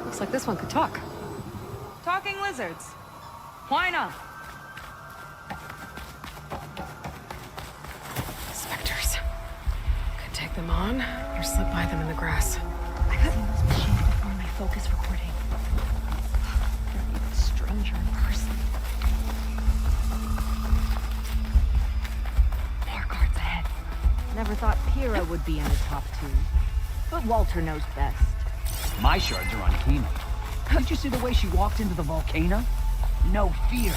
Looks like this one could talk. Talking lizards. Why not? Specters. Could take them on, or slip by them in the grass. I've seen those machines before my focus recording. They're even stranger in person. More guards ahead. Never thought Pyrrha would be in the top two. But Walter knows best. My shards are on Kima. Did you see the way she walked into the volcano? No fear.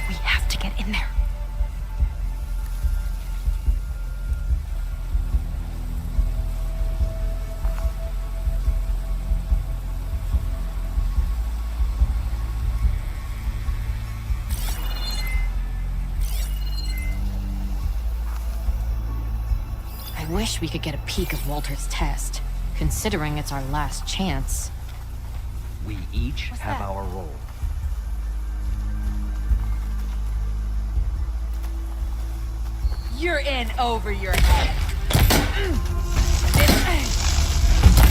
We have to get in there. I wish we could get a peek of Walter's test, considering it's our last chance. We each have our role. You're in over your head.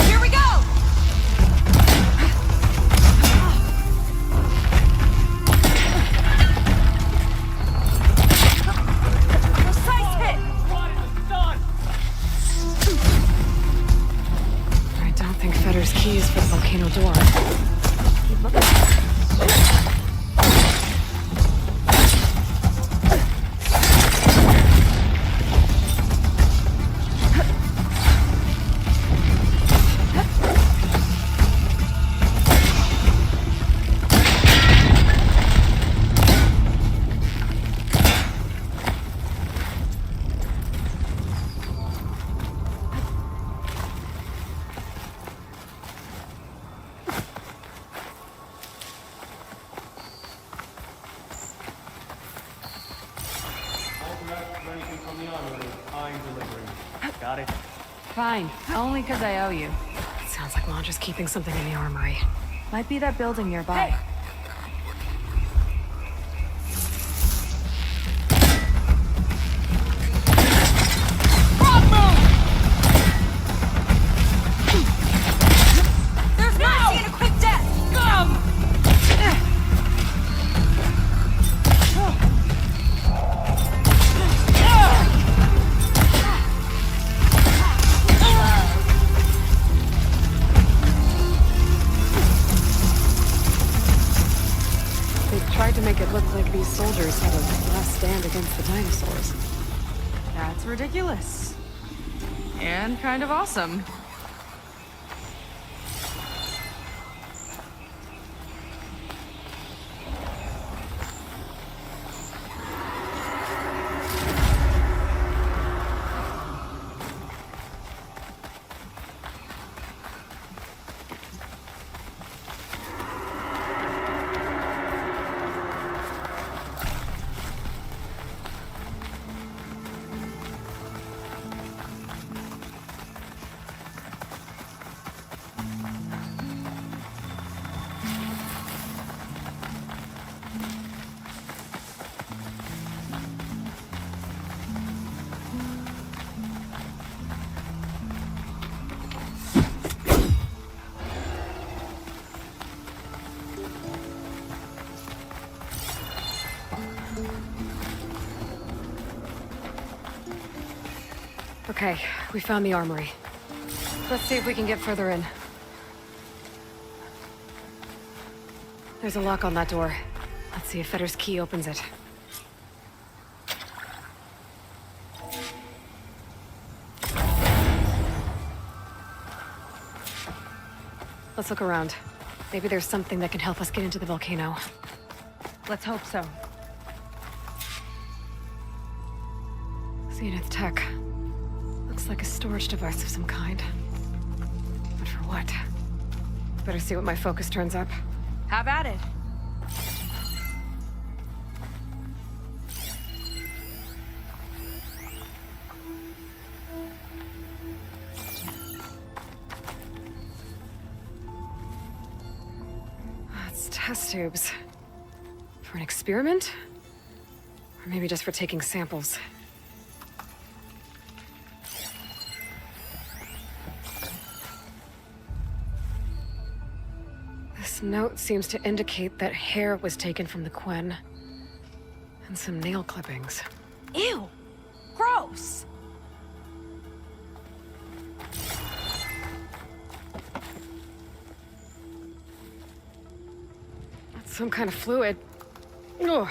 Here we go! Precise hit! I don't think Fetter's key is for the volcano door. Keep looking. Got it. Fine. Only because I owe you. Sounds like Londra's keeping something in the armory. Might be that building nearby. Hey. There's mercy and a quick death! Tried to make it look like these soldiers had a last stand against the dinosaurs. That's ridiculous. And kind of awesome. Okay, we found the armory. Let's see if we can get further in. There's a lock on that door. Let's see if Fetter's key opens it. Let's look around. Maybe there's something that can help us get into the volcano. Let's hope so. Zenith tech. Looks like a storage device of some kind. But for what? Better see what my focus turns up. Have at it. It's test tubes. For an experiment? Or maybe just for taking samples. This note seems to indicate that hair was taken from the Quen. And some nail clippings. Ew! Gross! That's some kind of fluid. Ugh.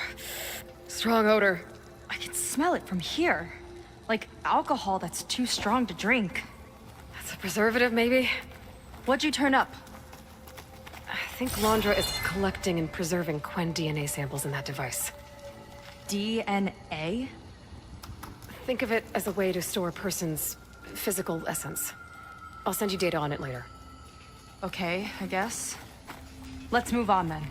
Strong odor. I can smell it from here. Like alcohol that's too strong to drink. That's a preservative, maybe? What'd you turn up? I think Londra is collecting and preserving Quen DNA samples in that device. DNA? Think of it as a way to store a person's physical essence. I'll send you data on it later. Okay, I guess. Let's move on then.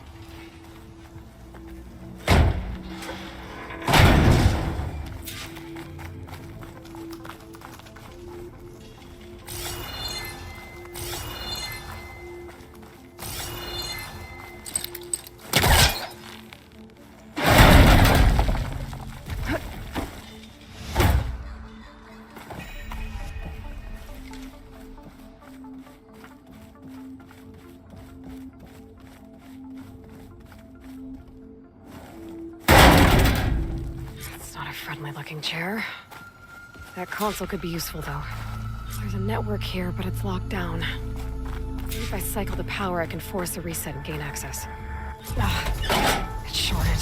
Friendly-looking chair. That console could be useful, though. There's a network here, but it's locked down. Maybe if I cycle the power, I can force a reset and gain access. It's shorted.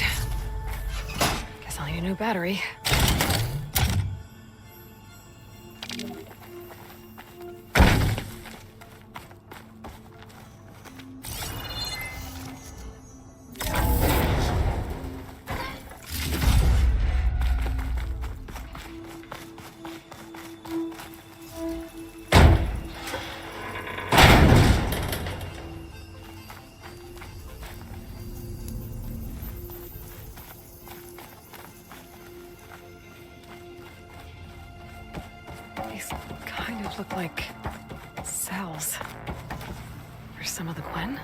Guess I'll need a new battery. Look like cells. For some of the Quen?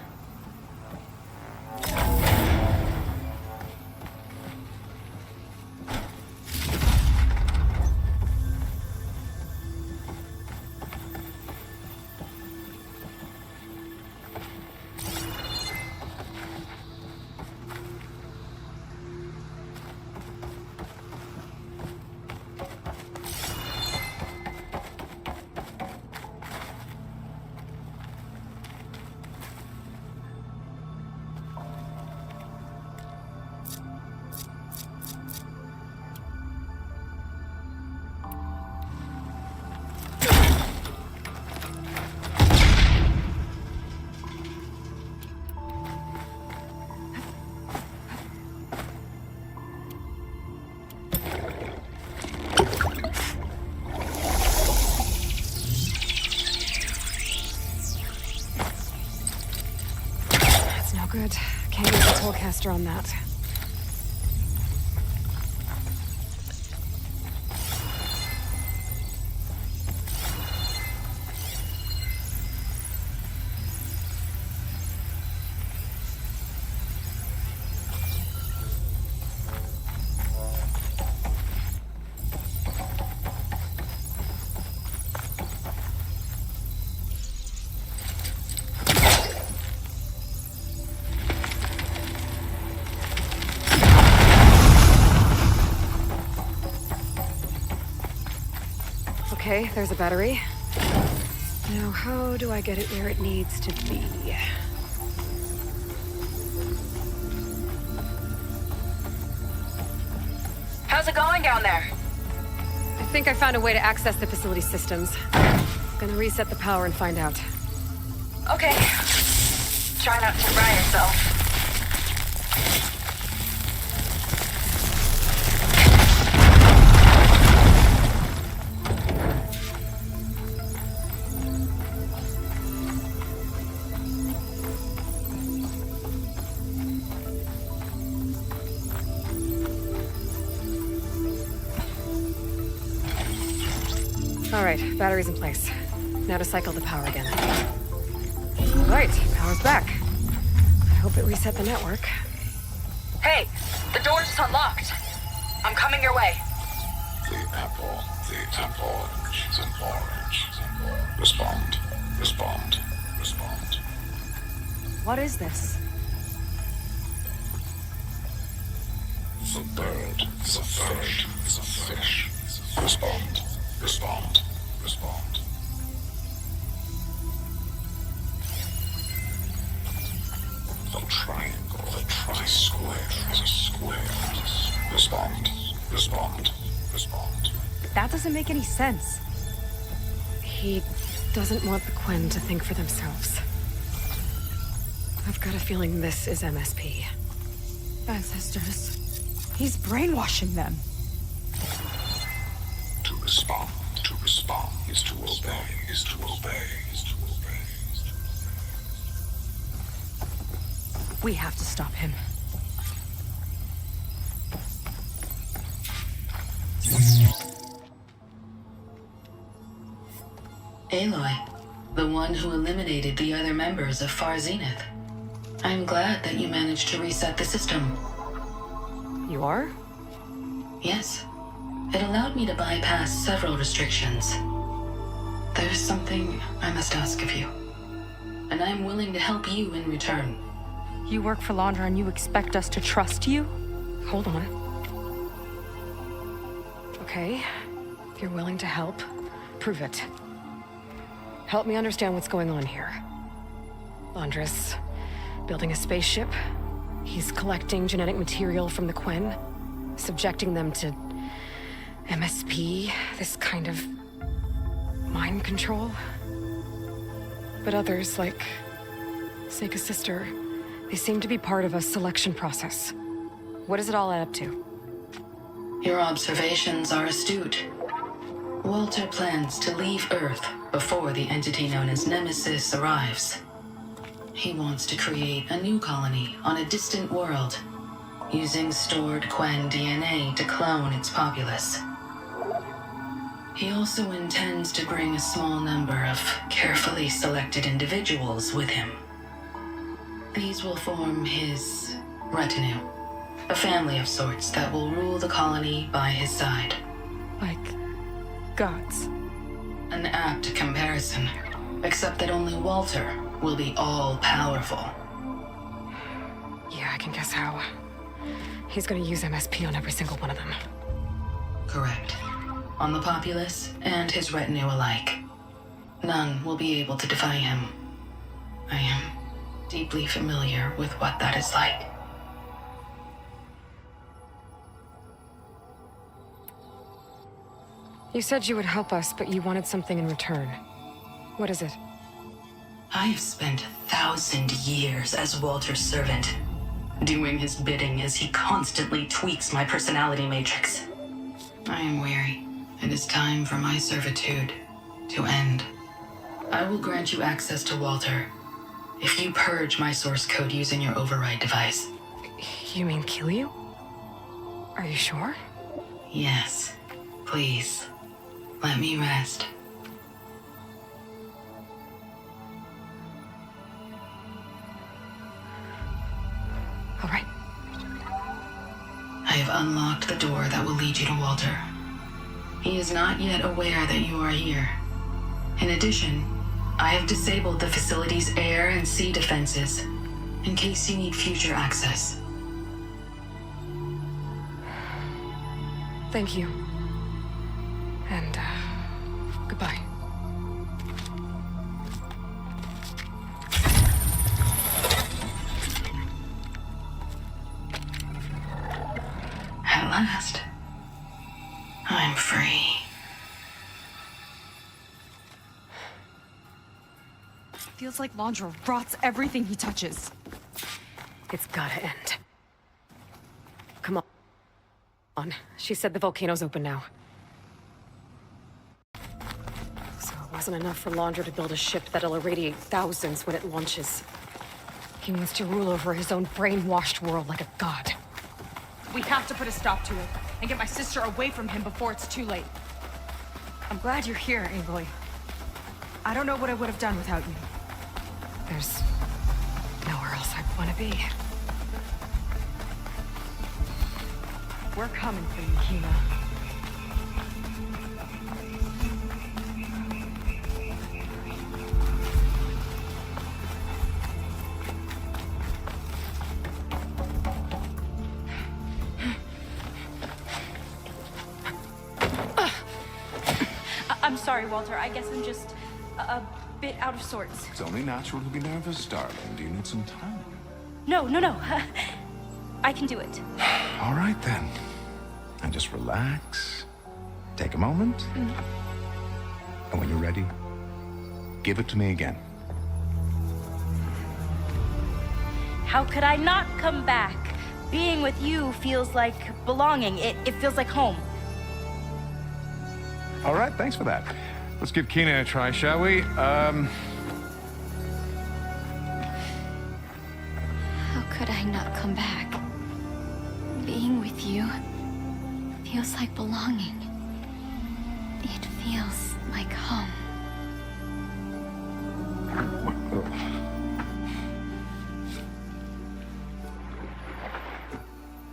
Oh, good. Can't use the Pullcaster on that. Okay, there's a battery. Now, how do I get it where it needs to be? How's it going down there? I think I found a way to access the facility systems. Gonna reset the power and find out. Okay. Try not to fry yourself. All right, battery's in place. Now to cycle the power again. All right, power's back. I hope it reset the network. Hey, the door just unlocked. I'm coming your way. The apple orange, the orange. Respond. What is this? The bird, the fish. Respond. The triangle, the tri-square, the square. Respond. That doesn't make any sense. He doesn't want the Quen to think for themselves. I've got a feeling this is MSP. Ancestors. He's brainwashing them. To respond is to obey. We have to stop him. Aloy, the one who eliminated the other members of Far Zenith. I'm glad that you managed to reset the system. You are? Yes. It allowed me to bypass several restrictions. There's something I must ask of you, and I'm willing to help you in return. You work for Laundra and you expect us to trust you? Hold on. Okay, if you're willing to help, prove it. Help me understand what's going on here. Laundra's building a spaceship. He's collecting genetic material from the Quen, subjecting them to MSP, this kind of mind control. But others, like Seika's sister, they seem to be part of a selection process. What does it all add up to? Your observations are astute. Walter plans to leave Earth before the entity known as Nemesis arrives. He wants to create a new colony on a distant world, using stored Quen DNA to clone its populace. He also intends to bring a small number of carefully selected individuals with him. These will form his retinue, a family of sorts that will rule the colony by his side. Like gods. An apt comparison, except that only Walter will be all-powerful. Yeah, I can guess how. He's gonna use MSP on every single one of them. Correct. On the populace and his retinue alike. None will be able to defy him. I am deeply familiar with what that is like. You said you would help us, but you wanted something in return. What is it? I have spent 1,000 years as Walter's servant, doing his bidding as he constantly tweaks my personality matrix. I am weary. It is time for my servitude to end. I will grant you access to Walter, if you purge my source code using your override device. You mean kill you? Are you sure? Yes. Please. Let me rest. All right. I have unlocked the door that will lead you to Walter. He is not yet aware that you are here. In addition, I have disabled the facility's air and sea defenses in case you need future access. Thank you. And, goodbye. At last, I'm free. Feels like Londra rots everything he touches. It's gotta end. Come on. She said the volcano's open now. So it wasn't enough for Londra to build a ship that'll irradiate thousands when it launches. He wants to rule over his own brainwashed world like a god. We have to put a stop to it and get my sister away from him before it's too late. I'm glad you're here, Aloy. I don't know what I would have done without you. There's nowhere else I'd want to be. We're coming for you, Hina. I'm sorry, Walter. I guess I'm just a bit out of sorts. It's only natural to be nervous, darling. Do you need some time? No. I can do it. All right, then. And just relax. Take a moment. And when you're ready, give it to me again. How could I not come back? Being with you feels like belonging. It feels like home. All right, thanks for that. Let's give Kina a try, shall we? How could I not come back? Being with you feels like belonging. It feels like home.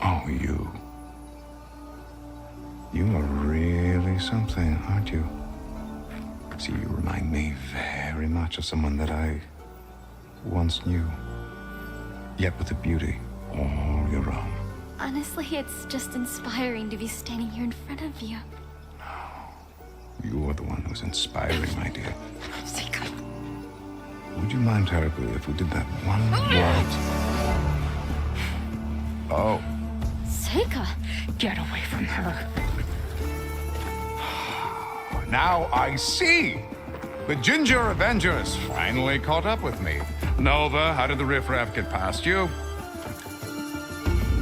Oh, you. You are really something, aren't you? See, you remind me very much of someone that I once knew. Yet with a beauty all your own. Honestly, it's just inspiring to be standing here in front of you. You're the one who's inspiring, my dear. Would you mind terribly if we did that one more? Oh. Seika! Get away from her. Now I see! The Ginger Avengers finally caught up with me. Nova, how did the riffraff get past you?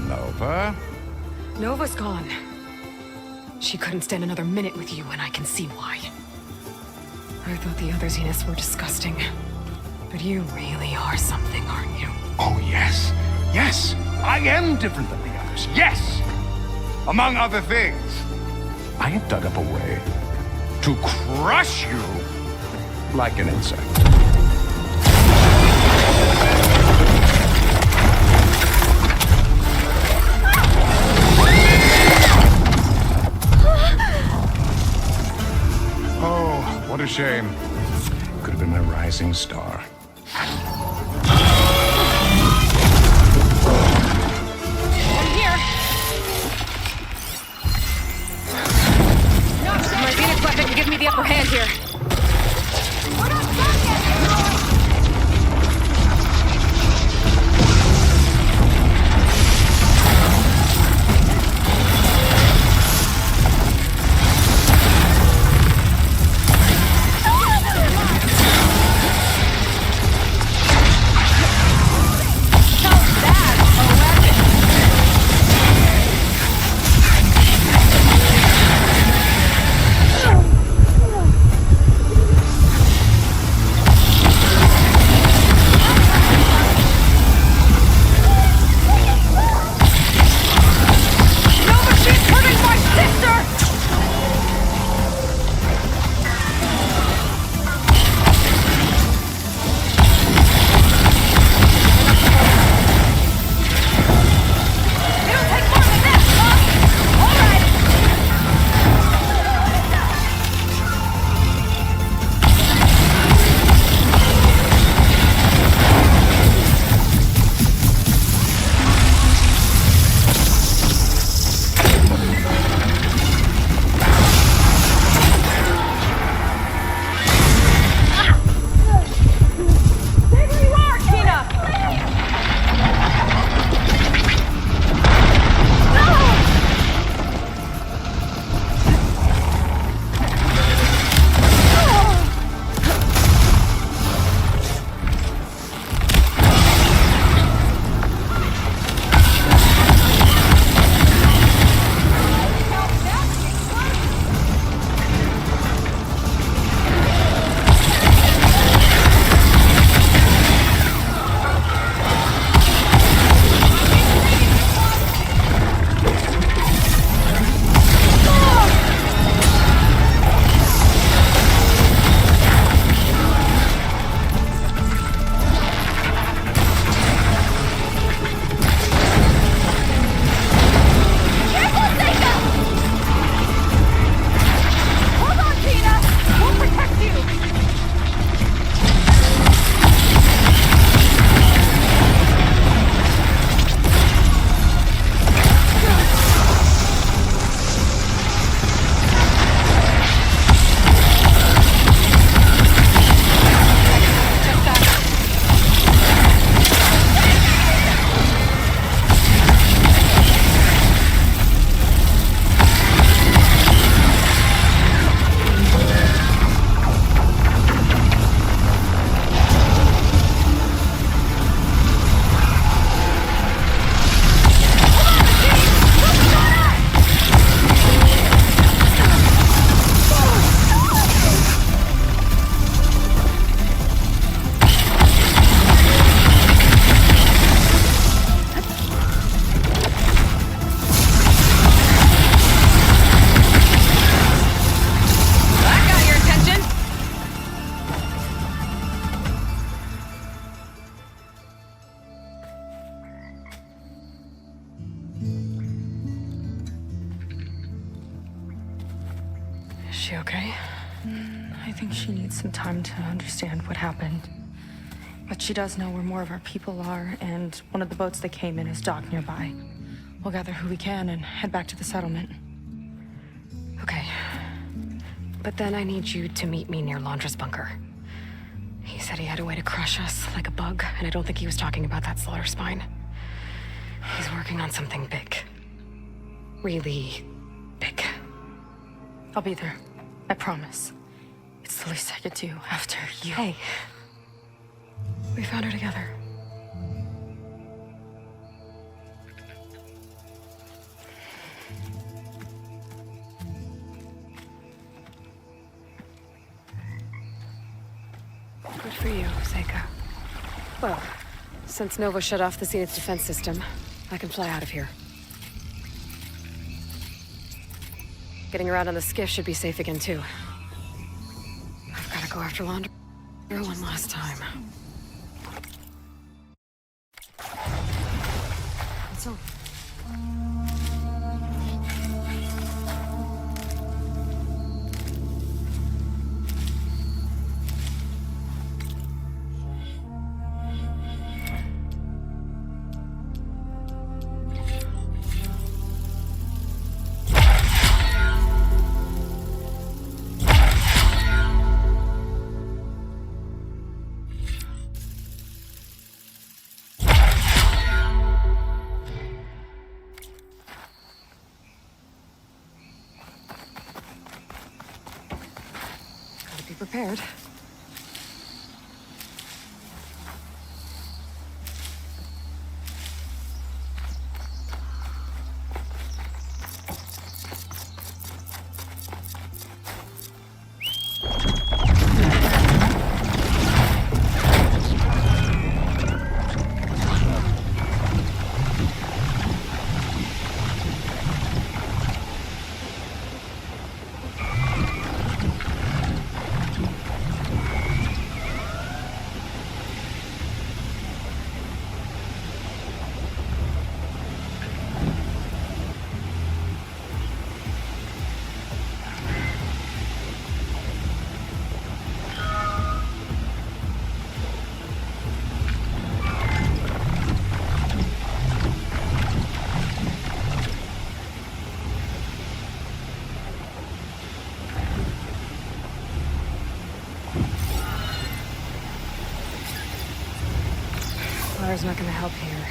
Nova? Nova's gone. She couldn't stand another minute with you, and I can see why. I thought the other Zeniths were disgusting. But you really are something, aren't you? Oh, yes. Yes! I am different than the others. Yes! Among other things, I have dug up a way to crush you like an insect. Oh, what a shame. Could have been my rising star. My Zenith weapon can give me the upper hand here. she okay? I think she needs some time to understand what happened. But she does know where more of our people are, and one of the boats that came in is docked nearby. We'll gather who we can and head back to the settlement. Okay. But then I need you to meet me near Londra's bunker. He said he had a way to crush us like a bug, and I don't think he was talking about that slaughter spine. He's working on something big. Really big. I'll be there. I promise. It's the least I could do after you. Hey. We found her together. Good for you, Seika. Well, since Nova shut off the Zenith's defense system, I can fly out of here. Getting around on the skiff should be safe again, too. I've got to go after Laundry one last time. It's over. Prepared. Water's not gonna help here.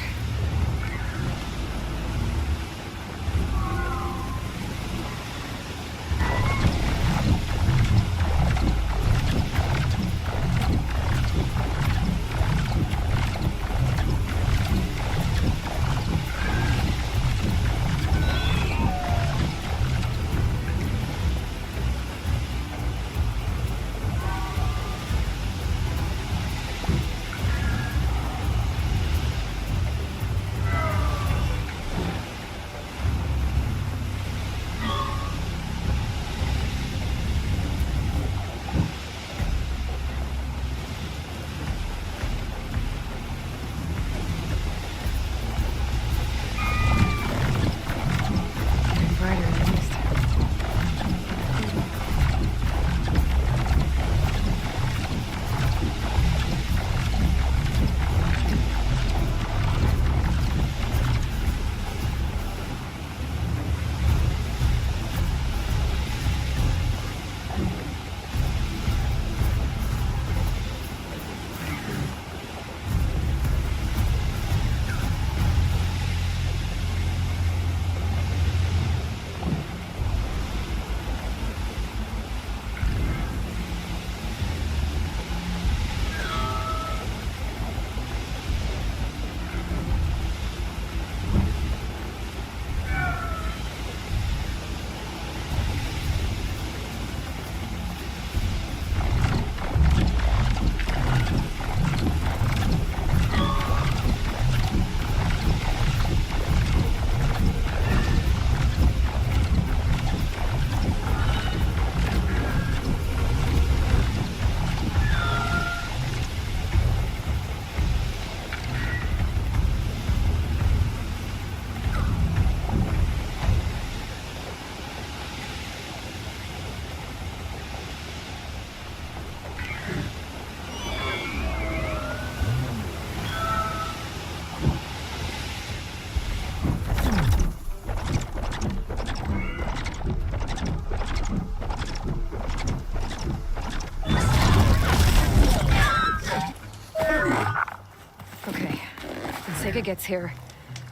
Sega gets here,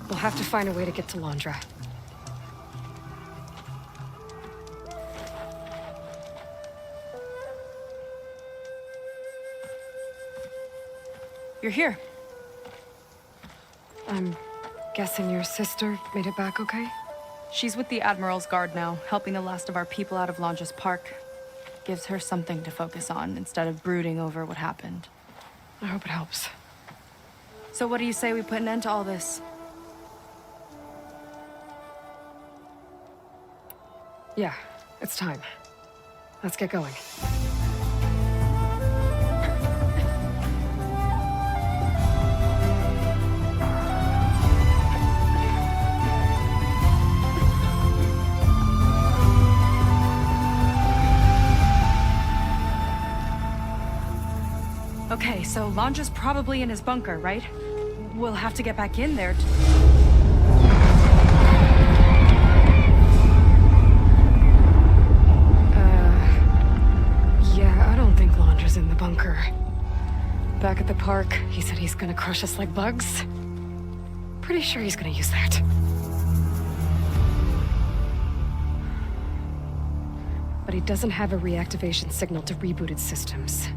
we'll have to find a way to get to Londra. You're here. I'm guessing your sister made it back okay? She's with the Admiral's Guard now, helping the last of our people out of Londra's Park. Gives her something to focus on instead of brooding over what happened. I hope it helps. So what do you say we put an end to all this? Yeah, it's time. Let's get going. Okay, so Londra's probably in his bunker, right? We'll have to get back in there Yeah, I don't think Londra's in the bunker. Back at the park, he said he's gonna crush us like bugs. Pretty sure he's gonna use that. But he doesn't have a reactivation signal to rebooted systems.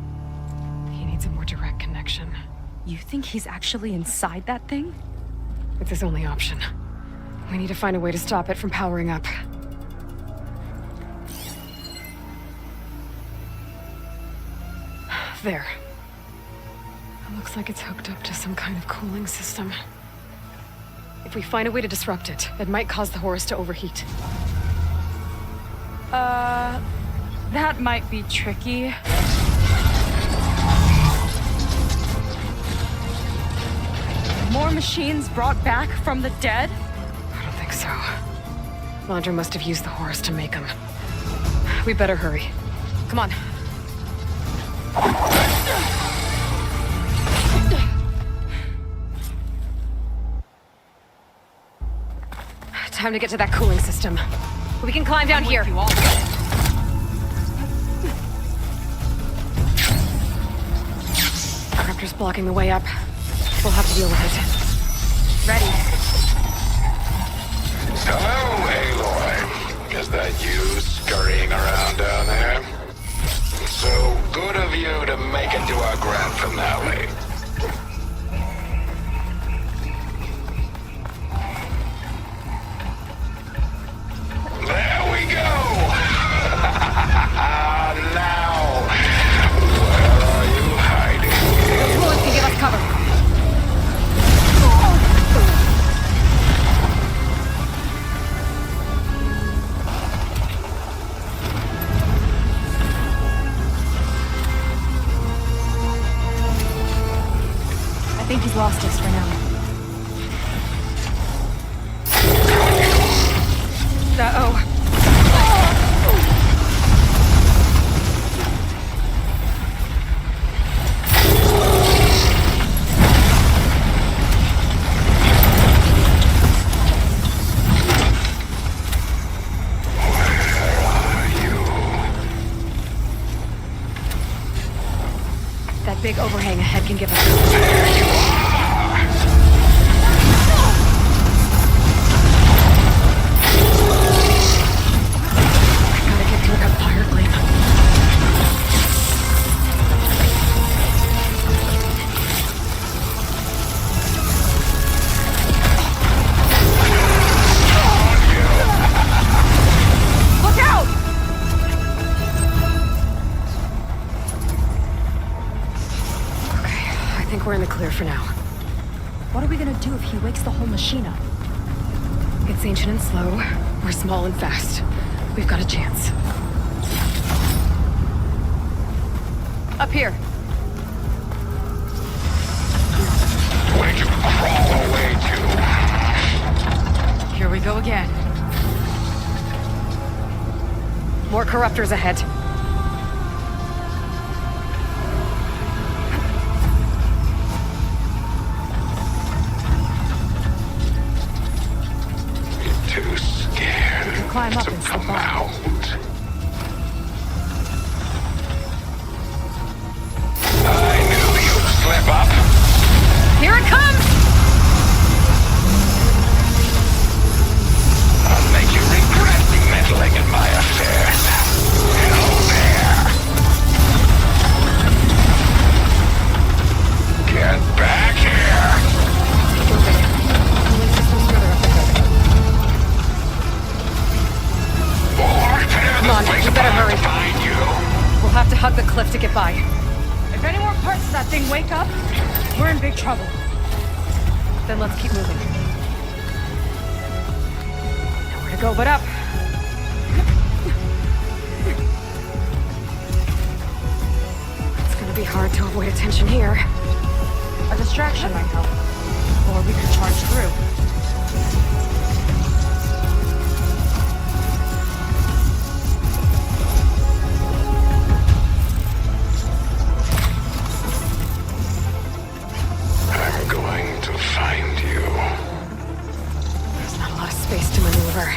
He needs a more direct connection. You think he's actually inside that thing? It's his only option. We need to find a way to stop it from powering up. There. It looks like it's hooked up to some kind of cooling system. If we find a way to disrupt it, it might cause the Horus to overheat. That might be tricky. More machines brought back from the dead? I don't think so. Londra must have used the Horus to make them. We better hurry. Come on. Time to get to that cooling system. We can climb down here. Raptor's blocking the way up. We'll have to deal with it. Ready. Hello, Aloy. Is that you scurrying around down there? So good of you to make it to our grand finale. There we go! Now, where are you hiding? The bullets can give us cover. I think he's lost us for now. Uh-oh. That big overhang ahead can give us cover. We're in the clear for now. What are we gonna do if he wakes the whole machine up? It's ancient and slow. We're small and fast. We've got a chance. Up here. Where'd you crawl away to? Here we go again. More corruptors ahead. Too scared climb up to and come slip out. I knew you'd slip up. Here it comes! hug the cliff to get by. If any more parts of that thing wake up, we're in big trouble. Then let's keep moving. Nowhere to go but up. It's gonna be hard to avoid attention here. A distraction might help. Or we could charge through. I'm going to find you. There's not a lot of space to maneuver.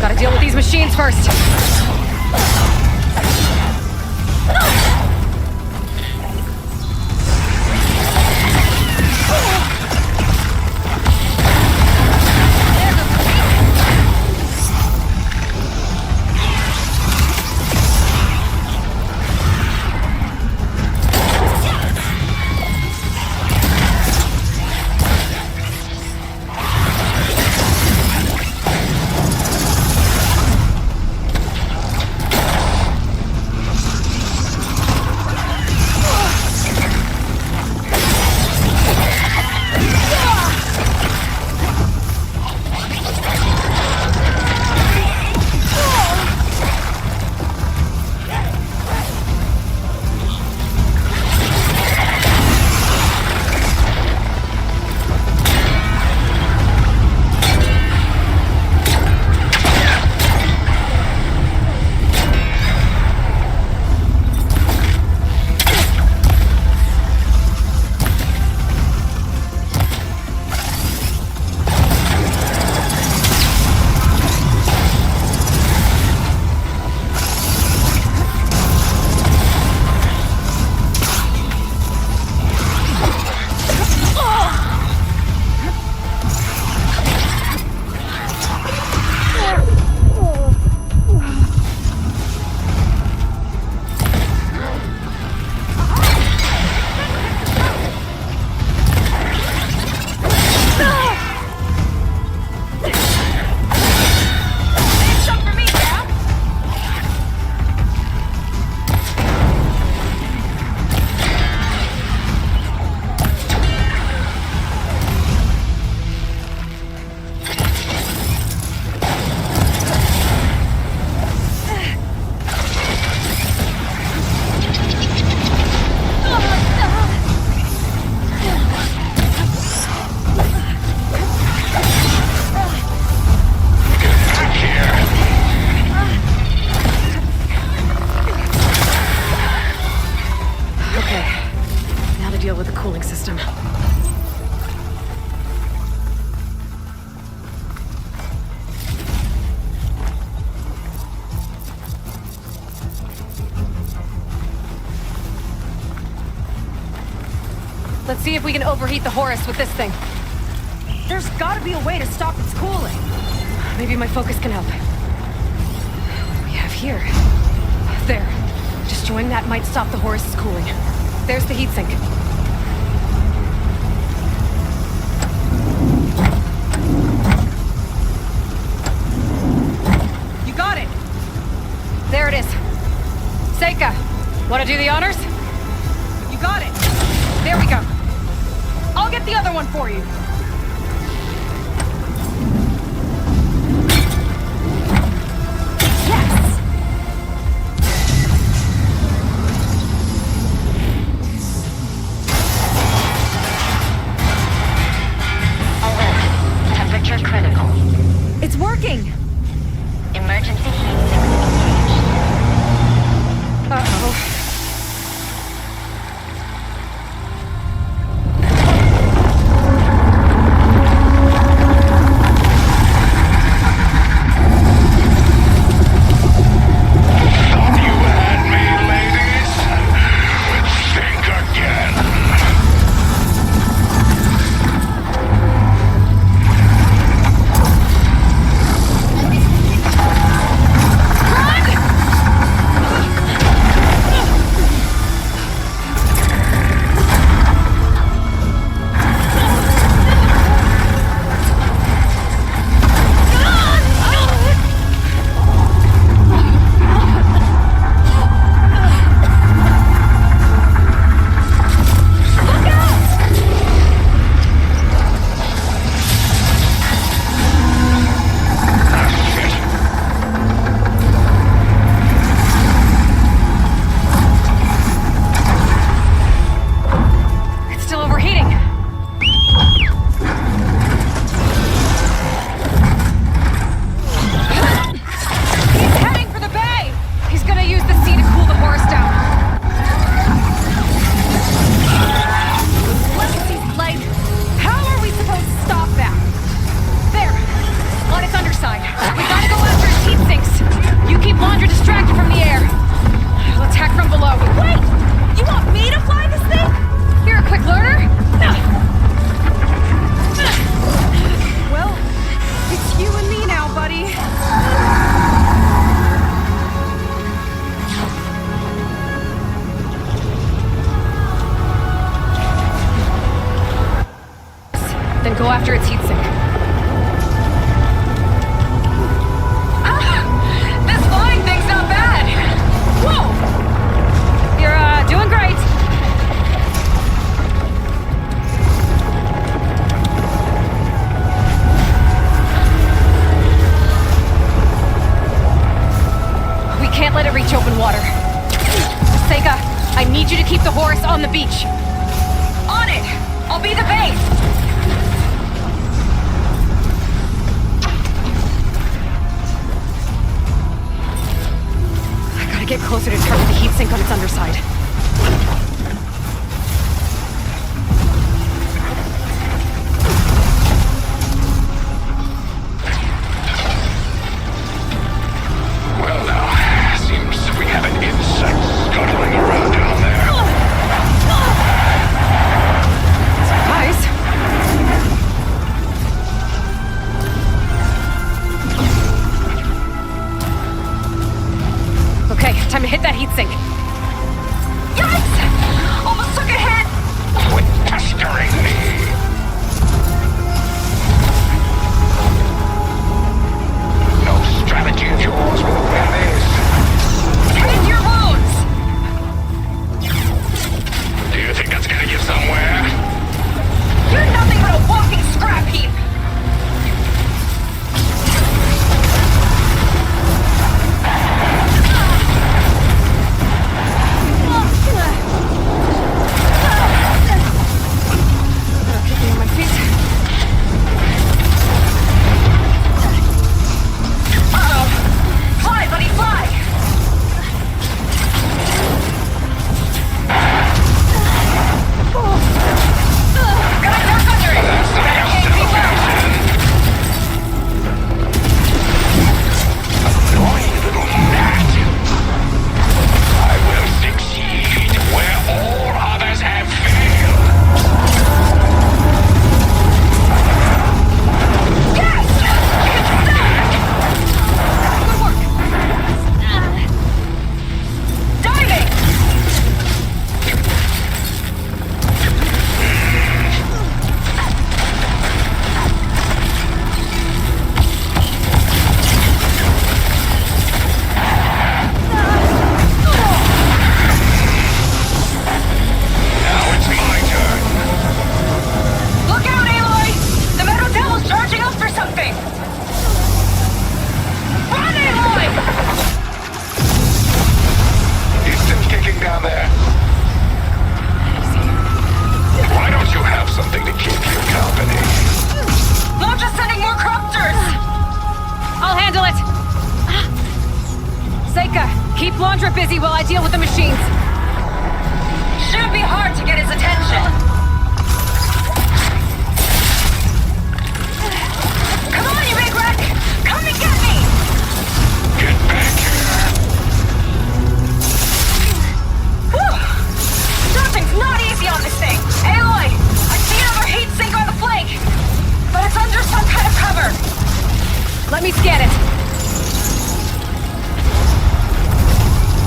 Gotta deal with these machines first. Let's see if we can overheat the Horus with this thing. There's gotta be a way to stop its cooling. Maybe my focus can help. What do we have here? There. Destroying that might stop the Horus's cooling. There's the heatsink. You got it! There it is. Seika, wanna do the honors? You got it! There we go. I'll get the other one for you. Yes! Alert. Temperature critical. It's working! Emergency heat engaged. Uh-oh. can't let it reach open water. Sega, I need you to keep the Horus on the beach. On it! I'll be the base! I gotta get closer to target the heat sink on its underside. Well now, seems we have an insect scuttling around down there. Surprise. Okay, time to hit that heat sink. Yikes! Almost took a hit! Quit pestering me! No strategy of yours will win this. Tend your wounds! Do you think that's gonna get somewhere? You're nothing but a walking scrap heap! Kicking on my feet. Uh-oh! Fly, buddy, fly! Got a duck under it! Can't keep up! Annoying little gnat. I will succeed where all others have failed. Yes! Good work! Diving! Now it's my turn. Look out, Aloy! The metal devil's charging up for something! Run, Aloy! He's still kicking down there. Why don't you have something to keep you company? Launch is sending more corruptors! I'll handle it! Seika, keep Laundra busy while I deal with the machines. Shouldn't be hard to get his attention. Come on, you big wreck! Come and get me! Get back here. Whew! Dodging's not easy on this thing. Aloy, I see another heat sink on the flank, but it's under some kind of cover. Let me scan it.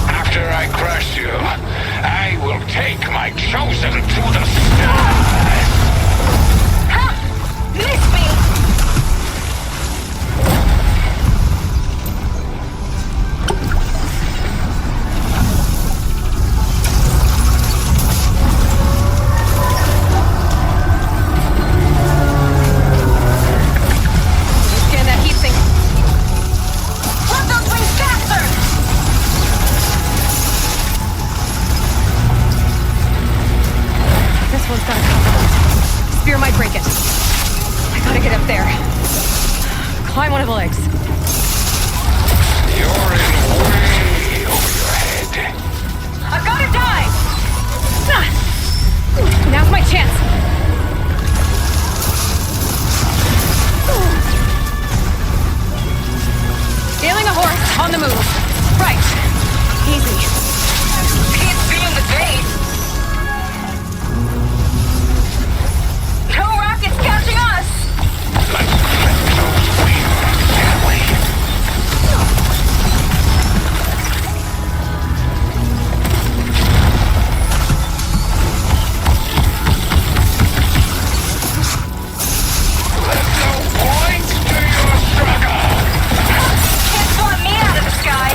After I crush you, I will take my chosen to the stars. Ha! Miss me! Scan that heat sink. Run those wings faster! This one's got a cover. Spear might break it. I gotta get up there. Climb one of the legs. You're in way over your head. I've got to dive! Now's my chance. Scaling a horse on the move. Right. Easy. Keeps being the bait. No rockets catching us! Let's flip those wheels, can't we? There's no point to your struggle. Can't swat me out of the sky!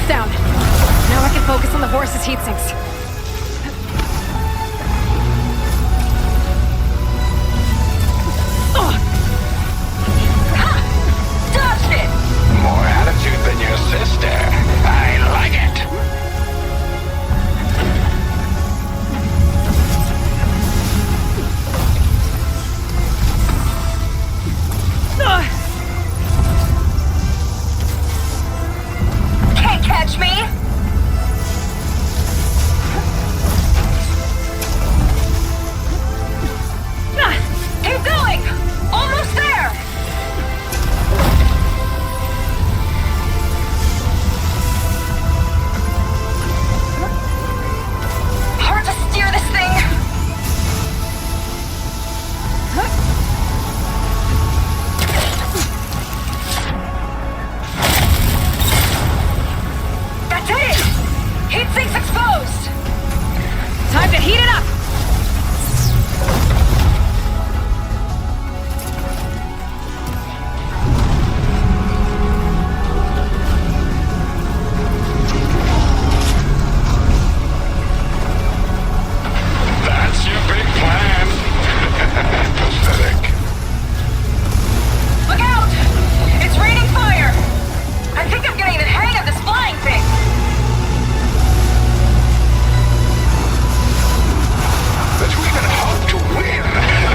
Almost down. Now I can focus on the horse's heat sinks. Dodged it! More attitude than your sister. I like it. Can't catch me! Keep going! Almost there! Hard to steer this thing! That's it! Heat sinks exposed! Time to heat it up! That's your big plan. Pathetic. Look out! It's raining fire! I think I'm getting the hang of this flying thing! That you even hope to win.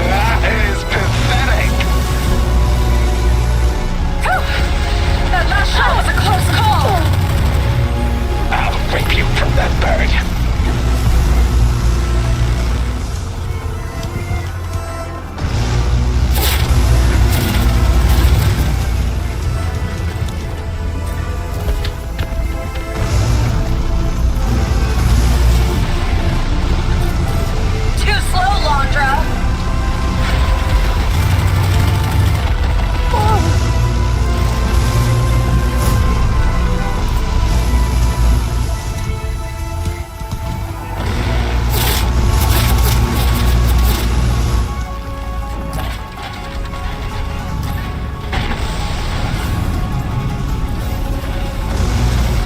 That is pathetic. Whew! That last shot was a close call! I'll rip you from that bird. Too slow, Londra!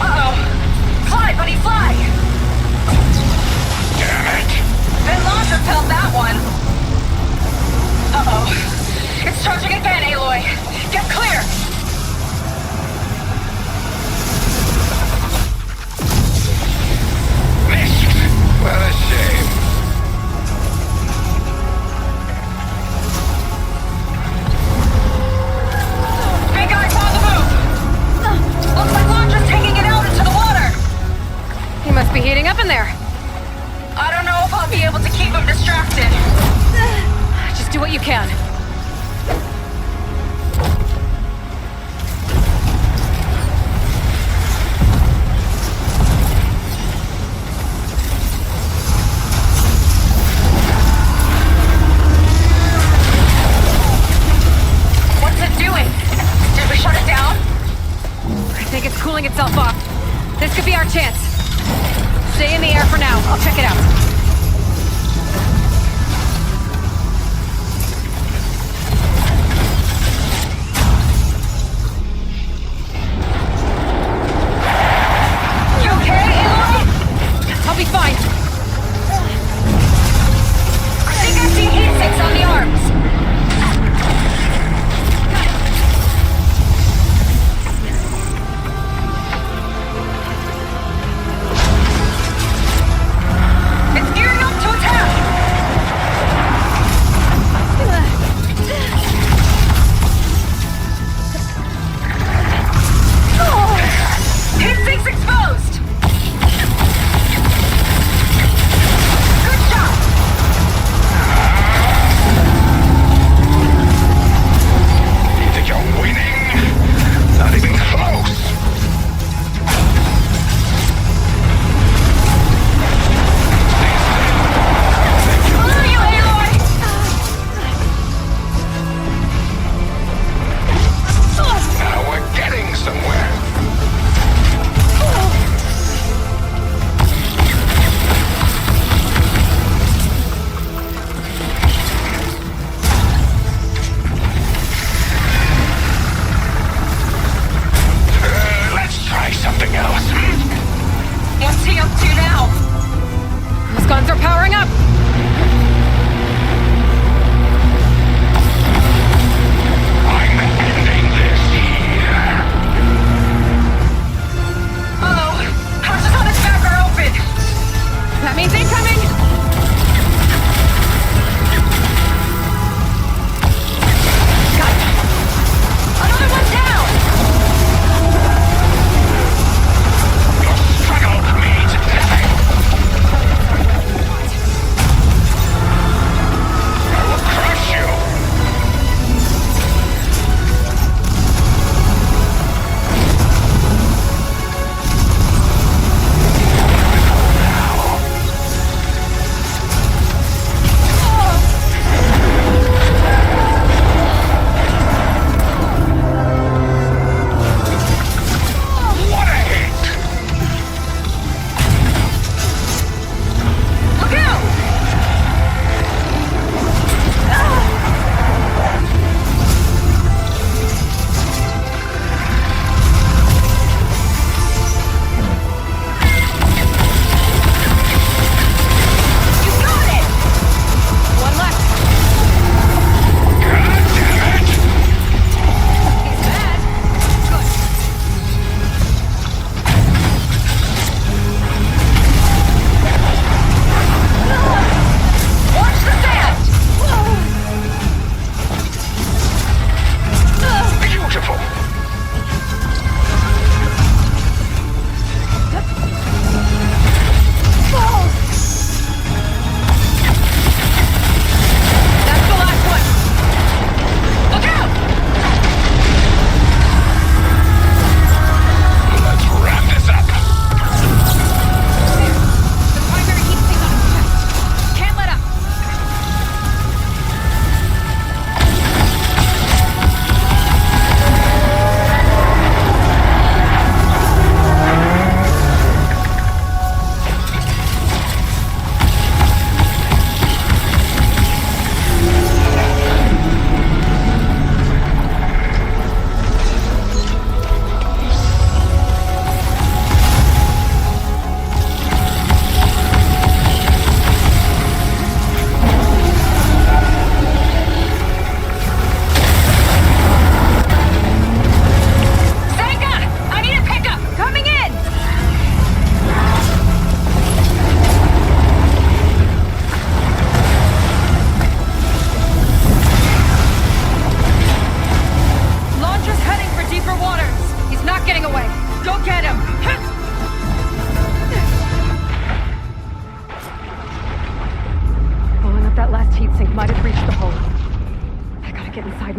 Uh-oh! Fly, buddy, fly! Damn it. Then Londra felt that one! Uh-oh. It's charging again, Aloy! Get clear! Missed. What a shame. Big eyes on the move! Looks like Londra's taking it out into the water! He must be heating up in there. I don't know if I'll be able to keep him distracted. Just do what you can. What's it doing? Did we shut it down? I think it's cooling itself off. This could be our chance. Stay in the air for now. I'll check it out. You okay, Aloy? I'll be fine. I think I see heat sinks on the arms. It's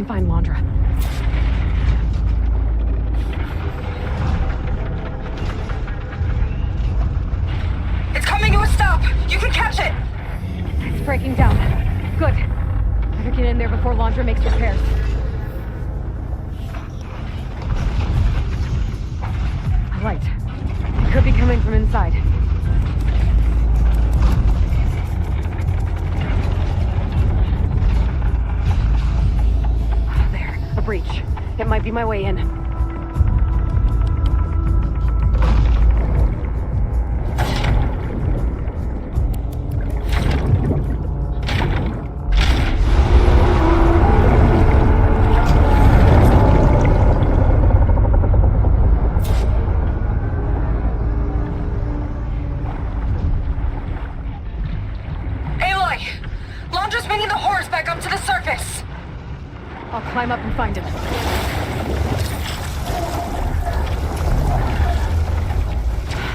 and find Londra. It's coming to a stop! You can catch it! It's breaking down. Good. Better get in there before Londra makes repairs. A light. It could be coming from inside. There. A breach. It might be my way in. Climb up and find him.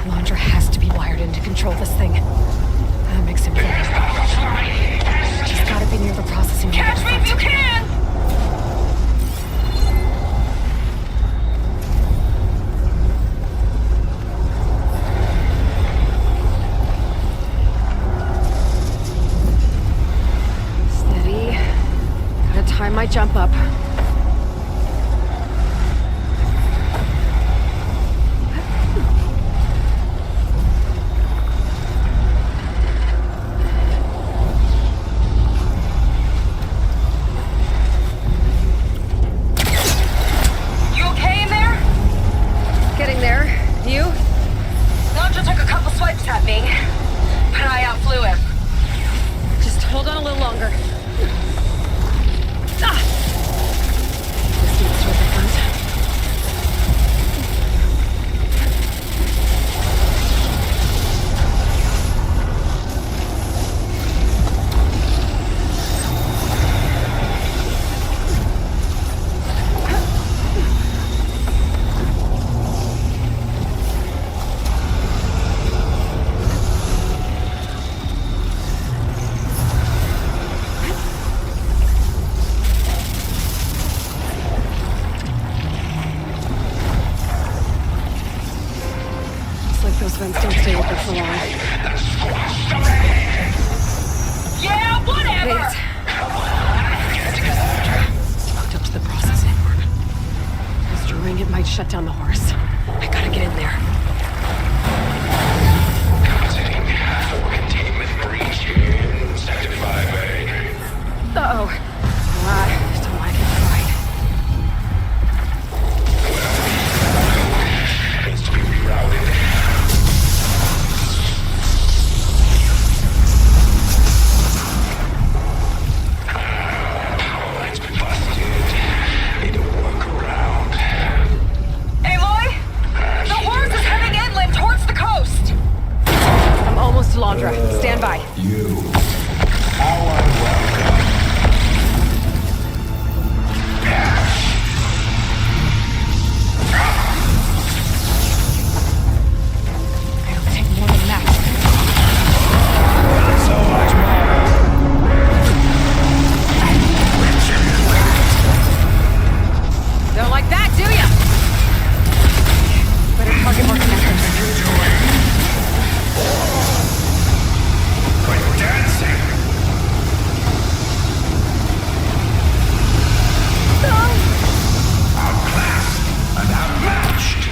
Londra has to be wired in to control this thing. That makes him clear. She's gotta be near the processing unit. Catch me if you can! Steady. Gotta time my jump up. Those vents don't stay open for long. Yeah, whatever! Wait. Hooked up to the processing. Destroying it might shut down the horse. I gotta get in there. Containment breach in Sector 5A. Uh-oh. Don't like it, right. Needs to be rerouted. Londra, stand by. You are welcome. It'll take more than that. Not so much more. Don't like that, do ya? Better target more connectors. dancing. Outclassed and outmatched.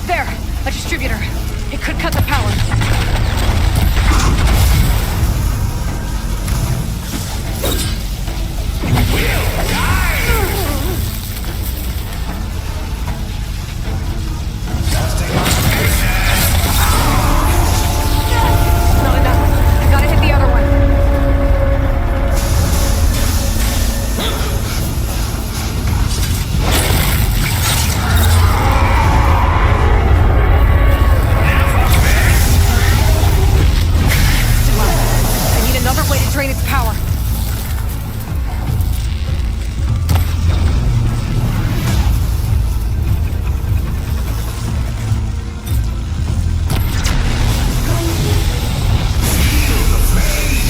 There, a distributor. It could cut the power. Drain its power. Feel the pain.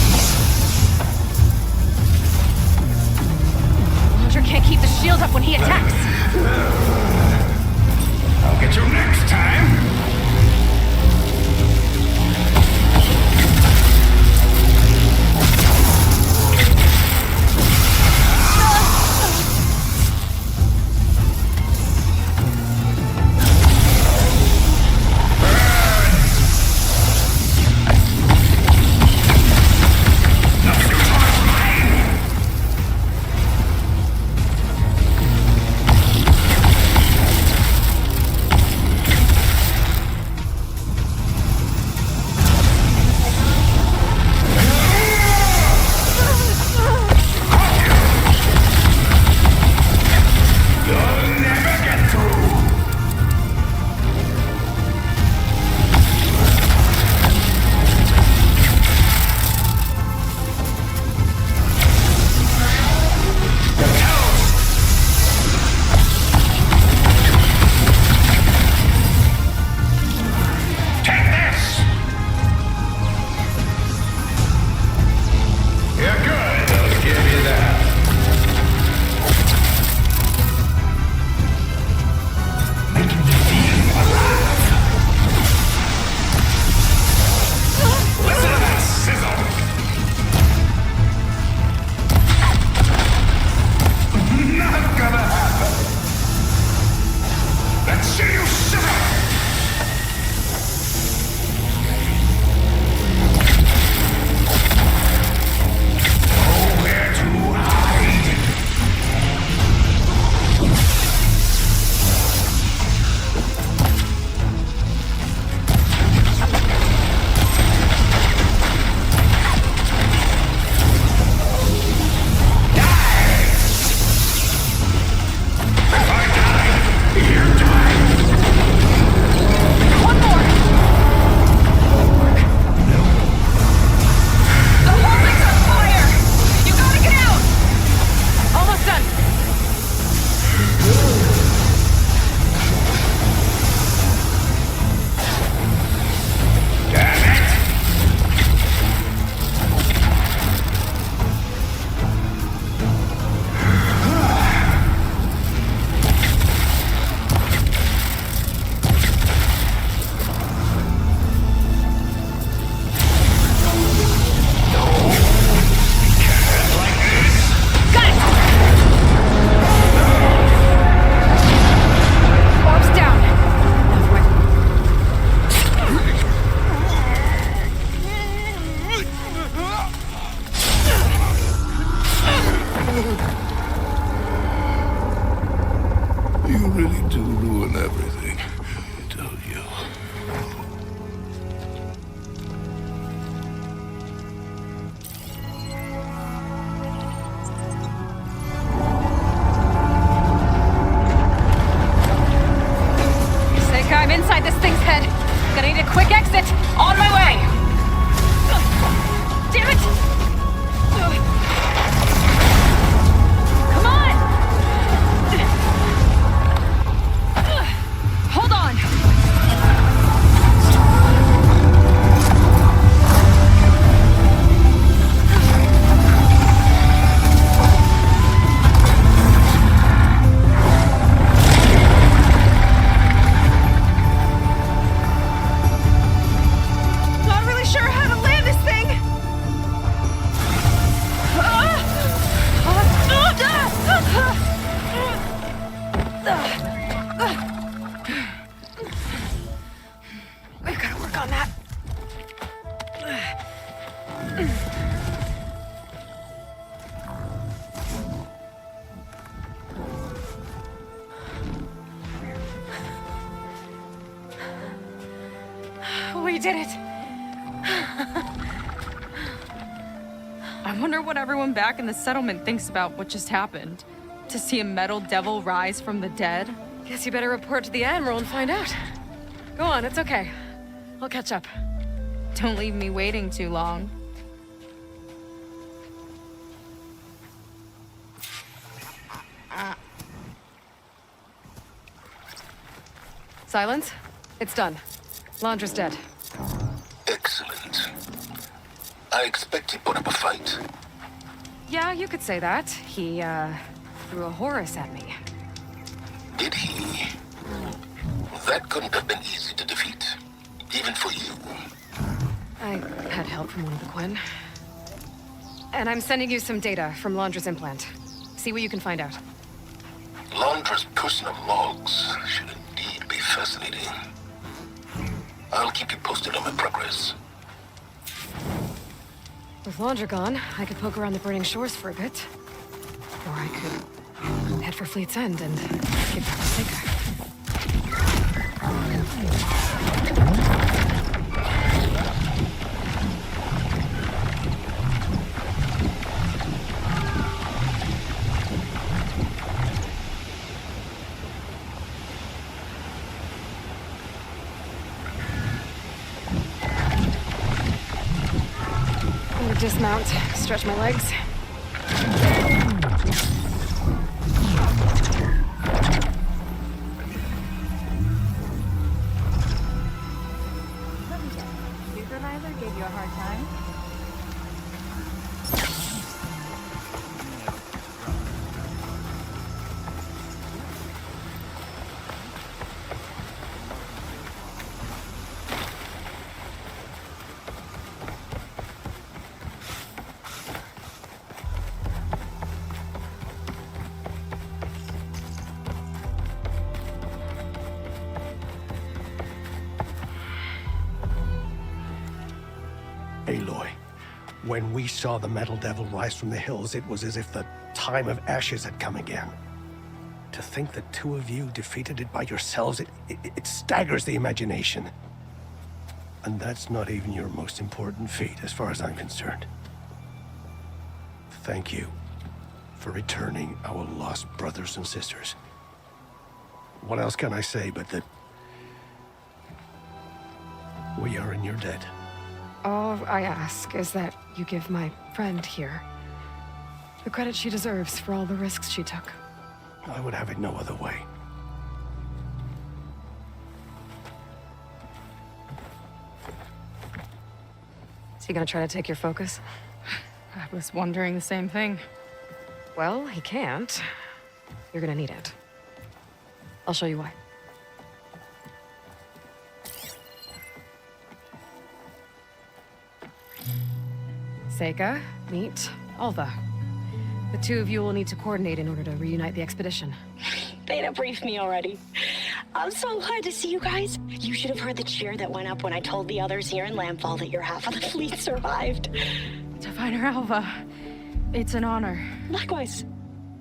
You really do ruin everything, don't you? Seika, I'm inside this thing's head. Gonna need a quick exit. On my way! Damn it! Come on! Hold on! Not really sure how to land this thing. We've got to work on that. We did it. I wonder what everyone back in the settlement thinks about what just happened. To see a metal devil rise from the dead? Guess you better report to the Admiral and find out. Go on, it's okay. I'll catch up. Don't leave me waiting too long. Silence? It's done. Londra's dead. Excellent. I expect he put up a fight. Yeah, you could say that. He, threw a Horus at me. Did he? That couldn't have been easy to defeat. Even for you. I had help from one of the Quinn. And I'm sending you some data from Londra's implant. See what you can find out. Londra's personal logs should indeed be fascinating. I'll keep you posted on my progress. With Londra gone, I could poke around the burning shores for a bit. Or I could head for Fleet's End and get back to Seika. I'm gonna dismount, stretch my legs. Supervisor gave you a hard time? Aloy, when we saw the metal devil rise from the hills, it was as if the time of ashes had come again. To think the two of you defeated it by yourselves, it staggers the imagination. And that's not even your most important feat, as far as I'm concerned. Thank you for returning our lost brothers and sisters. What else can I say but that we are in your debt? All I ask is that you give my friend here the credit she deserves for all the risks she took. I would have it no other way. Is he gonna try to take your focus? I was wondering the same thing. Well, he can't. You're gonna need it. I'll show you why. Seika, meet Alva. The two of you will need to coordinate in order to reunite the expedition. Beta briefed me already. I'm so glad to see you guys. You should have heard the cheer that went up when I told the others here in Landfall that your half of the fleet survived. To find her, Alva, it's an honor. Likewise.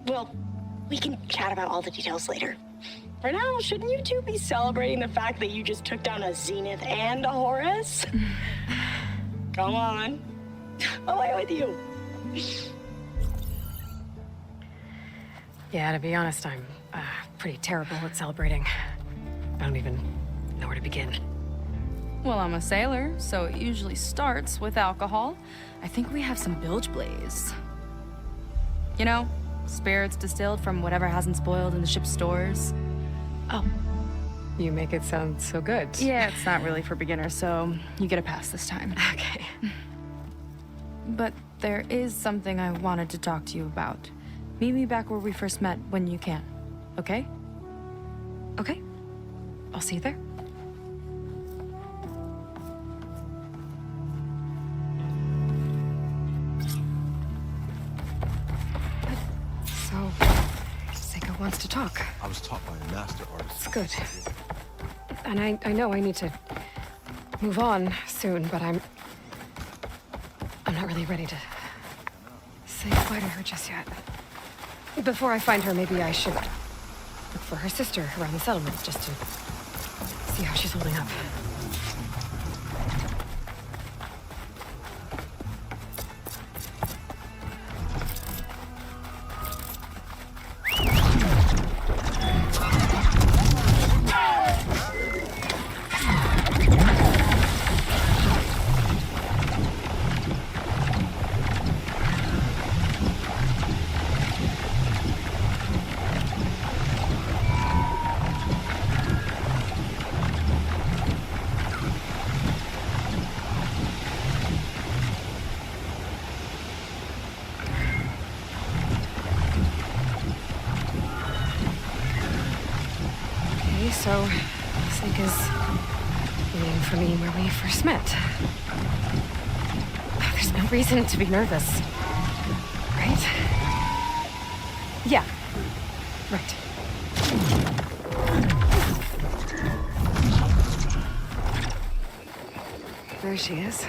Well, we can chat about all the details later. For now, shouldn't you two be celebrating the fact that you just took down a Zenith and a Horus? Come on. Away with you. Yeah, to be honest, I'm pretty terrible at celebrating. I don't even know where to begin. Well, I'm a sailor, so it usually starts with alcohol. I think we have some bilge blaze. You know, spirits distilled from whatever hasn't spoiled in the ship's stores. Oh. You make it sound so good. Yeah, it's not really for beginners, so you get a pass this time. Okay. But there is something I wanted to talk to you about. Meet me back where we first met when you can, okay? Okay. I'll see you there. So, Seika wants to talk. I was taught by a master artist. It's good. And I know I need to move on soon, but I'm not really ready to say goodbye to her just yet. Before I find her, maybe I should look for her sister around the settlements just to see how she's holding up. So, Seika's waiting for me where we first met. There's no reason to be nervous, right? Yeah, right. There she is.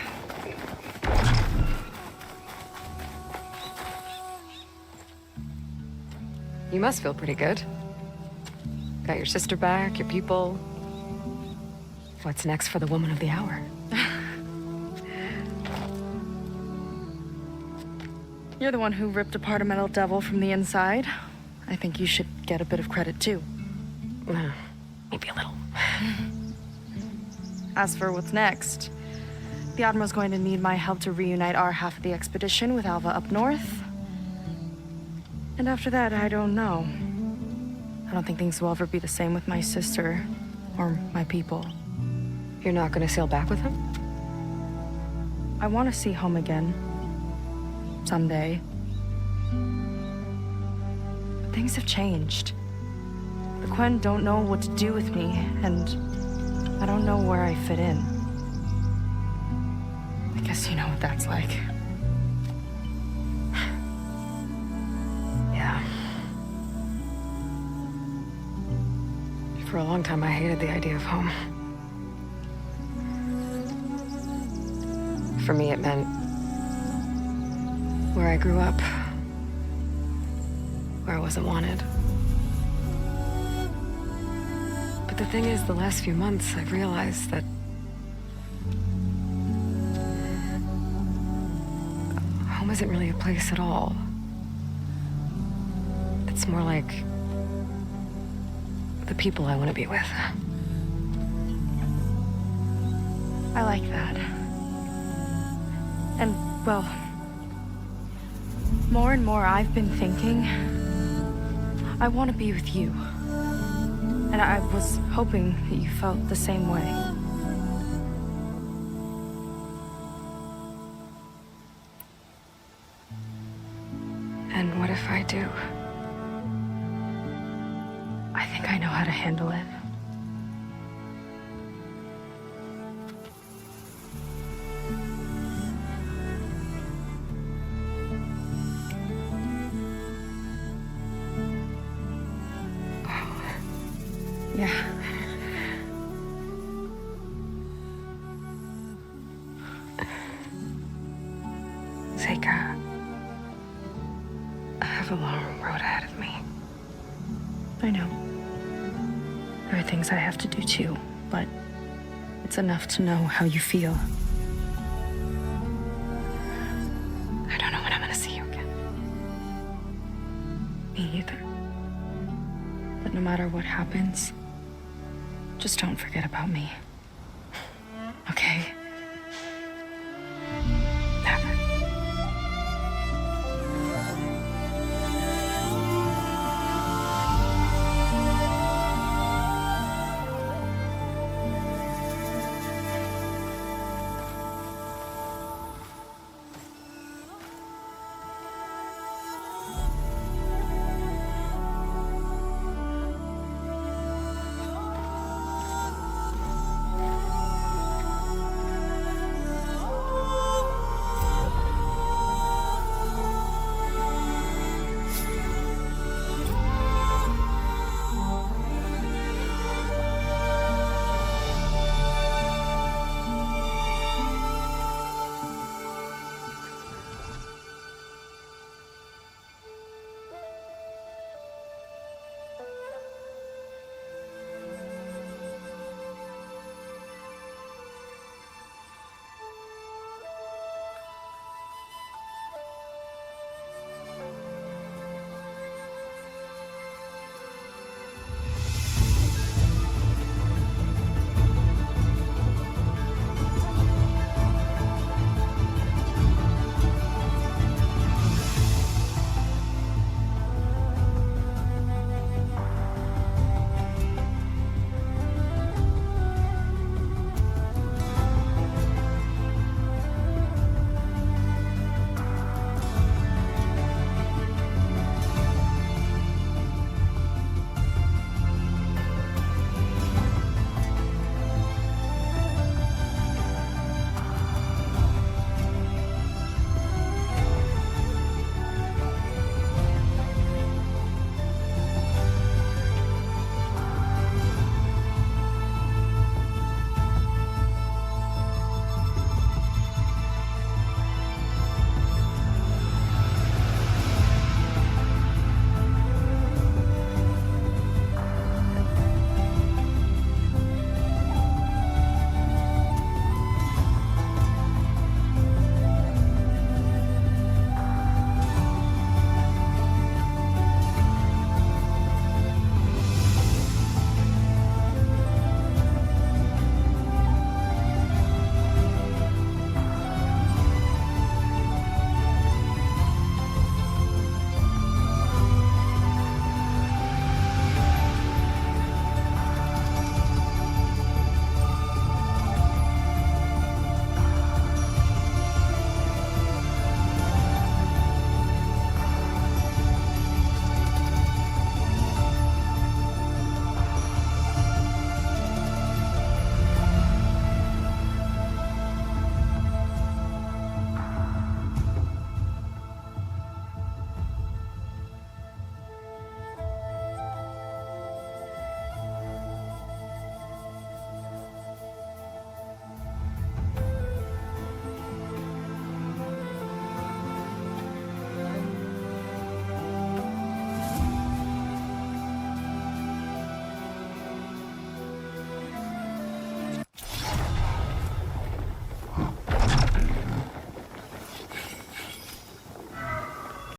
You must feel pretty good. Got your sister back, your people. What's next for the woman of the hour? You're the one who ripped apart a metal devil from the inside. I think you should get a bit of credit, too. Maybe a little. As for what's next, the Admiral's going to need my help to reunite our half of the expedition with Alva up north. And after that, I don't know. I don't think things will ever be the same with my sister or my people. You're not gonna sail back with him? I want to see home again. Someday. But things have changed. The Quen don't know what to do with me, and I don't know where I fit in. I guess you know what that's like. Yeah. For a long time, I hated the idea of home. For me, it meant where I grew up, where I wasn't wanted. But the thing is, the last few months, I've realized that home isn't really a place at all. It's more like the people I want to be with. I like that. And, well, more and more I've been thinking, I want to be with you. And I was hoping that you felt the same way. And what if I do? I think I know how to handle it. Yeah. Seika. have a long road ahead of me. I know. There are things I have to do too, but it's enough to know how you feel. I don't know when I'm gonna see you again. Me either. But no matter what happens, just don't forget about me. Okay?